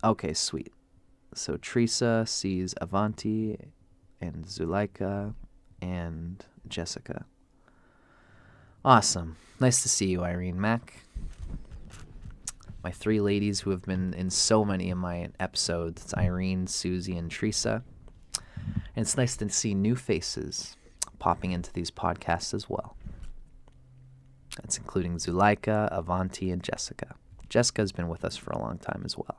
Okay, sweet. So Teresa sees Avanti and Zuleika and Jessica. Awesome. Nice to see you, Irene Mack. My three ladies who have been in so many of my episodes. It's Irene, Susie, and Teresa. And it's nice to see new faces popping into these podcasts as well. That's including Zuleika, Avanti, and Jessica. Jessica's been with us for a long time as well.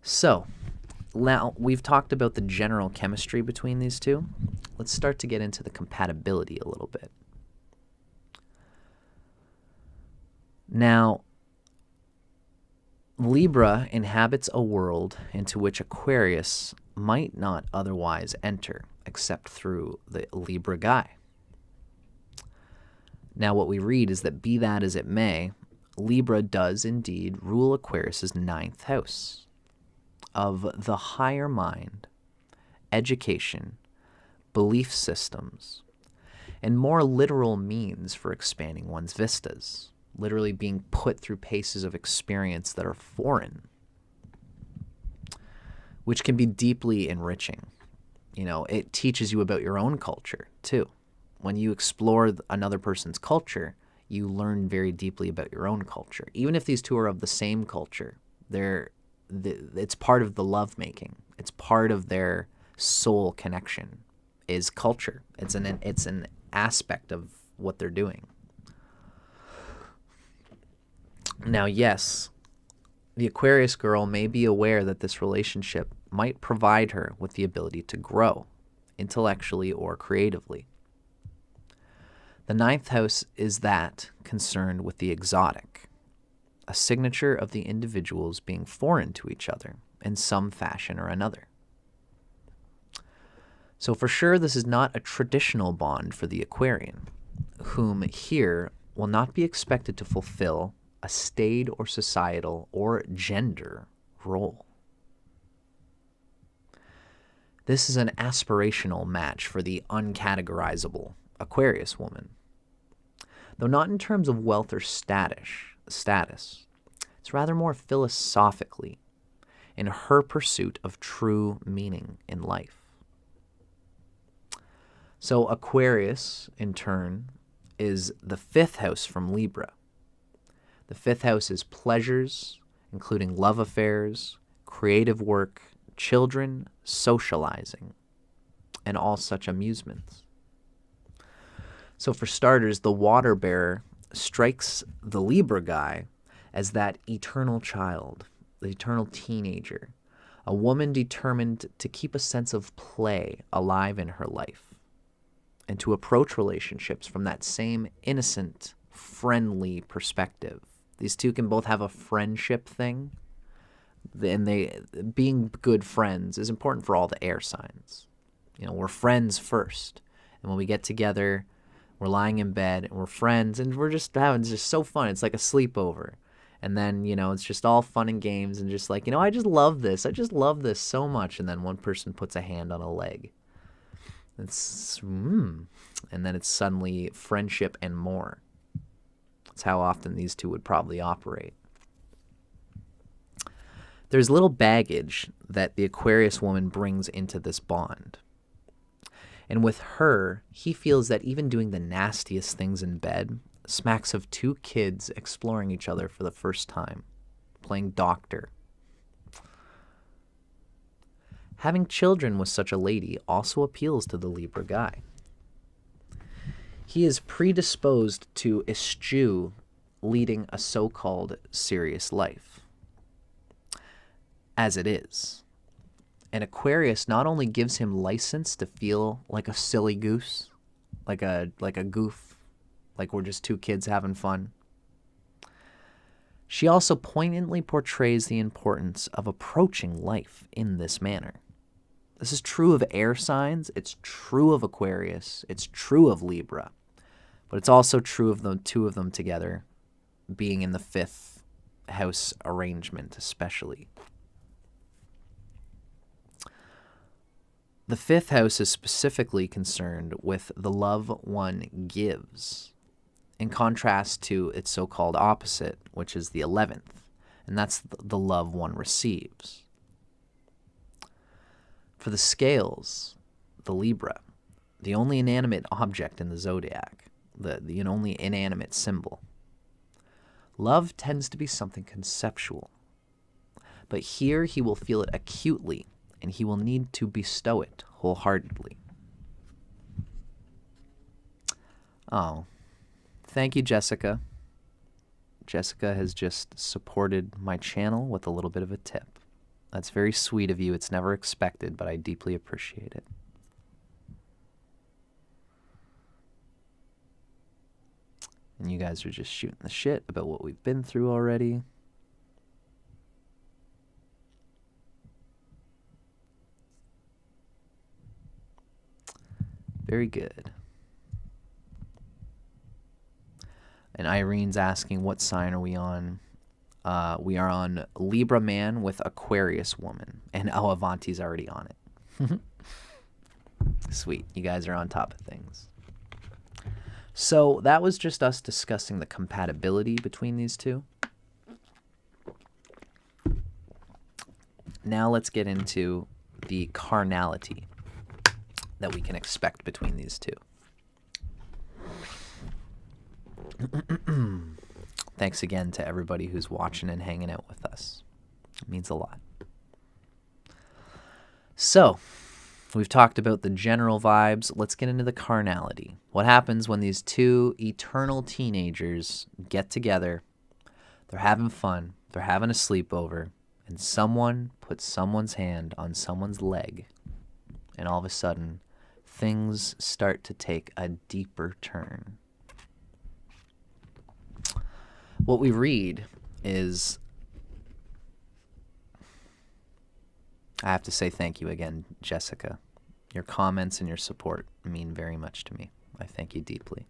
So, now we've talked about the general chemistry between these two. Let's start to get into the compatibility a little bit. Now, Libra inhabits a world into which Aquarius might not otherwise enter, except through the Libra guy. Now, what we read is that, be that as it may, Libra does indeed rule Aquarius's ninth house of the higher mind, education, belief systems, and more literal means for expanding one's vistas, literally being put through paces of experience that are foreign, which can be deeply enriching. You know, it teaches you about your own culture, too. When you explore another person's culture, you learn very deeply about your own culture. Even if these two are of the same culture, it's part of the lovemaking. It's part of their soul connection is culture. It's an aspect of what they're doing. Now, yes, the Aquarius girl may be aware that this relationship might provide her with the ability to grow intellectually or creatively. The ninth house is that concerned with the exotic, a signature of the individuals being foreign to each other in some fashion or another. So for sure, this is not a traditional bond for the Aquarian, whom here will not be expected to fulfill a staid or societal or gender role. This is an aspirational match for the uncategorizable Aquarius woman. Though not in terms of wealth or status, it's rather more philosophically in her pursuit of true meaning in life. So Aquarius, in turn, is the fifth house from Libra. The fifth house is pleasures, including love affairs, creative work, children, socializing, and all such amusements. So for starters, the water bearer strikes the Libra guy as that eternal child, the eternal teenager, a woman determined to keep a sense of play alive in her life and to approach relationships from that same innocent, friendly perspective. These two can both have a friendship thing, and being good friends is important for all the air signs. You know, we're friends first, and when we get together, we're lying in bed and we're friends and we're just having just so fun. It's like a sleepover. And then, you know, it's just all fun and games and just like, you know, I just love this. I just love this so much. And then one person puts a hand on a leg. And then it's suddenly friendship and more. That's how often these two would probably operate. There's little baggage that the Aquarius woman brings into this bond. And with her, he feels that even doing the nastiest things in bed smacks of two kids exploring each other for the first time, playing doctor. Having children with such a lady also appeals to the Libra guy. He is predisposed to eschew leading a so-called serious life. As it is. And Aquarius not only gives him license to feel like a silly goose, like a goof, like we're just two kids having fun. She also poignantly portrays the importance of approaching life in this manner. This is true of air signs, it's true of Aquarius, it's true of Libra, but it's also true of the two of them together, being in the 5th house arrangement especially. The 5th house is specifically concerned with the love one gives, in contrast to its so-called opposite, which is the 11th, and that's the love one receives. For the scales, the Libra, the only inanimate object in the zodiac, the only inanimate symbol, love tends to be something conceptual. But here he will feel it acutely, and he will need to bestow it wholeheartedly. Oh, thank you, Jessica. Jessica has just supported my channel with a little bit of a tip. That's very sweet of you. It's never expected, but I deeply appreciate it. And you guys are just shooting the shit about what we've been through already. Very good. And Irene's asking, what sign are we on? We are on Libra Man with Aquarius Woman. And Avanti's already on it. Sweet. You guys are on top of things. So that was just us discussing the compatibility between these two. Now let's get into the carnality that we can expect between these two. Thanks again to everybody who's watching and hanging out with us. It means a lot. So, we've talked about the general vibes. Let's get into the carnality. What happens when these two eternal teenagers get together, they're having fun, they're having a sleepover, and someone puts someone's hand on someone's leg, and all of a sudden, things start to take a deeper turn. What we read is, I have to say thank you again, Jessica. Your comments and your support mean very much to me. I thank you deeply.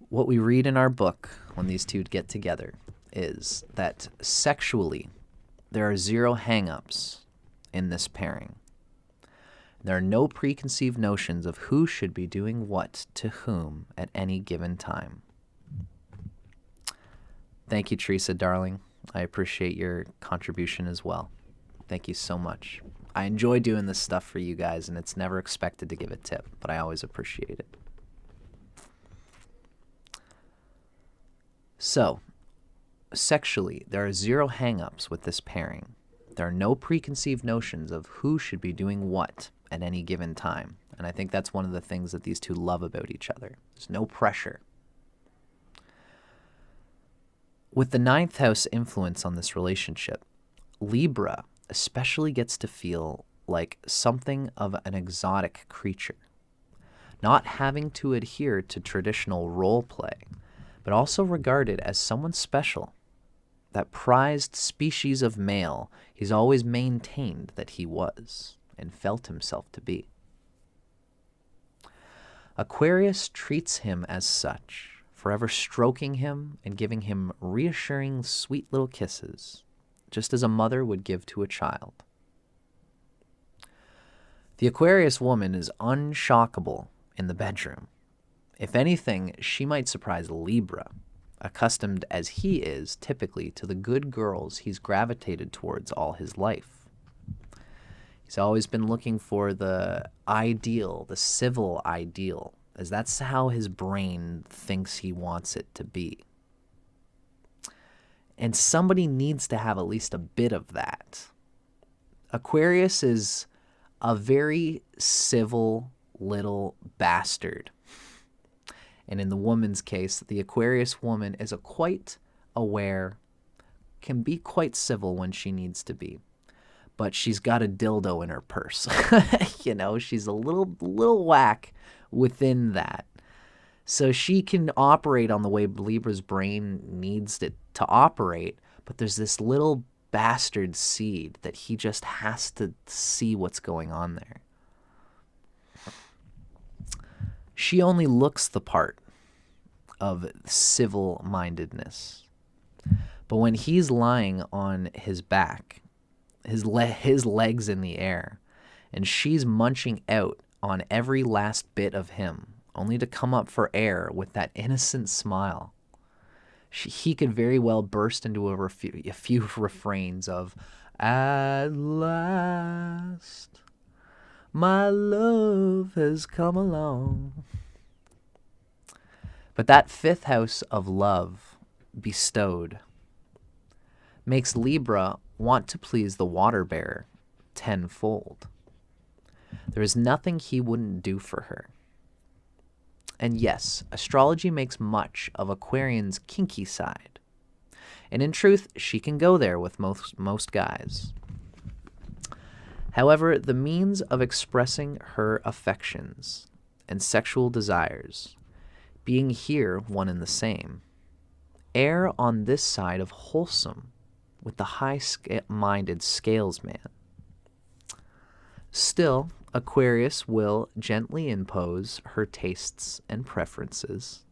What we read in our book when these two get together is that sexually, there are 0 hang-ups in this pairing. There are no preconceived notions of who should be doing what to whom at any given time. Thank you, Teresa, darling. I appreciate your contribution as well. Thank you so much. I enjoy doing this stuff for you guys, and it's never expected to give a tip, but I always appreciate it. So, sexually, there are 0 hang-ups with this pairing. There are no preconceived notions of who should be doing what at any given time. And I think that's one of the things that these two love about each other. There's no pressure. With the 9th house influence on this relationship, Libra especially gets to feel like something of an exotic creature, not having to adhere to traditional role play, but also regarded as someone special, that prized species of male he's always maintained that he was and felt himself to be. Aquarius treats him as such, forever stroking him and giving him reassuring, sweet little kisses, just as a mother would give to a child. The Aquarius woman is unshockable in the bedroom. If anything, she might surprise Libra, accustomed as he is typically to the good girls he's gravitated towards all his life. He's always been looking for the ideal, the civil ideal, as that's how his brain thinks he wants it to be. And somebody needs to have at least a bit of that. Aquarius is a very civil little bastard. And in the woman's case, the Aquarius woman is quite aware, can be quite civil when she needs to be. But she's got a dildo in her purse. You know, she's a little whack within that. So she can operate on the way Libra's brain needs it to operate, but there's this little bastard seed that he just has to see what's going on there. She only looks the part of civil-mindedness. But when he's lying on his back, his legs in the air, and she's munching out on every last bit of him, only to come up for air with that innocent smile, he could very well burst into a few refrains of, "At last, my love has come along." But that fifth house of love bestowed makes Libra want to please the water bearer tenfold. There is nothing he wouldn't do for her. And yes, astrology makes much of Aquarian's kinky side. And in truth, she can go there with most guys. However, the means of expressing her affections and sexual desires, being here one and the same, err on this side of wholesome with the high-minded scales man. Still, Aquarius will gently impose her tastes and preferences.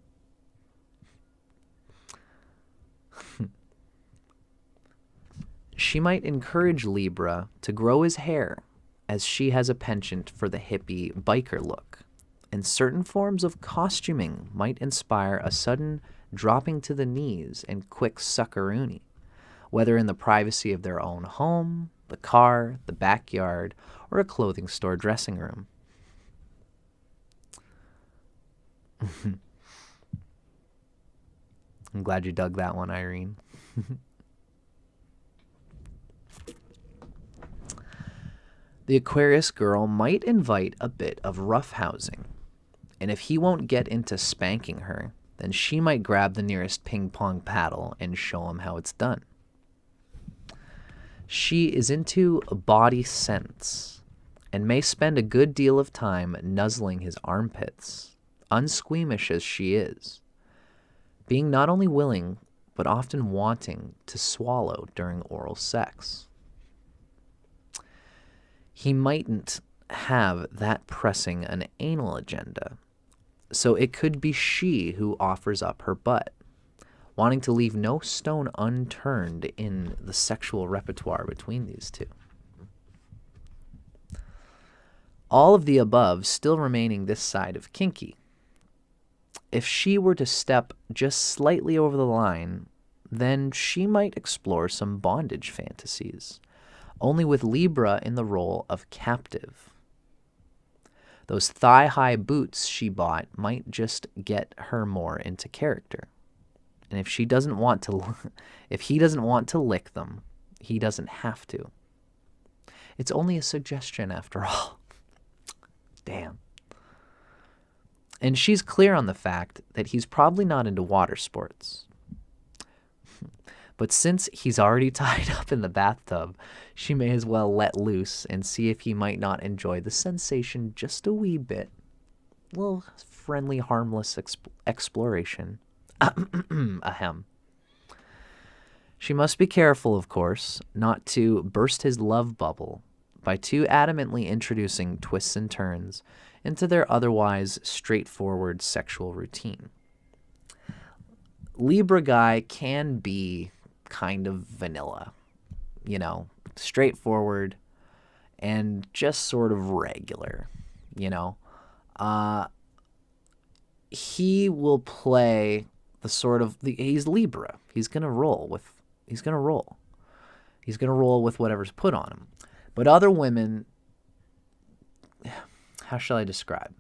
She might encourage Libra to grow his hair, as she has a penchant for the hippie biker look, and certain forms of costuming might inspire a sudden dropping to the knees and quick suckeroony, whether in the privacy of their own home, the car, the backyard, or a clothing store dressing room. I'm glad you dug that one, Irene. The Aquarius girl might invite a bit of roughhousing, and if he won't get into spanking her, then she might grab the nearest ping pong paddle and show him how it's done. She is into body scents and may spend a good deal of time nuzzling his armpits, unsqueamish as she is, being not only willing but often wanting to swallow during oral sex. He mightn't have that pressing an anal agenda, so it could be she who offers up her butt, wanting to leave no stone unturned in the sexual repertoire between these two. All of the above still remaining this side of kinky. If she were to step just slightly over the line, then she might explore some bondage fantasies, only with Libra in the role of captive. Those thigh-high boots she bought might just get her more into character. And if he doesn't want to lick them, he doesn't have to. It's only a suggestion after all. Damn. And she's clear on the fact that he's probably not into water sports. But since he's already tied up in the bathtub, she may as well let loose and see if he might not enjoy the sensation just a wee bit. A little friendly, harmless exploration. Ahem. She must be careful, of course, not to burst his love bubble by too adamantly introducing twists and turns into their otherwise straightforward sexual routine. Libra guy can be kind of vanilla, you know, straightforward and just sort of regular, you know. He will play the sort of he's Libra. He's gonna roll with whatever's put on him. But other women, how shall I describe?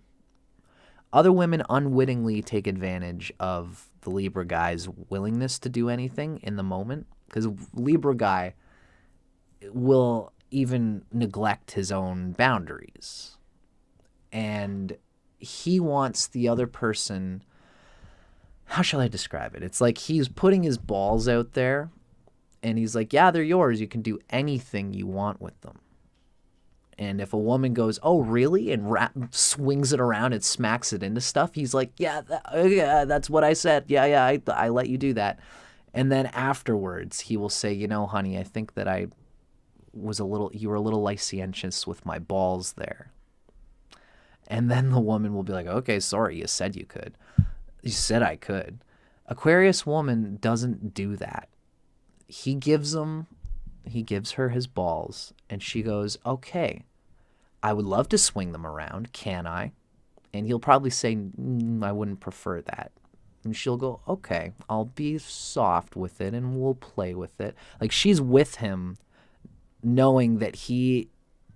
Other women unwittingly take advantage of the Libra guy's willingness to do anything in the moment because Libra guy will even neglect his own boundaries. And he wants the other person, how shall I describe it? It's like he's putting his balls out there and he's like, yeah, they're yours. You can do anything you want with them. And if a woman goes, oh, really? And swings it around and smacks it into stuff, he's like, yeah, that's what I said. Yeah, I let you do that. And then afterwards, he will say, you know, honey, I think that you were a little licentious with my balls there. And then the woman will be like, okay, sorry, you said you could. You said I could. Aquarius woman doesn't do that. He gives her his balls, and she goes, okay, I would love to swing them around. Can I? And he'll probably say, I wouldn't prefer that. And she'll go, okay, I'll be soft with it and we'll play with it. Like, she's with him knowing that he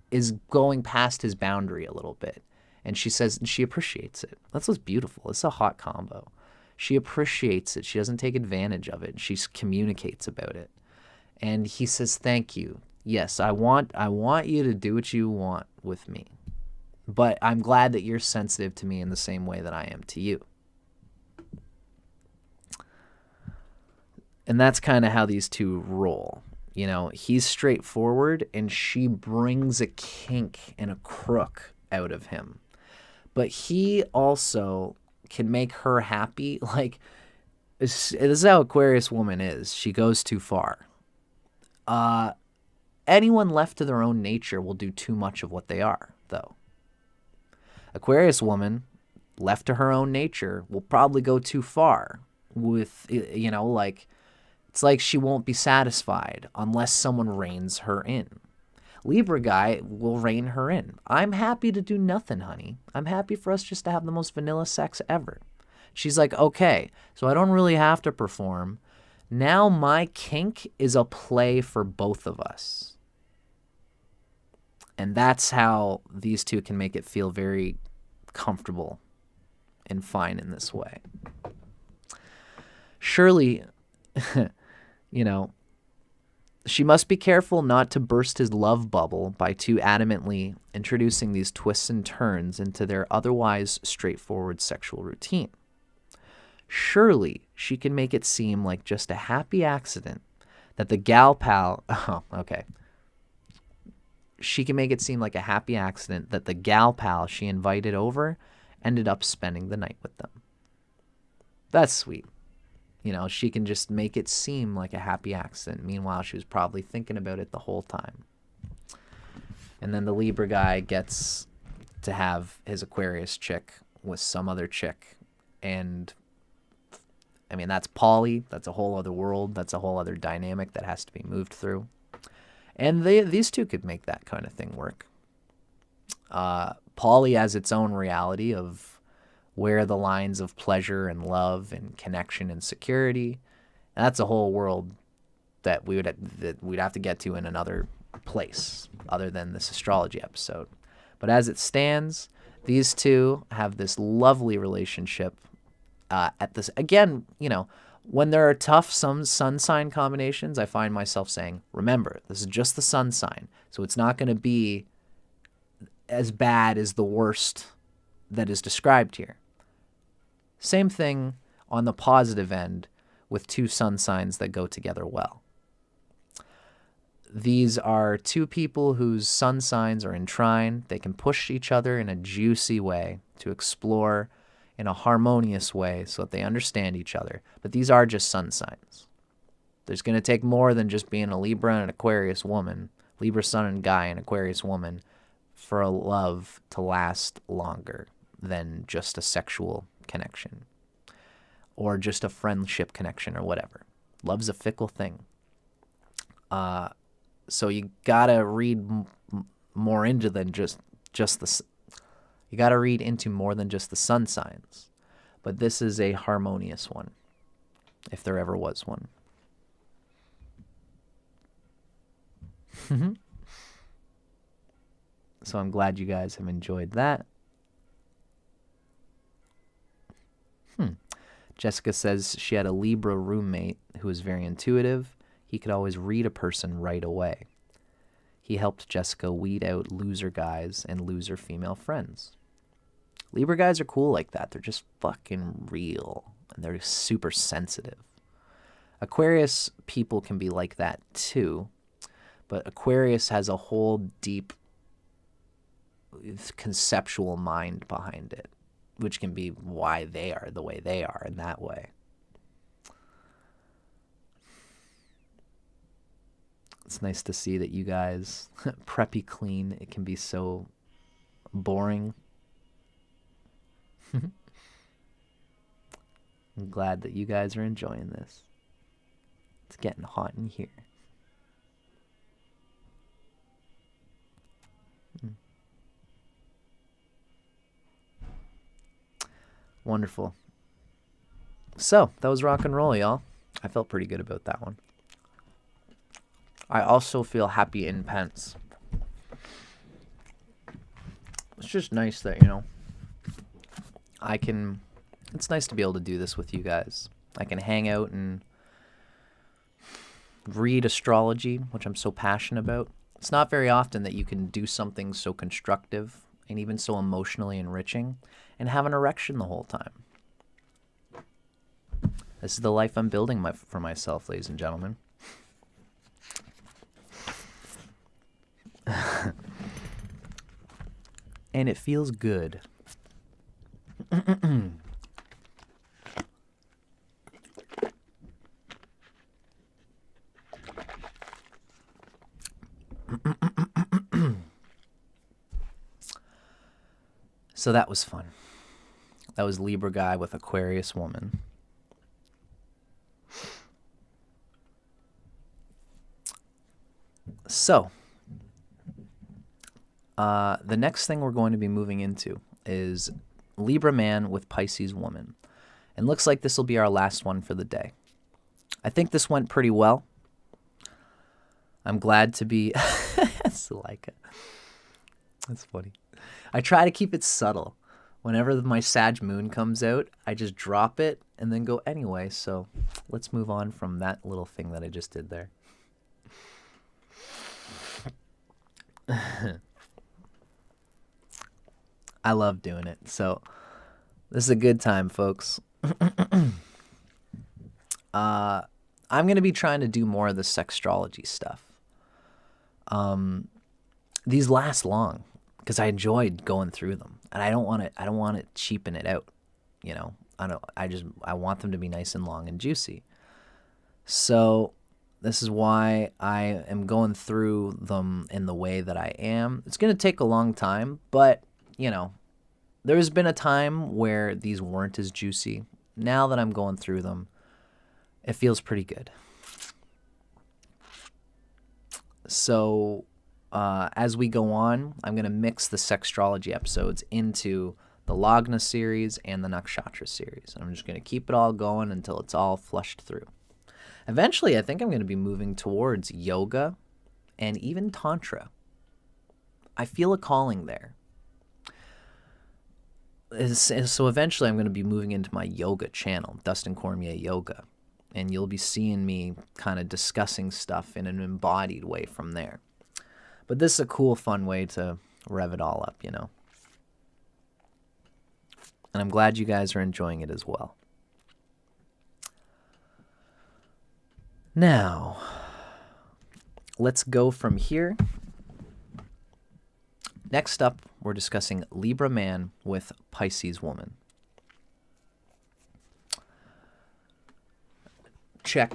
is going past his boundary a little bit. And she says, and she appreciates it. That's what's beautiful. It's a hot combo. She appreciates it. She doesn't take advantage of it. She communicates about it. And he says, thank you. Yes, I want you to do what you want with me. But I'm glad that you're sensitive to me in the same way that I am to you. And that's kind of how these two roll. You know, he's straightforward and she brings a kink and a crook out of him. But he also can make her happy. Like, this is how Aquarius woman is. She goes too far. Anyone left to their own nature will do too much of what they are, though. Aquarius woman, left to her own nature, will probably go too far with, you know, like, it's like she won't be satisfied unless someone reins her in. Libra guy will rein her in. I'm happy to do nothing, honey. I'm happy for us just to have the most vanilla sex ever. She's like, okay, so I don't really have to perform. Now my kink is a play for both of us. And that's how these two can make it feel very comfortable and fine in this way. Surely, you know, she must be careful not to burst his love bubble by too adamantly introducing these twists and turns into their otherwise straightforward sexual routine. Surely she can make it seem like just a happy accident that the gal pal... Oh, okay. She can make it seem like a happy accident that the gal pal she invited over ended up spending the night with them. That's sweet. You know, she can just make it seem like a happy accident. Meanwhile, she was probably thinking about it the whole time. And then the Libra guy gets to have his Aquarius chick with some other chick. And, I mean, that's poly. That's a whole other world. That's a whole other dynamic that has to be moved through. And these two could make that kind of thing work. Poly has its own reality of where the lines of pleasure and love and connection and security. And that's a whole world that we'd have to get to in another place other than this astrology episode. But as it stands, these two have this lovely relationship. At this, again, you know, when there are tough sun sign combinations, I find myself saying, remember, this is just the sun sign. So it's not going to be as bad as the worst that is described here. Same thing on the positive end with two sun signs that go together well. These are two people whose sun signs are in trine. They can push each other in a juicy way to explore in a harmonious way so that they understand each other. But these are just sun signs. There's going to take more than just being a Libra and an Aquarius woman, Libra sun and guy and Aquarius woman, for a love to last longer than just a sexual connection or just a friendship connection or whatever. Love's a fickle thing. So you gotta read more into than just the. You gotta read into more than just the sun signs, but this is a harmonious one, if there ever was one. So I'm glad you guys have enjoyed that. Jessica says she had a Libra roommate who was very intuitive. He could always read a person right away. He helped Jessica weed out loser guys and loser female friends. Libra guys are cool like that. They're just fucking real, and they're super sensitive. Aquarius people can be like that too, but Aquarius has a whole deep conceptual mind behind it, which can be why they are the way they are in that way. It's nice to see that you guys preppy clean. It can be so boring. I'm glad that you guys are enjoying this. It's getting hot in here. Wonderful. So, that was rock and roll, y'all. I felt pretty good about that one. I also feel happy in pants. It's just nice that, it's nice to be able to do this with you guys. I can hang out and read astrology, which I'm so passionate about. It's not very often that you can do something so constructive and even so emotionally enriching and have an erection the whole time. This is the life I'm building for myself, ladies and gentlemen. And it feels good. So that was fun. That was Libra guy with Aquarius woman. So, the next thing we're going to be moving into is Libra man with Pisces woman. And looks like this will be our last one for the day. I think this went pretty well. I'm glad to be... Suleika. That's funny. I try to keep it subtle. Whenever my Sag moon comes out, I just drop it and then go anyway. So let's move on from that little thing that I just did there. I love doing it. So this is a good time, folks. I'm going to be trying to do more of the sextrology stuff. These last long because I enjoyed going through them, and I don't want to cheapen it out. I want them to be nice and long and juicy. So this is why I am going through them in the way that I am. It's going to take a long time, but there's been a time where these weren't as juicy. Now that I'm going through them, it feels pretty good. So as we go on, I'm going to mix the sextrology episodes into the Lagna series and the Nakshatra series. I'm just going to keep it all going until it's all flushed through. Eventually, I think I'm going to be moving towards yoga and even Tantra. I feel a calling there. So eventually, I'm going to be moving into my yoga channel, Dustin Cormier Yoga. And you'll be seeing me kind of discussing stuff in an embodied way from there. But this is a cool, fun way to rev it all up, And I'm glad you guys are enjoying it as well. Now, let's go from here. Next up, we're discussing Libra man with Pisces woman. Check.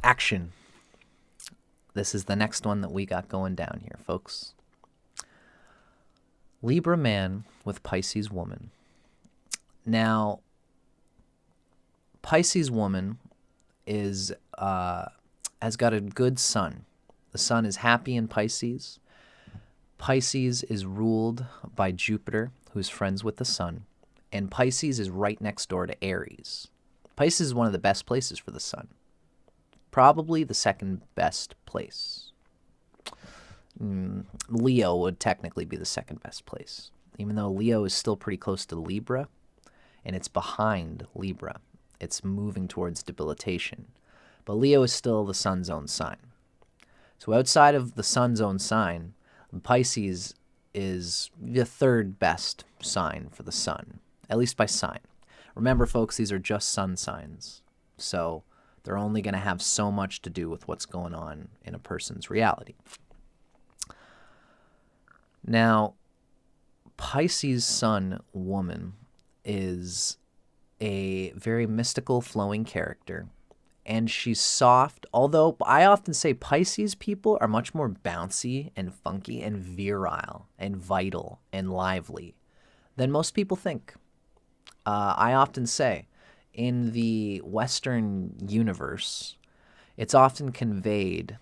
Action. This is the next one that we got going down here, folks. Libra man with Pisces woman. Now, Pisces woman has got a good sun. The sun is happy in Pisces. Pisces is ruled by Jupiter, who's friends with the sun. And Pisces is right next door to Aries. Pisces is one of the best places for the sun. Probably the second best place. Leo would technically be the second best place, even though Leo is still pretty close to Libra, and it's behind Libra. It's moving towards debilitation. but Leo is still the sun's own sign. So outside of the sun's own sign, Pisces is the third best sign for the sun, at least by sign. Remember, folks, these are just sun signs, so they're only going to have so much to do with what's going on in a person's reality. Now, Pisces sun woman is a very mystical, flowing character, and she's soft, although I often say Pisces people are much more bouncy and funky and virile and vital and lively than most people think. I often say, in the Western universe, it's often conveyed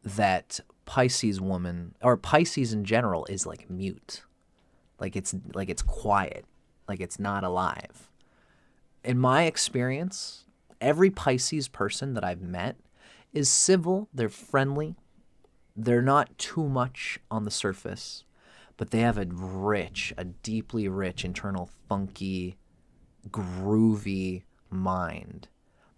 that Pisces woman, or Pisces in general, is like mute. Like it's quiet, like it's not alive. In my experience, every Pisces person that I've met is civil, they're friendly, they're not too much on the surface, but they have a deeply rich, internal, funky, groovy mind.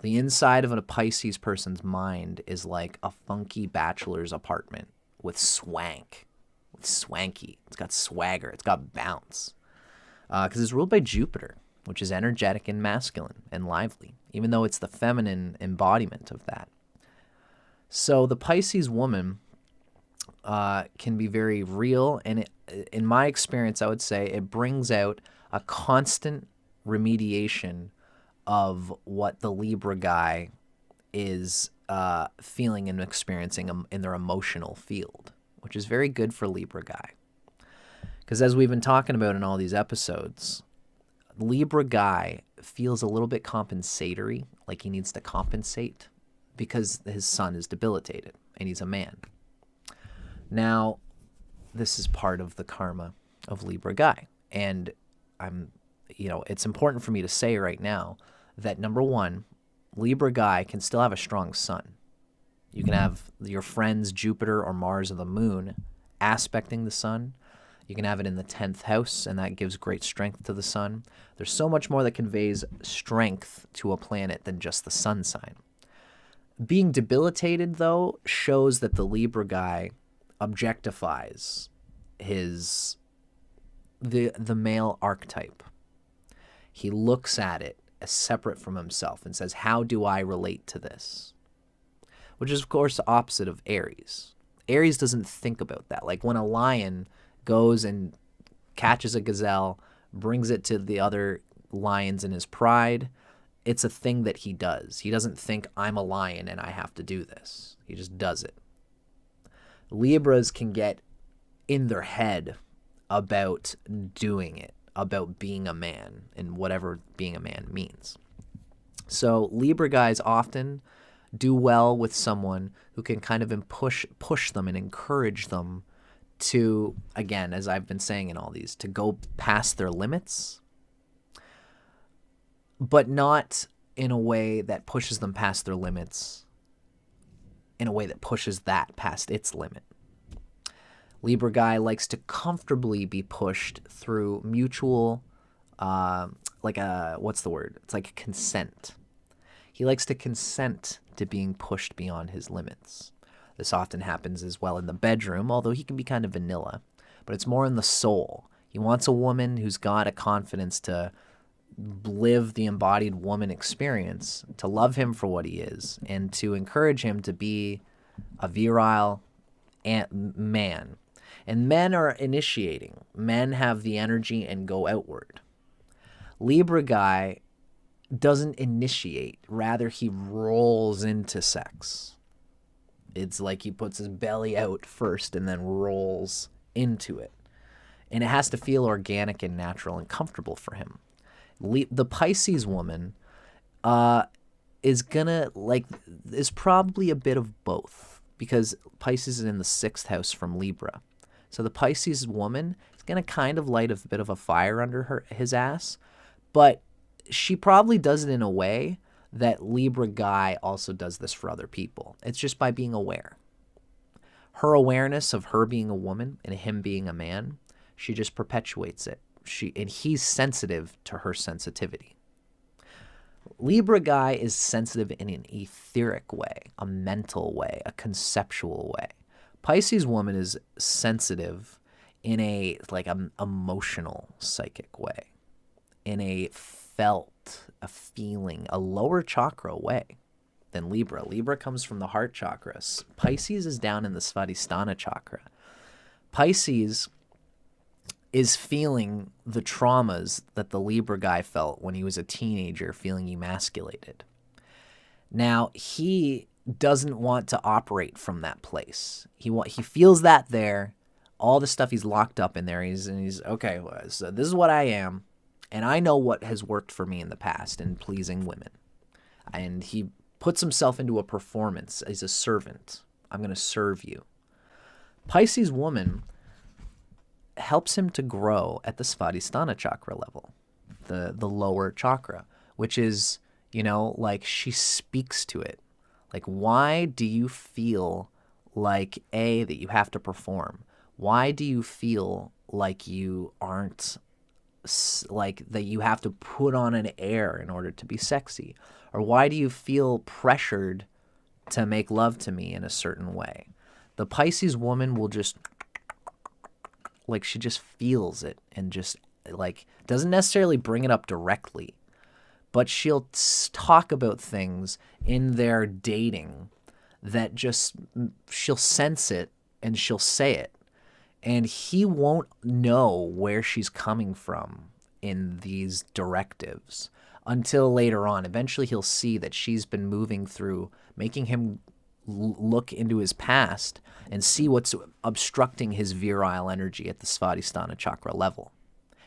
The inside of a Pisces person's mind is like a funky bachelor's apartment with swanky. It's got swagger. It's got bounce. Because it's ruled by Jupiter, which is energetic and masculine and lively, even though it's the feminine embodiment of that. So the Pisces woman can be very real, and in my experience, I would say it brings out a constant remediation of what the Libra guy is feeling and experiencing in their emotional field, which is very good for Libra guy. Because as we've been talking about in all these episodes, Libra guy feels a little bit compensatory, like he needs to compensate because his sun is debilitated and he's a man. Now, this is part of the karma of Libra guy. And it's important for me to say right now that, number one, Libra guy can still have a strong sun. You can have your friends Jupiter or Mars or the moon aspecting the sun. You can have it in the 10th house, and that gives great strength to the sun. There's so much more that conveys strength to a planet than just the sun sign. Being debilitated, though, shows that the Libra guy objectifies the male archetype. He looks at it as separate from himself and says, how do I relate to this? Which is, of course, the opposite of Aries. Aries doesn't think about that. Like when a lion goes and catches a gazelle, brings it to the other lions in his pride, it's a thing that he does. He doesn't think, I'm a lion and I have to do this. He just does it. Libras can get in their head about doing it, about being a man and whatever being a man means. So Libra guys often do well with someone who can kind of push them and encourage them to, again, as I've been saying in all these, to go past their limits, but not in a way that pushes them past their limits, in a way that pushes that past its limit. Libra guy likes to comfortably be pushed through mutual, what's the word? It's like consent. He likes to consent to being pushed beyond his limits. This often happens as well in the bedroom, although he can be kind of vanilla, but it's more in the soul. He wants a woman who's got a confidence to live the embodied woman experience, to love him for what he is, and to encourage him to be a virile man. And men are initiating. Men have the energy and go outward. Libra guy doesn't initiate. Rather, he rolls into sex. It's like he puts his belly out first and then rolls into it. And it has to feel organic and natural and comfortable for him. The Pisces woman is probably a bit of both, because Pisces is in the 6th house from Libra. So the Pisces woman is going to kind of light a bit of a fire under his ass, but she probably does it in a way that Libra guy also does this for other people. It's just by being aware. Her awareness of her being a woman and him being a man, she just perpetuates it. And he's sensitive to her sensitivity. Libra guy is sensitive in an etheric way, a mental way, a conceptual way. Pisces woman is sensitive in a emotional, psychic way, in a felt, a feeling, a lower chakra way than Libra. Libra comes from the heart chakra. Pisces is down in the Svadhisthana chakra. Pisces is feeling the traumas that the Libra guy felt when he was a teenager, feeling emasculated. Now, he doesn't want to operate from that place. He feels that there, all the stuff he's locked up in there. He's okay, so this is what I am, and I know what has worked for me in the past in pleasing women. And he puts himself into a performance as a servant. I'm going to serve you. Pisces woman helps him to grow at the Svadhisthana chakra level, the lower chakra, which is, like she speaks to it. Like, why do you feel like, that you have to perform? Why do you feel like you aren't, like, that you have to put on an air in order to be sexy? Or why do you feel pressured to make love to me in a certain way? The Pisces woman will just, like, she just feels it and just, like, doesn't necessarily bring it up directly, but she'll talk about things in their dating that just, she'll sense it and she'll say it. And he won't know where she's coming from in these directives until later on. Eventually he'll see that she's been moving through, making him look into his past and see what's obstructing his virile energy at the Svadhisthana chakra level.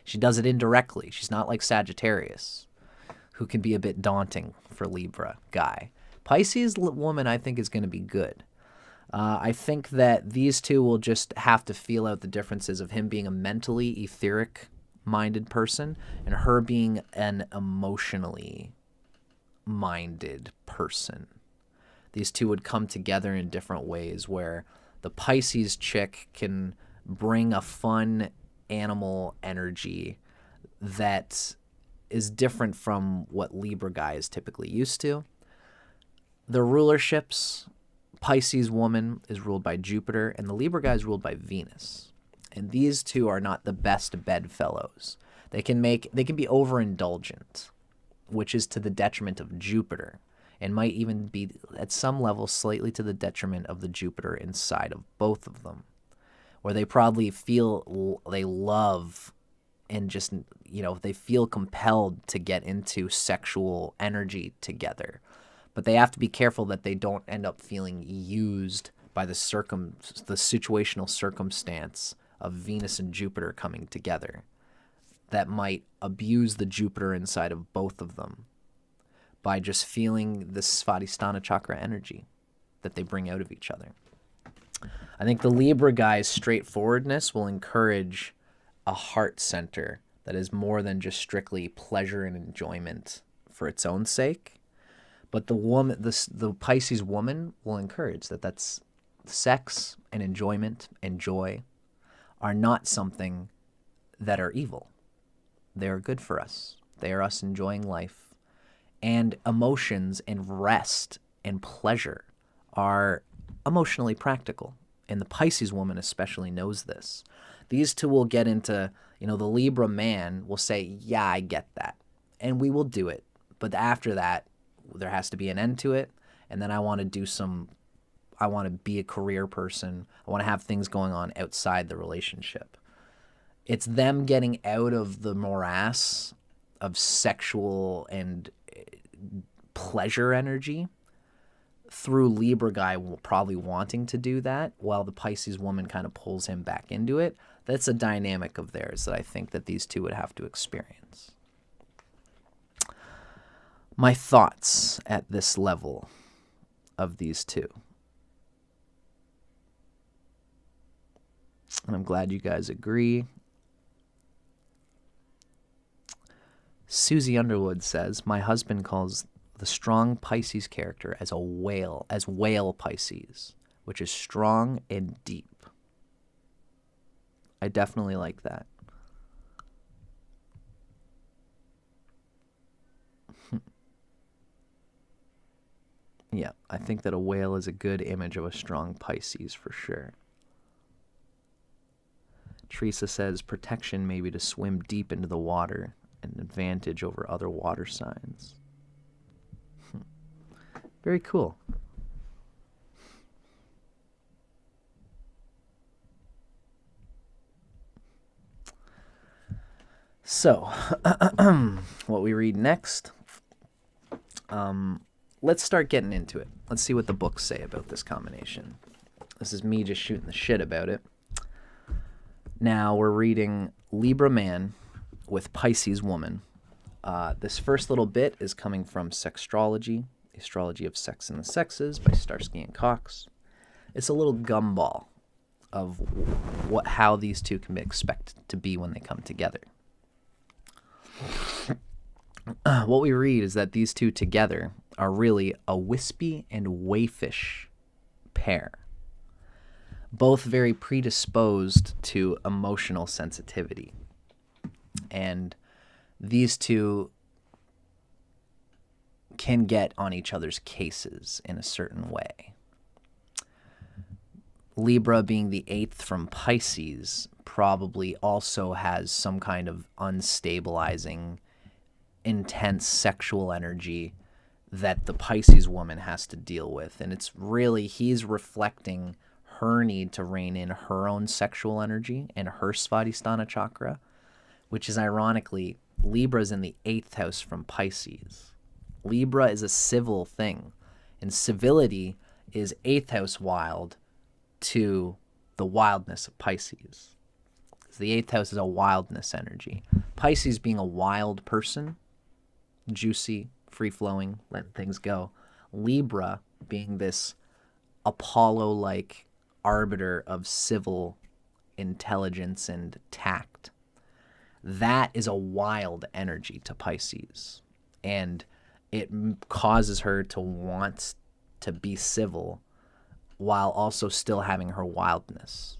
She does it indirectly. She's not like Sagittarius, who can be a bit daunting for Libra guy. Pisces woman, I think, is going to be good. I think that these two will just have to feel out the differences of him being a mentally etheric-minded person and her being an emotionally minded person. These two would come together in different ways where the Pisces chick can bring a fun animal energy that is different from what Libra guy is typically used to. The rulerships, Pisces woman is ruled by Jupiter, and the Libra guy is ruled by Venus. And these two are not the best bedfellows. They can be overindulgent, which is to the detriment of Jupiter, and might even be at some level slightly to the detriment of the Jupiter inside of both of them, where they probably feel they love and just, they feel compelled to get into sexual energy together. But they have to be careful that they don't end up feeling used by the situational circumstance of Venus and Jupiter coming together. That might abuse the Jupiter inside of both of them by just feeling the Svadhisthana chakra energy that they bring out of each other. I think the Libra guy's straightforwardness will encourage a heart center that is more than just strictly pleasure and enjoyment for its own sake. But the Pisces woman will encourage that's sex and enjoyment and joy are not something that are evil. They are good for us. They are us enjoying life. And emotions and rest and pleasure are emotionally practical. And the Pisces woman especially knows this. These two will get into, the Libra man will say, yeah, I get that. And we will do it. But after that, there has to be an end to it. And then I want to be a career person. I want to have things going on outside the relationship. It's them getting out of the morass of sexual and pleasure energy through Libra guy probably wanting to do that, while the Pisces woman kind of pulls him back into it. That's a dynamic of theirs that I think that these two would have to experience. My thoughts at this level of these two. And I'm glad you guys agree. Susie Underwood says, my husband calls the strong Pisces character as whale Pisces, which is strong and deep. I definitely like that. Yeah, I think that a whale is a good image of a strong Pisces for sure. Teresa says protection maybe to swim deep into the water, an advantage over other water signs. Very cool. So, what we read next, let's start getting into it. Let's see what the books say about this combination. This is me just shooting the shit about it. Now, we're reading Libra Man with Pisces Woman. This first little bit is coming from Sextrology, the Astrology of Sex and the Sexes by Starsky and Cox. It's a little gumball of how these two can be expected to be when they come together. What we read is that these two together are really a wispy and wayfish pair, both very predisposed to emotional sensitivity. And these two can get on each other's cases in a certain way. Libra, being the 8th from Pisces, probably also has some kind of unstabilizing, intense sexual energy that the Pisces woman has to deal with. And it's really, he's reflecting her need to rein in her own sexual energy and her Svadhisthana chakra, which is ironically, Libra's in the 8th house from Pisces. Libra is a civil thing, and civility is 8th house wild to the wildness of Pisces. The 8th house is a wildness energy. Pisces being a wild person, juicy, free-flowing, letting things go. Libra being this Apollo-like arbiter of civil intelligence and tact. That is a wild energy to Pisces. And it causes her to want to be civil while also still having her wildness.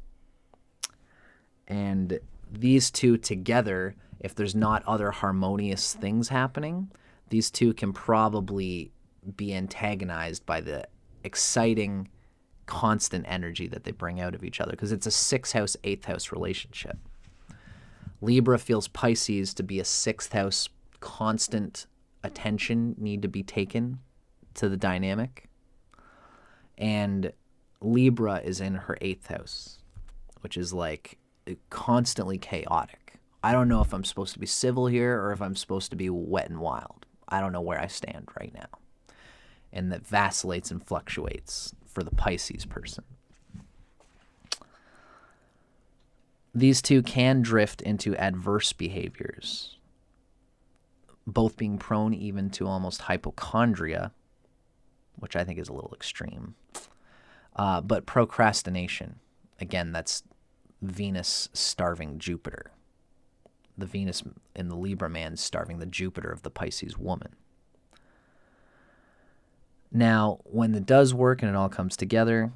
And these two together, if there's not other harmonious things happening, these two can probably be antagonized by the exciting, constant energy that they bring out of each other, because it's a 6th house, 8th house relationship. Libra feels Pisces to be a 6th house, constant attention need to be taken to the dynamic. And Libra is in her 8th house, which is like constantly chaotic. I don't know if I'm supposed to be civil here or if I'm supposed to be wet and wild. I don't know where I stand right now. And that vacillates and fluctuates for the Pisces person. These two can drift into adverse behaviors, both being prone even to almost hypochondria, which I think is a little extreme. But procrastination, again, that's Venus starving Jupiter. The Venus in the Libra man starving the Jupiter of the Pisces woman. Now, when it does work and it all comes together,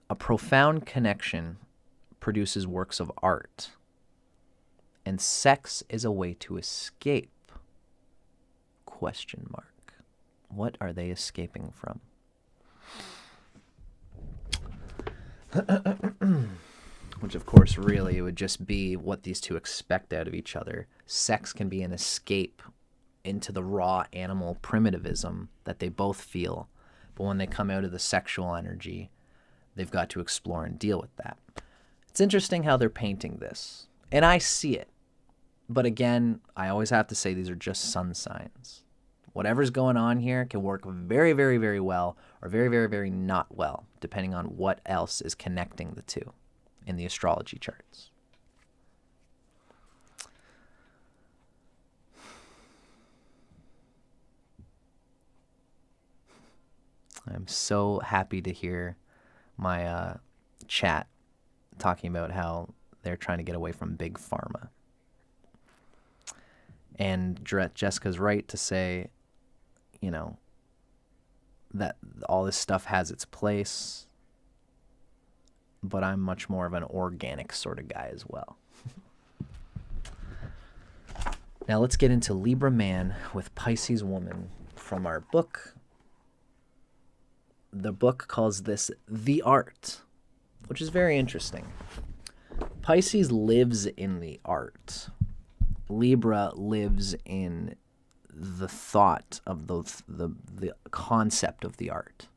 a profound connection produces works of art. And sex is a way to escape. Question mark. What are they escaping from? Which, of course, really it would just be what these two expect out of each other. Sex can be an escape into the raw animal primitivism that they both feel. But when they come out of the sexual energy, they've got to explore and deal with that. It's interesting how they're painting this. And I see it. But again, I always have to say these are just sun signs. Whatever's going on here can work very, very, very well or very, very, very not well, depending on what else is connecting the two in the astrology charts. I'm so happy to hear my chat talking about how they're trying to get away from big pharma. And Jessica's right to say, you know, that all this stuff has its place, but I'm much more of an organic sort of guy as well. Now let's get into Libra Man with Pisces Woman from our book, the book calls this the art, which is very interesting. Pisces lives in the art. Libra lives in the thought of the concept of the art.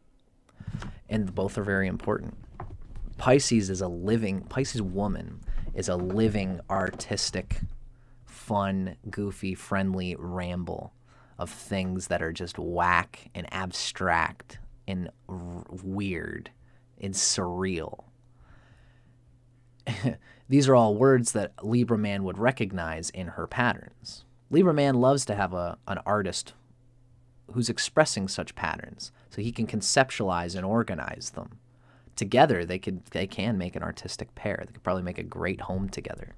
And both are very important. Pisces woman is a living, artistic, fun, goofy, friendly ramble of things that are just whack and abstract and weird and surreal. These are all words that Libra Man would recognize in her patterns. Libra Man loves to have an artist who's expressing such patterns so he can conceptualize and organize them. Together, they can make an artistic pair. They could probably make a great home together.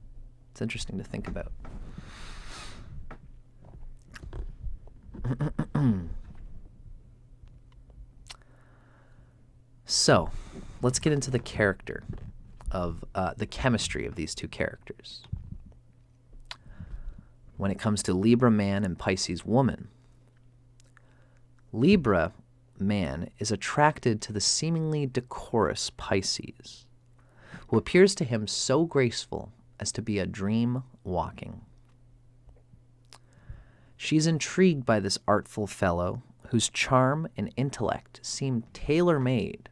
It's interesting to think about. So, let's get into the character of the chemistry of these two characters. When it comes to Libra Man and Pisces woman, Libra Man is attracted to the seemingly decorous Pisces, who appears to him so graceful as to be a dream walking. She's intrigued by this artful fellow whose charm and intellect seem tailor-made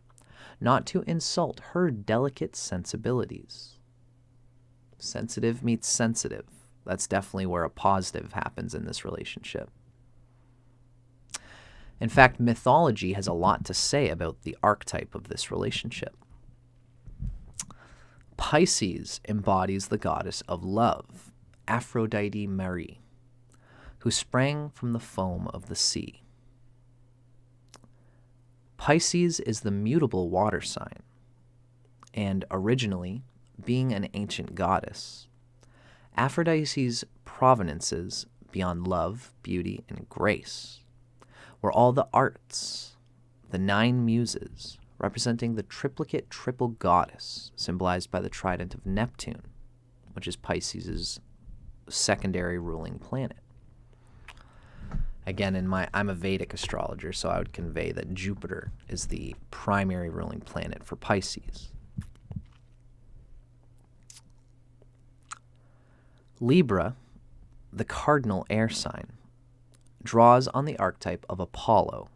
not to insult her delicate sensibilities. Sensitive meets sensitive. That's definitely where a positive happens in this relationship. In fact, mythology has a lot to say about the archetype of this relationship. Pisces embodies the goddess of love, Aphrodite Marie, who sprang from the foam of the sea. Pisces is the mutable water sign, and originally, being an ancient goddess, Aphrodite's provenances beyond love, beauty, and grace were all the arts, the 9 muses, representing the triplicate triple goddess symbolized by the trident of Neptune, which is Pisces' secondary ruling planet. Again, I'm a Vedic astrologer, so I would convey that Jupiter is the primary ruling planet for Pisces. Libra, the cardinal air sign, draws on the archetype of Apollo,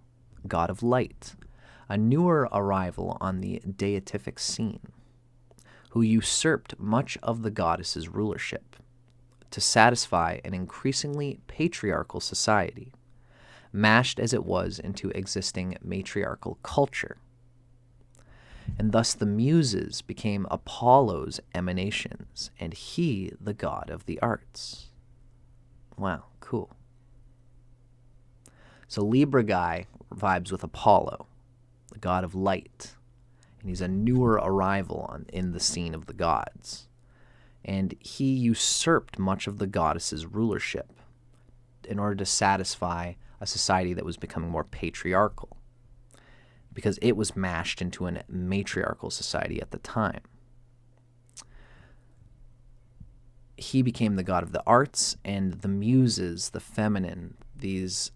god of light, a newer arrival on the deific scene, who usurped much of the goddess's rulership to satisfy an increasingly patriarchal society, mashed as it was into existing matriarchal culture. And thus the muses became Apollo's emanations, and he the god of the arts. Wow, cool. So Libra guy vibes with Apollo, the god of light, and he's a newer arrival in the scene of the gods. And he usurped much of the goddess's rulership in order to satisfy a society that was becoming more patriarchal, because it was mashed into a matriarchal society at the time. He became the god of the arts, and the muses, the feminine, these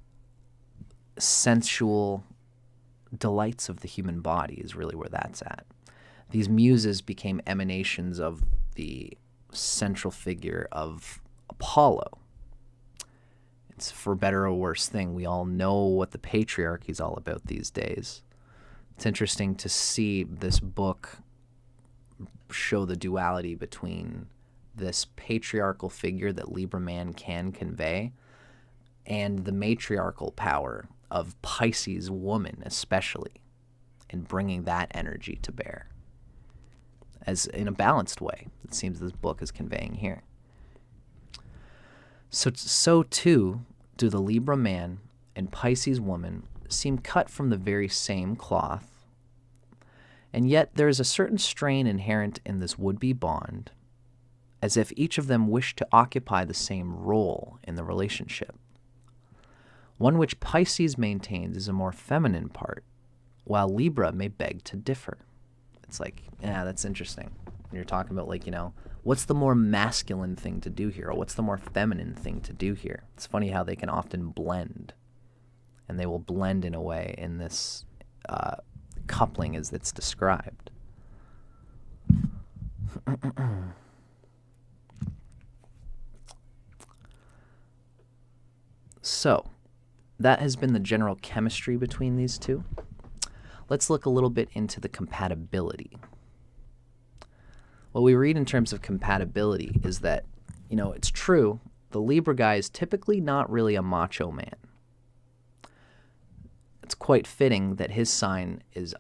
sensual delights of the human body is really where that's at. These muses became emanations of the central figure of Apollo. It's for better or worse thing. We all know what the patriarchy is all about these days. It's interesting to see this book show the duality between this patriarchal figure that Libra Man can convey and the matriarchal power of Pisces woman, especially, in bringing that energy to bear, as in a balanced way, it seems this book is conveying here. So too do the Libra Man and Pisces woman seem cut from the very same cloth, and yet there is a certain strain inherent in this would-be bond, as if each of them wished to occupy the same role in the relationship. One which Pisces maintains is a more feminine part, while Libra may beg to differ. It's like, yeah, that's interesting. When you're talking about, like, what's the more masculine thing to do here? Or what's the more feminine thing to do here? It's funny how they can often blend. And they will blend in a way in this coupling as it's described. So, that has been the general chemistry between these two. Let's look a little bit into the compatibility. What we read in terms of compatibility is that, it's true, the Libra guy is typically not really a macho man. It's quite fitting that his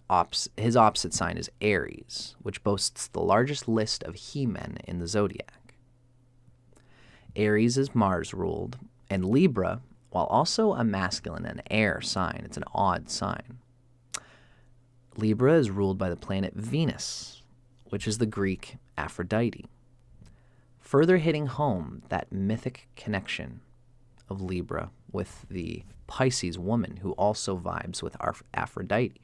opposite sign is Aries, which boasts the largest list of he-men in the zodiac. Aries is Mars-ruled, and Libra, while also a masculine and air sign, it's an odd sign. Libra is ruled by the planet Venus, which is the Greek Aphrodite, further hitting home that mythic connection of Libra with the Pisces woman who also vibes with Aphrodite.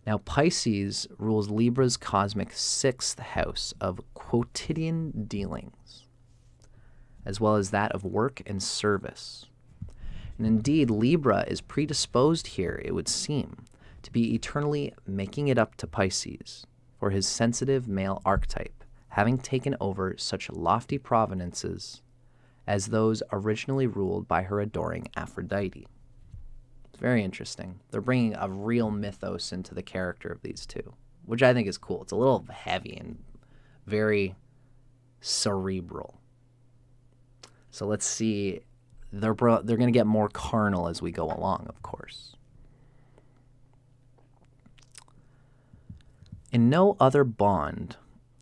Now, Pisces rules Libra's cosmic 6th house of quotidian dealings, as well as that of work and service. And indeed, Libra is predisposed here, it would seem, to be eternally making it up to Pisces for his sensitive male archetype, having taken over such lofty provenances as those originally ruled by her adoring Aphrodite. It's very interesting. They're bringing a real mythos into the character of these two, which I think is cool. It's a little heavy and very cerebral. So let's see. They're going to get more carnal as we go along, of course. In no other bond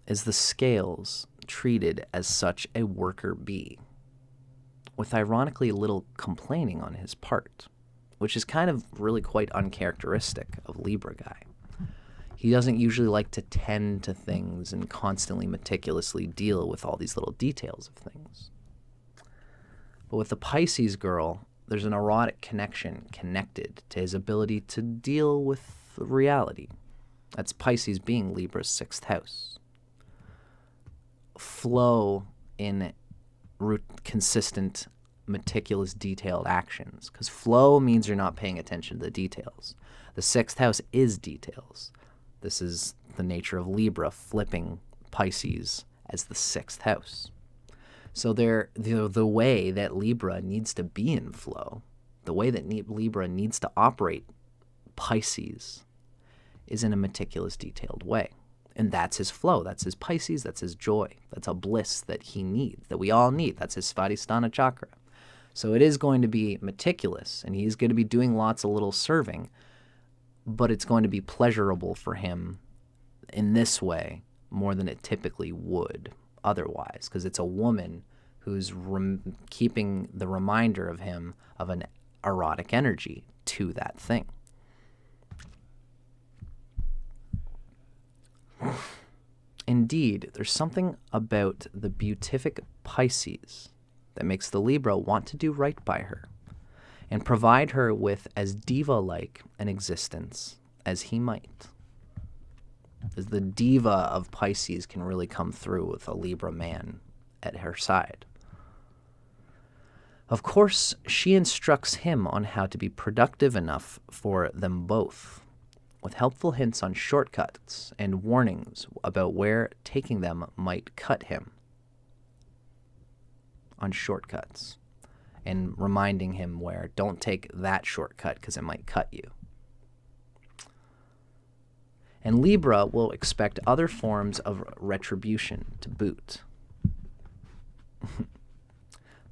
is the scales treated as such a worker bee, with ironically little complaining on his part, which is kind of really quite uncharacteristic of Libra guy. He doesn't usually like to tend to things and constantly meticulously deal with all these little details of things. But with the Pisces girl, there's an erotic connection connected to his ability to deal with reality. That's Pisces being Libra's 6th house. Flow in consistent, meticulous, detailed actions. Because flow means you're not paying attention to the details. The 6th house is details. This is the nature of Libra flipping Pisces as the 6th house. So the way that Libra needs to be in flow, the way that Libra needs to operate Pisces is in a meticulous, detailed way. And that's his flow. That's his Pisces. That's his joy. That's a bliss that he needs, that we all need. That's his Svadhisthana chakra. So it is going to be meticulous, and he's going to be doing lots of little serving, but it's going to be pleasurable for him in this way more than it typically would otherwise, because it's a woman who's keeping the reminder of him of an erotic energy to that thing. Indeed, there's something about the beatific Pisces that makes the Libra want to do right by her and provide her with as diva-like an existence as he might. As the diva of Pisces can really come through with a Libra man at her side. Of course, she instructs him on how to be productive enough for them both, with helpful hints on shortcuts and warnings about where taking them might cut him. On shortcuts. And reminding him where, don't take that shortcut because it might cut you. And Libra will expect other forms of retribution to boot.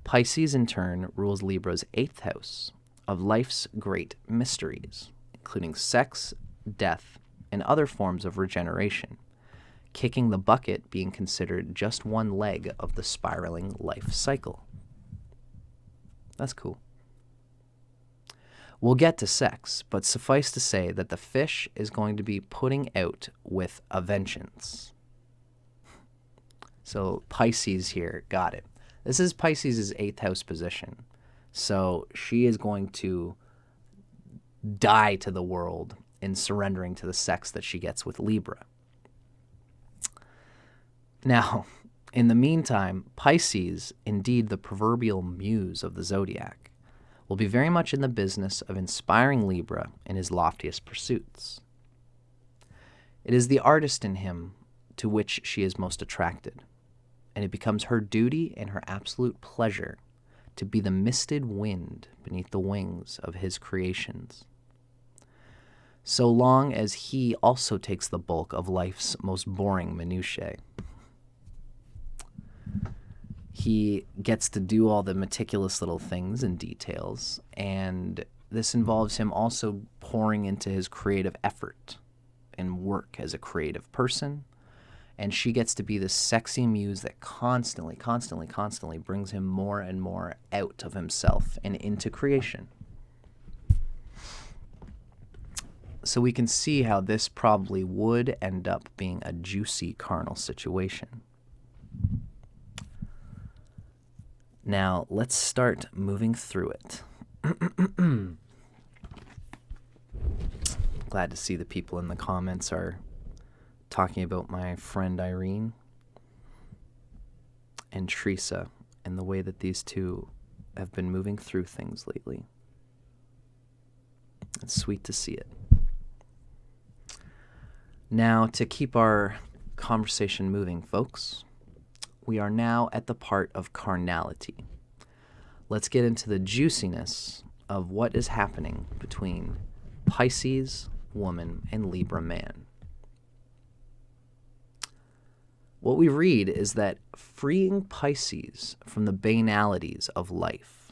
Pisces, in turn, rules Libra's 8th house of life's great mysteries, including sex, death, and other forms of regeneration, kicking the bucket being considered just one leg of the spiraling life cycle. That's cool. We'll get to sex, but suffice to say that the fish is going to be putting out with a vengeance. So Pisces here, got it. This is Pisces' 8th house position. So she is going to die to the world in surrendering to the sex that she gets with Libra. Now, in the meantime, Pisces, indeed the proverbial muse of the zodiac, will be very much in the business of inspiring Libra in his loftiest pursuits. It is the artist in him to which she is most attracted, and it becomes her duty and her absolute pleasure to be the misted wind beneath the wings of his creations, so long as he also takes the bulk of life's most boring minutiae. He gets to do all the meticulous little things and details, and this involves him also pouring into his creative effort and work as a creative person, and she gets to be the sexy muse that constantly brings him more and more out of himself and into creation. So we can see how this probably would end up being a juicy carnal situation. Now, let's start moving through it. Glad to see the people in the comments are talking about my friend Irene and Teresa and the way that these two have been moving through things lately. It's sweet to see it. Now, to keep our conversation moving, folks, we are now at the part of carnality. Let's get into the juiciness of what is happening between Pisces woman and Libra man. What we read is that freeing Pisces from the banalities of life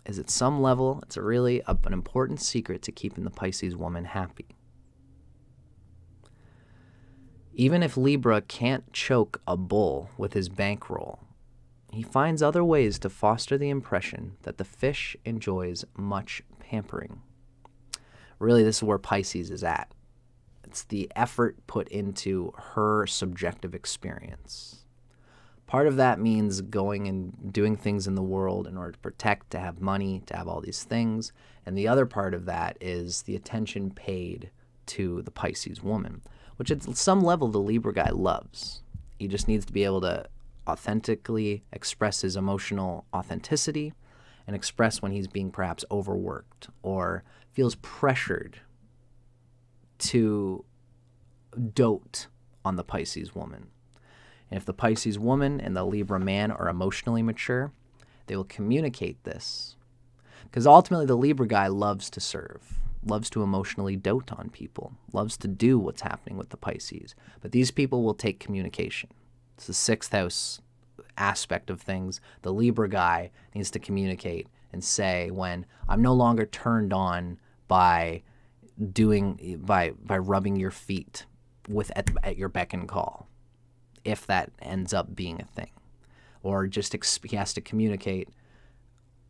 is at some level, it's really an important secret to keeping the Pisces woman happy. Even if Libra can't choke a bull with his bankroll, he finds other ways to foster the impression that the fish enjoys much pampering. Really, this is where Pisces is at. It's the effort put into her subjective experience. Part of that means going and doing things in the world in order to protect, to have money, to have all these things. And the other part of that is the attention paid to the Pisces woman, which at some level the Libra guy loves. He just needs to be able to authentically express his emotional authenticity and express when he's being perhaps overworked or feels pressured to dote on the Pisces woman. And if the Pisces woman and the Libra man are emotionally mature, they will communicate this. Because ultimately the Libra guy loves to serve, loves to emotionally dote on people, loves to do what's happening with the Pisces. But these people will take communication. It's the sixth house aspect of things. The Libra guy needs to communicate and say when I'm no longer turned on by rubbing your feet at your beck and call, if that ends up being a thing. Or just he has to communicate,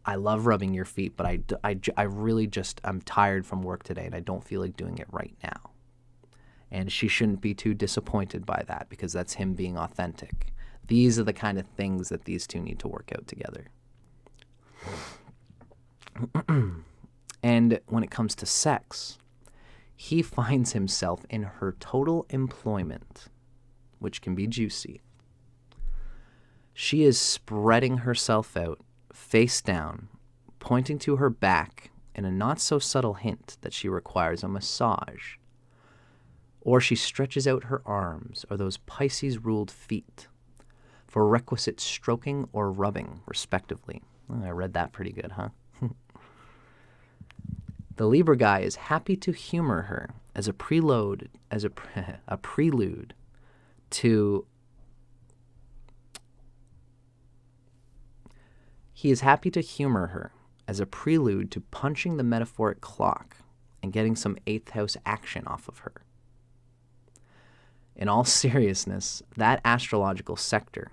I love rubbing your feet, but I really just, I'm tired from work today and I don't feel like doing it right now. And she shouldn't be too disappointed by that because that's him being authentic. These are the kind of things that these two need to work out together. And when it comes to sex, he finds himself in her total employment, which can be juicy. She is spreading herself out, face down, pointing to her back in a not-so-subtle hint that she requires a massage. Or she stretches out her arms, or those Pisces-ruled feet, for requisite stroking or rubbing, respectively. Oh, I read that pretty good, huh? The Libra guy is happy to humor her as a prelude to. He is happy to humor her as a prelude to punching the metaphoric clock and getting some eighth house action off of her. In all seriousness, that astrological sector,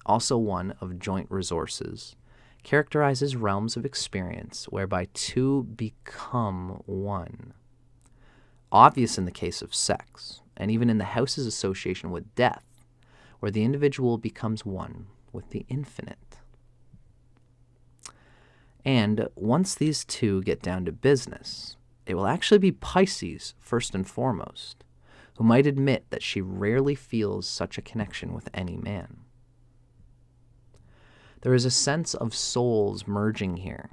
also one of joint resources, characterizes realms of experience whereby two become one. Obvious in the case of sex, and even in the house's association with death, where the individual becomes one with the infinite. And once these two get down to business, it will actually be Pisces first and foremost, who might admit that she rarely feels such a connection with any man. There is a sense of souls merging here,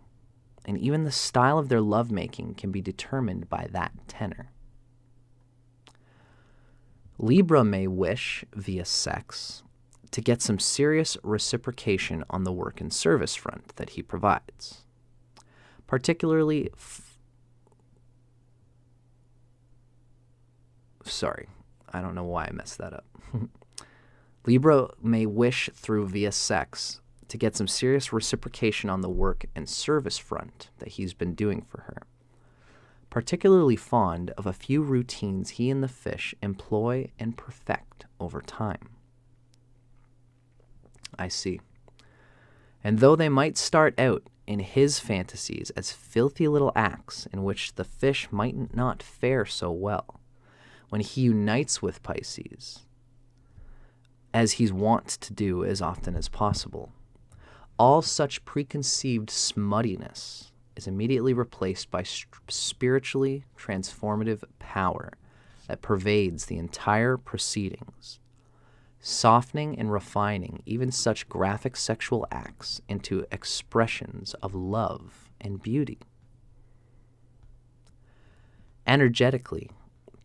and even the style of their lovemaking can be determined by that tenor. Libra may wish, via sex, to get some serious reciprocation on the work and service front that he provides. Particularly, sorry, I don't know why I messed that up. Libra may wish through via sex to get some serious reciprocation on the work and service front that he's been doing for her. Particularly fond of a few routines he and the fish employ and perfect over time. I see. And though they might start out in his fantasies as filthy little acts in which the fish might not fare so well, when he unites with Pisces, as he's wont to do as often as possible, all such preconceived smuttiness is immediately replaced by spiritually transformative power that pervades the entire proceedings, softening and refining even such graphic sexual acts into expressions of love and beauty. Energetically,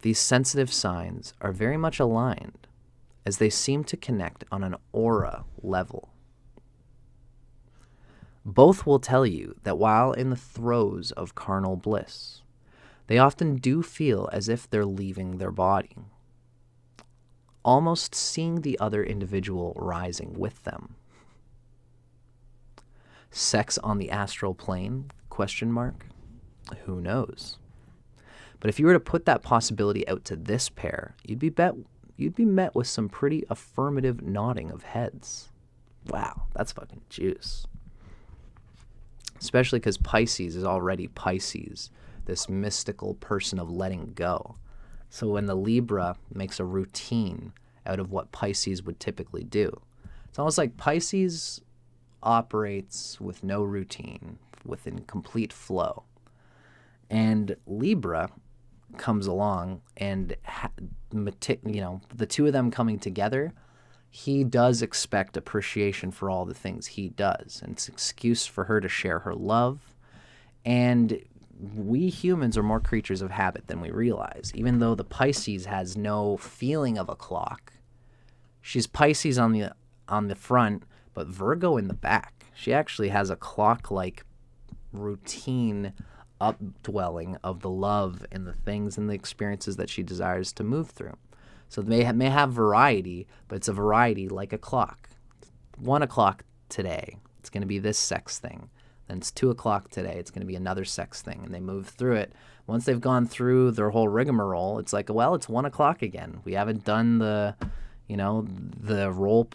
these sensitive signs are very much aligned, as they seem to connect on an aura level. Both will tell you that while in the throes of carnal bliss, they often do feel as if they're leaving their body, almost seeing the other individual rising with them. Sex on the astral plane? ? Who knows? But if you were to put that possibility out to this pair, you'd be met with some pretty affirmative nodding of heads. Wow, that's fucking juice. Especially because Pisces is already Pisces, this mystical person of letting go. So when the Libra makes a routine out of what Pisces would typically do, it's almost like Pisces operates with no routine, within complete flow. And Libra comes along and, the two of them coming together, he does expect appreciation for all the things he does. And it's an excuse for her to share her love. And we humans are more creatures of habit than we realize. Even though the Pisces has no feeling of a clock, she's Pisces on the front, but Virgo in the back. She actually has a clock-like routine updwelling of the love and the things and the experiences that she desires to move through. So they may have variety, but it's a variety like a clock. 1 o'clock today, it's going to be this sex thing. Then it's 2 o'clock today, it's going to be another sex thing. And they move through it. Once they've gone through their whole rigmarole, it's like, well, it's 1 o'clock again. We haven't done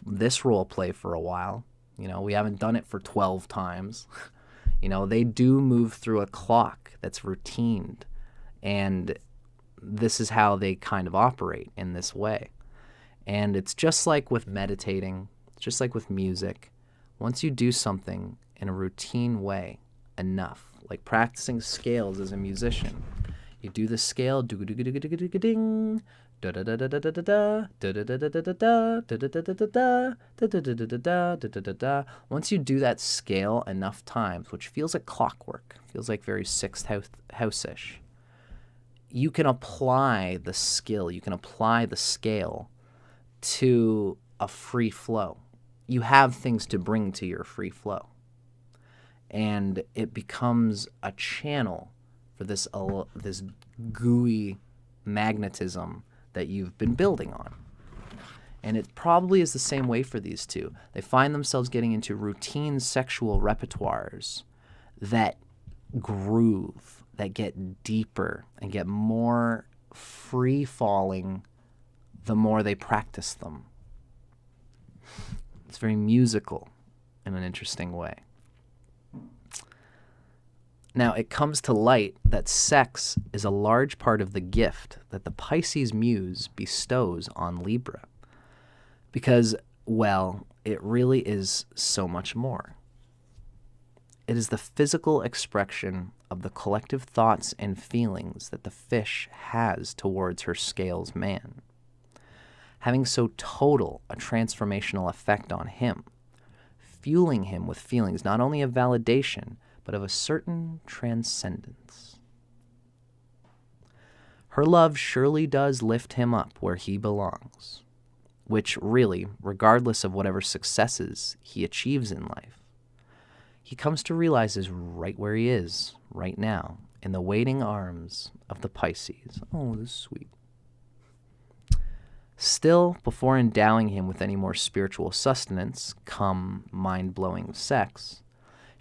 this role play for a while. We haven't done it for 12 times. They do move through a clock that's routined. And this is how they kind of operate in this way. And it's just like with meditating, it's just like with music. Once you do something in a routine way enough, like practicing scales as a musician, you do the scale, ding, once you do that scale enough times, which feels like clockwork, feels like very sixth house-ish, you can apply the skill, you can apply the scale to a free flow. You have things to bring to your free flow. And it becomes a channel for this gooey magnetism that you've been building on. And it probably is the same way for these two. They find themselves getting into routine sexual repertoires that groove, that get deeper and get more free-falling the more they practice them. It's very musical in an interesting way. Now, it comes to light that sex is a large part of the gift that the Pisces muse bestows on Libra. Because, well, it really is so much more. It is the physical expression of the collective thoughts and feelings that the fish has towards her scales man, having so total a transformational effect on him, fueling him with feelings not only of validation, but of a certain transcendence. Her love surely does lift him up where he belongs, which really, regardless of whatever successes he achieves in life, he comes to realize is right where he is, right now, in the waiting arms of the Pisces. Oh, this is sweet. Still, before endowing him with any more spiritual sustenance, come mind-blowing sex,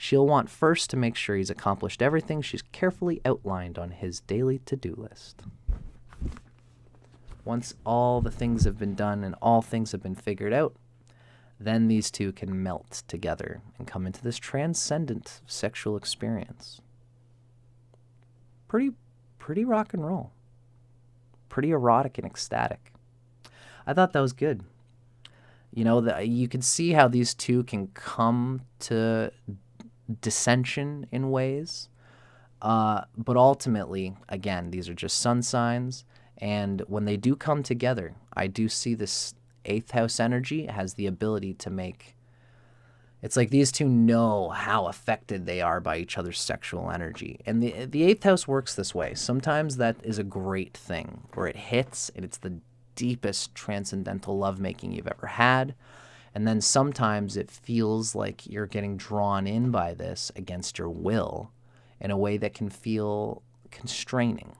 she'll want first to make sure he's accomplished everything she's carefully outlined on his daily to-do list. Once all the things have been done and all things have been figured out, then these two can melt together and come into this transcendent sexual experience. Pretty rock and roll. Pretty erotic and ecstatic. I thought that was good. You know, you can see how these two can come to dissension in ways. But ultimately, again, these are just sun signs. And when they do come together, I do see this 8th house energy has the ability to make... It's like these two know how affected they are by each other's sexual energy. And the 8th house works this way. Sometimes that is a great thing, where it hits and it's the deepest transcendental lovemaking you've ever had. And then sometimes it feels like you're getting drawn in by this against your will in a way that can feel constraining.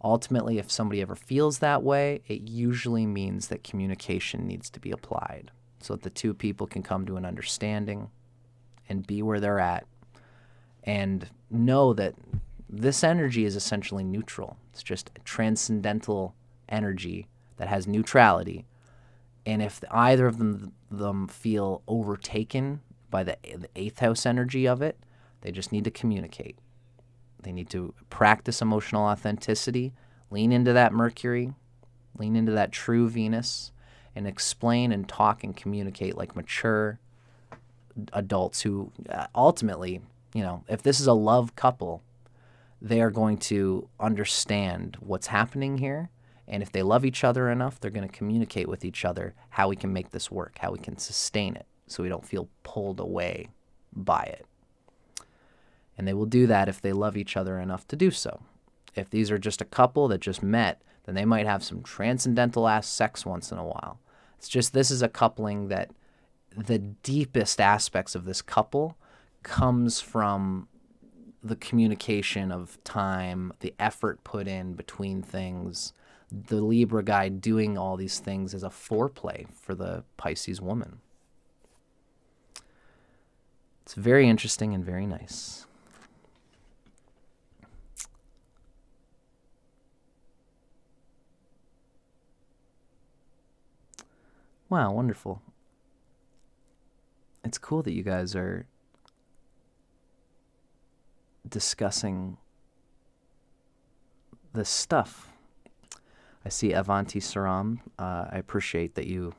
Ultimately, if somebody ever feels that way, it usually means that communication needs to be applied so that the two people can come to an understanding and be where they're at and know that this energy is essentially neutral. It's just a transcendental energy that has neutrality. And if either of them feel overtaken by the 8th house energy of it, they just need to communicate. They need to practice emotional authenticity, lean into that Mercury, lean into that true Venus, and explain and talk and communicate like mature adults who ultimately, you know, if this is a love couple, they are going to understand what's happening here. And if they love each other enough, they're going to communicate with each other how we can make this work, how we can sustain it so we don't feel pulled away by it. And they will do that if they love each other enough to do so. If these are just a couple that just met, then they might have some transcendental-ass sex once in a while. It's just this is a coupling that the deepest aspects of this couple comes from the communication of time, the effort put in between things, the Libra guy doing all these things as a foreplay for the Pisces woman. It's very interesting and very nice. Wow, wonderful. It's cool that you guys are discussing this stuff. I see Avanti Saram. I appreciate that you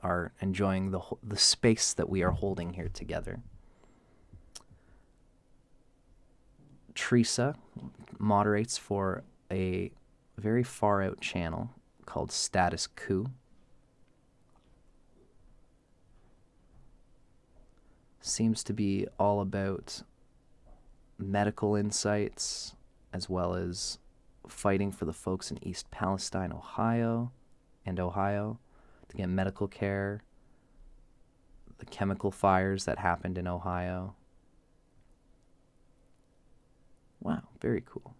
are enjoying the space that we are holding here together. Teresa moderates for a very far out channel called Status Coup. Seems to be all about medical insights as well as fighting for the folks in East Palestine, Ohio to get medical care, the chemical fires that happened in Ohio. Wow, very cool.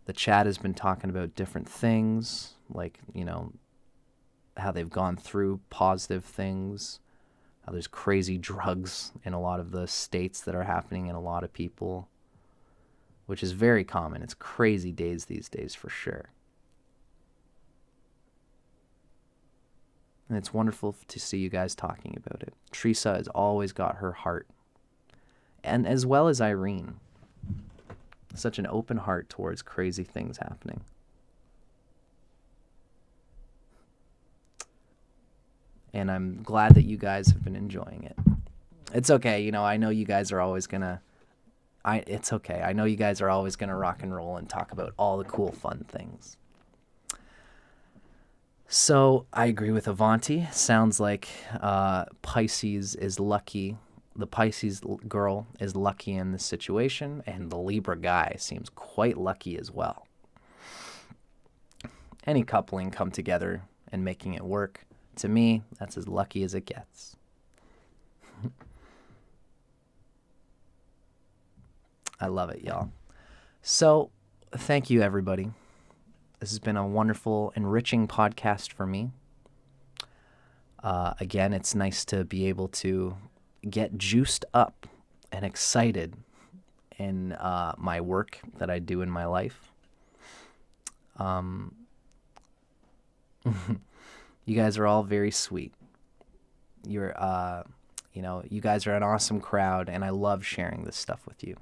The chat has been talking about different things, like, you know, how they've gone through positive things, how there's crazy drugs in a lot of the states that are happening in a lot of people, which is very common. It's crazy days these days for sure. And it's wonderful to see you guys talking about it. Teresa has always got her heart, and as well as Irene. Such an open heart towards crazy things happening. And I'm glad that you guys have been enjoying it. It's okay, you know, I know you guys are always gonna... It's okay. I know you guys are always gonna rock and roll and talk about all the cool, fun things. So I agree with Avanti. Sounds like Pisces is lucky. The Pisces girl is lucky in this situation, and the Libra guy seems quite lucky as well. Any coupling come together and making it work, to me, that's as lucky as it gets. I love it, y'all. So, thank you, everybody. This has been a wonderful, enriching podcast for me. Again, it's nice to be able to get juiced up and excited in my work that I do in my life. You guys are all very sweet. You're, you guys are an awesome crowd, and I love sharing this stuff with you.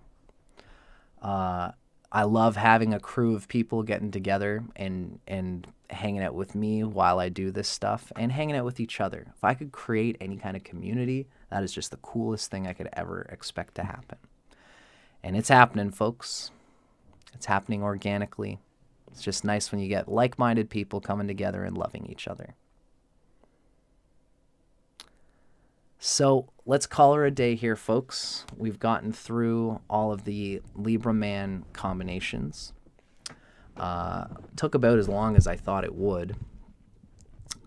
I love having a crew of people getting together and hanging out with me while I do this stuff and hanging out with each other. If I could create any kind of community, that is just the coolest thing I could ever expect to happen. And it's happening, folks. It's happening organically. It's just nice when you get like-minded people coming together and loving each other. So let's call her a day here, folks. We've gotten through all of the Libra Man combinations. Took about as long as I thought it would.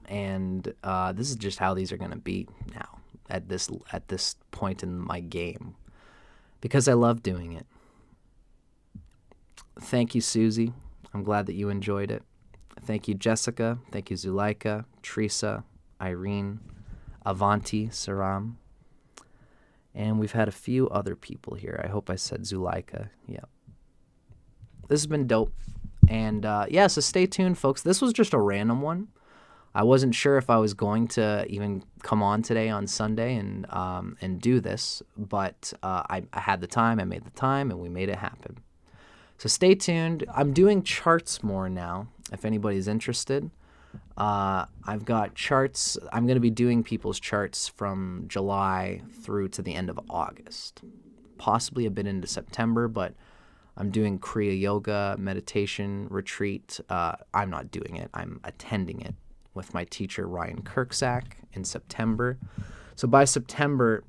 And this is just how these are going to be now at this point in my game, because I love doing it. Thank you, Susie. I'm glad that you enjoyed it. Thank you, Jessica. Thank you, Zuleika, Teresa, Irene, Avanti, Saram. And we've had a few other people here. I hope I said Zuleika. Yeah. This has been dope. And so stay tuned, folks. This was just a random one. I wasn't sure if I was going to even come on today on Sunday and do this, but I had the time, I made the time, and we made it happen. So stay tuned. I'm doing charts more now, if anybody's interested. I've got charts. I'm going to be doing people's charts from July through to the end of August, possibly a bit into September, but I'm doing Kriya Yoga meditation retreat. I'm not doing it. I'm attending it with my teacher, Ryan Kirksack, in September. So by September,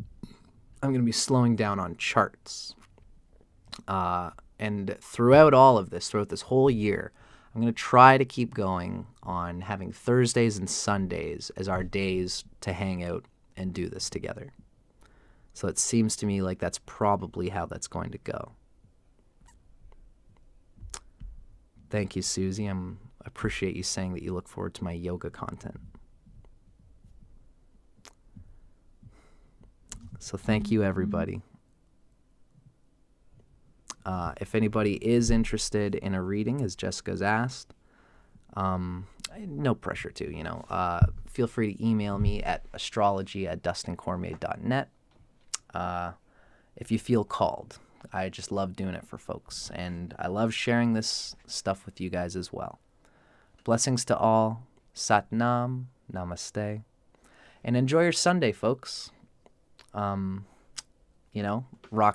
I'm going to be slowing down on charts. And throughout all of this, throughout this whole year, I'm going to try to keep going on having Thursdays and Sundays as our days to hang out and do this together. So it seems to me like that's probably how that's going to go. Thank you, Susie. I appreciate you saying that you look forward to my yoga content. So thank you, everybody. If anybody is interested in a reading, as Jessica's asked, no pressure to, feel free to email me at astrology@dustincormier.net if you feel called. I just love doing it for folks, and I love sharing this stuff with you guys as well. Blessings to all. Sat Nam. Namaste. And enjoy your Sunday, folks. Rock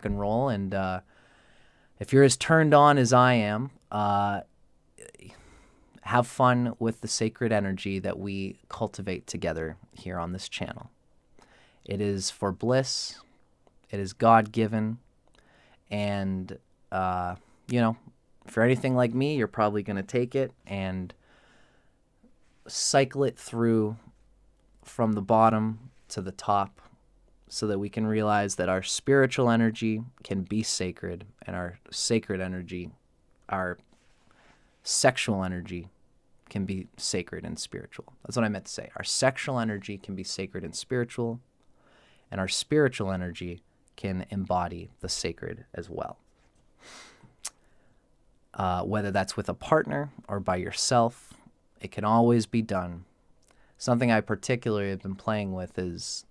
and roll, and if you're as turned on as I am, have fun with the sacred energy that we cultivate together here on this channel. It is for bliss. It is God-given. And, if you're anything like me, you're probably going to take it and cycle it through from the bottom to the top, so that we can realize that our spiritual energy can be sacred, and our sacred energy, our sexual energy, can be sacred and spiritual. That's what I meant to say. Our sexual energy can be sacred and spiritual, and our spiritual energy can embody the sacred as well. Whether that's with a partner or by yourself, it can always be done. Something I particularly have been playing with is,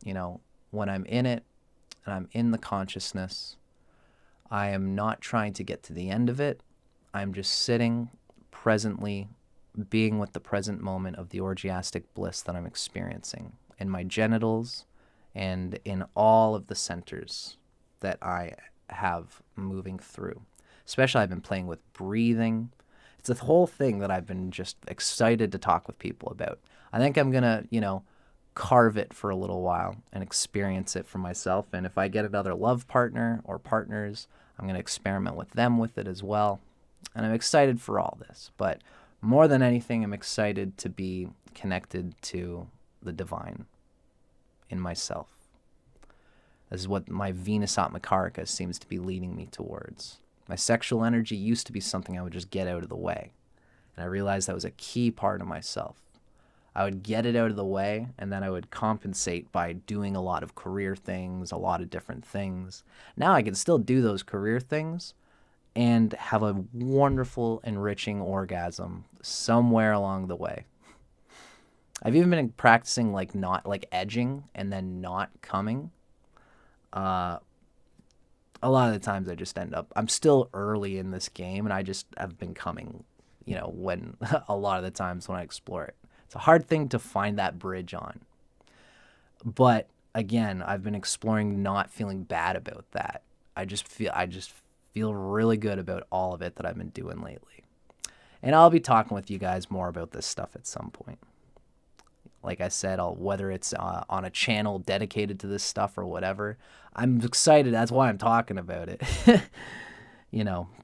when I'm in it and I'm in the consciousness, I am not trying to get to the end of it. I'm just sitting presently, being with the present moment of the orgiastic bliss that I'm experiencing in my genitals and in all of the centers that I have moving through. Especially I've been playing with breathing, It's a whole thing that I've been just excited to talk with people about. I think I'm going to, carve it for a little while and experience it for myself. And if I get another love partner or partners, I'm going to experiment with them with it as well. And I'm excited for all this. But more than anything, I'm excited to be connected to the divine in myself. This is what my Venus Atmakarica seems to be leading me towards. My sexual energy used to be something I would just get out of the way. And I realized that was a key part of myself. I would get it out of the way, and then I would compensate by doing a lot of career things, a lot of different things. Now I can still do those career things and have a wonderful, enriching orgasm somewhere along the way. I've even been practicing not edging and then not coming. A lot of the times I just end up, I'm still early in this game, and I just have been coming, when a lot of the times when I explore it. It's a hard thing to find that bridge on. But again, I've been exploring not feeling bad about that. I just feel really good about all of it that I've been doing lately. And I'll be talking with you guys more about this stuff at some point. Like I said, whether it's on a channel dedicated to this stuff or whatever, I'm excited. That's why I'm talking about it.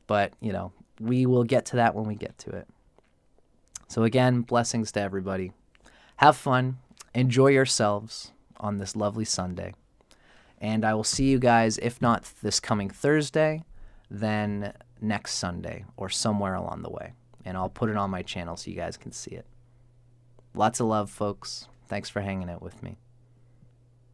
But we will get to that when we get to it. So again, blessings to everybody. Have fun. Enjoy yourselves on this lovely Sunday. And I will see you guys, if not this coming Thursday, then next Sunday or somewhere along the way. And I'll put it on my channel so you guys can see it. Lots of love, folks. Thanks for hanging out with me.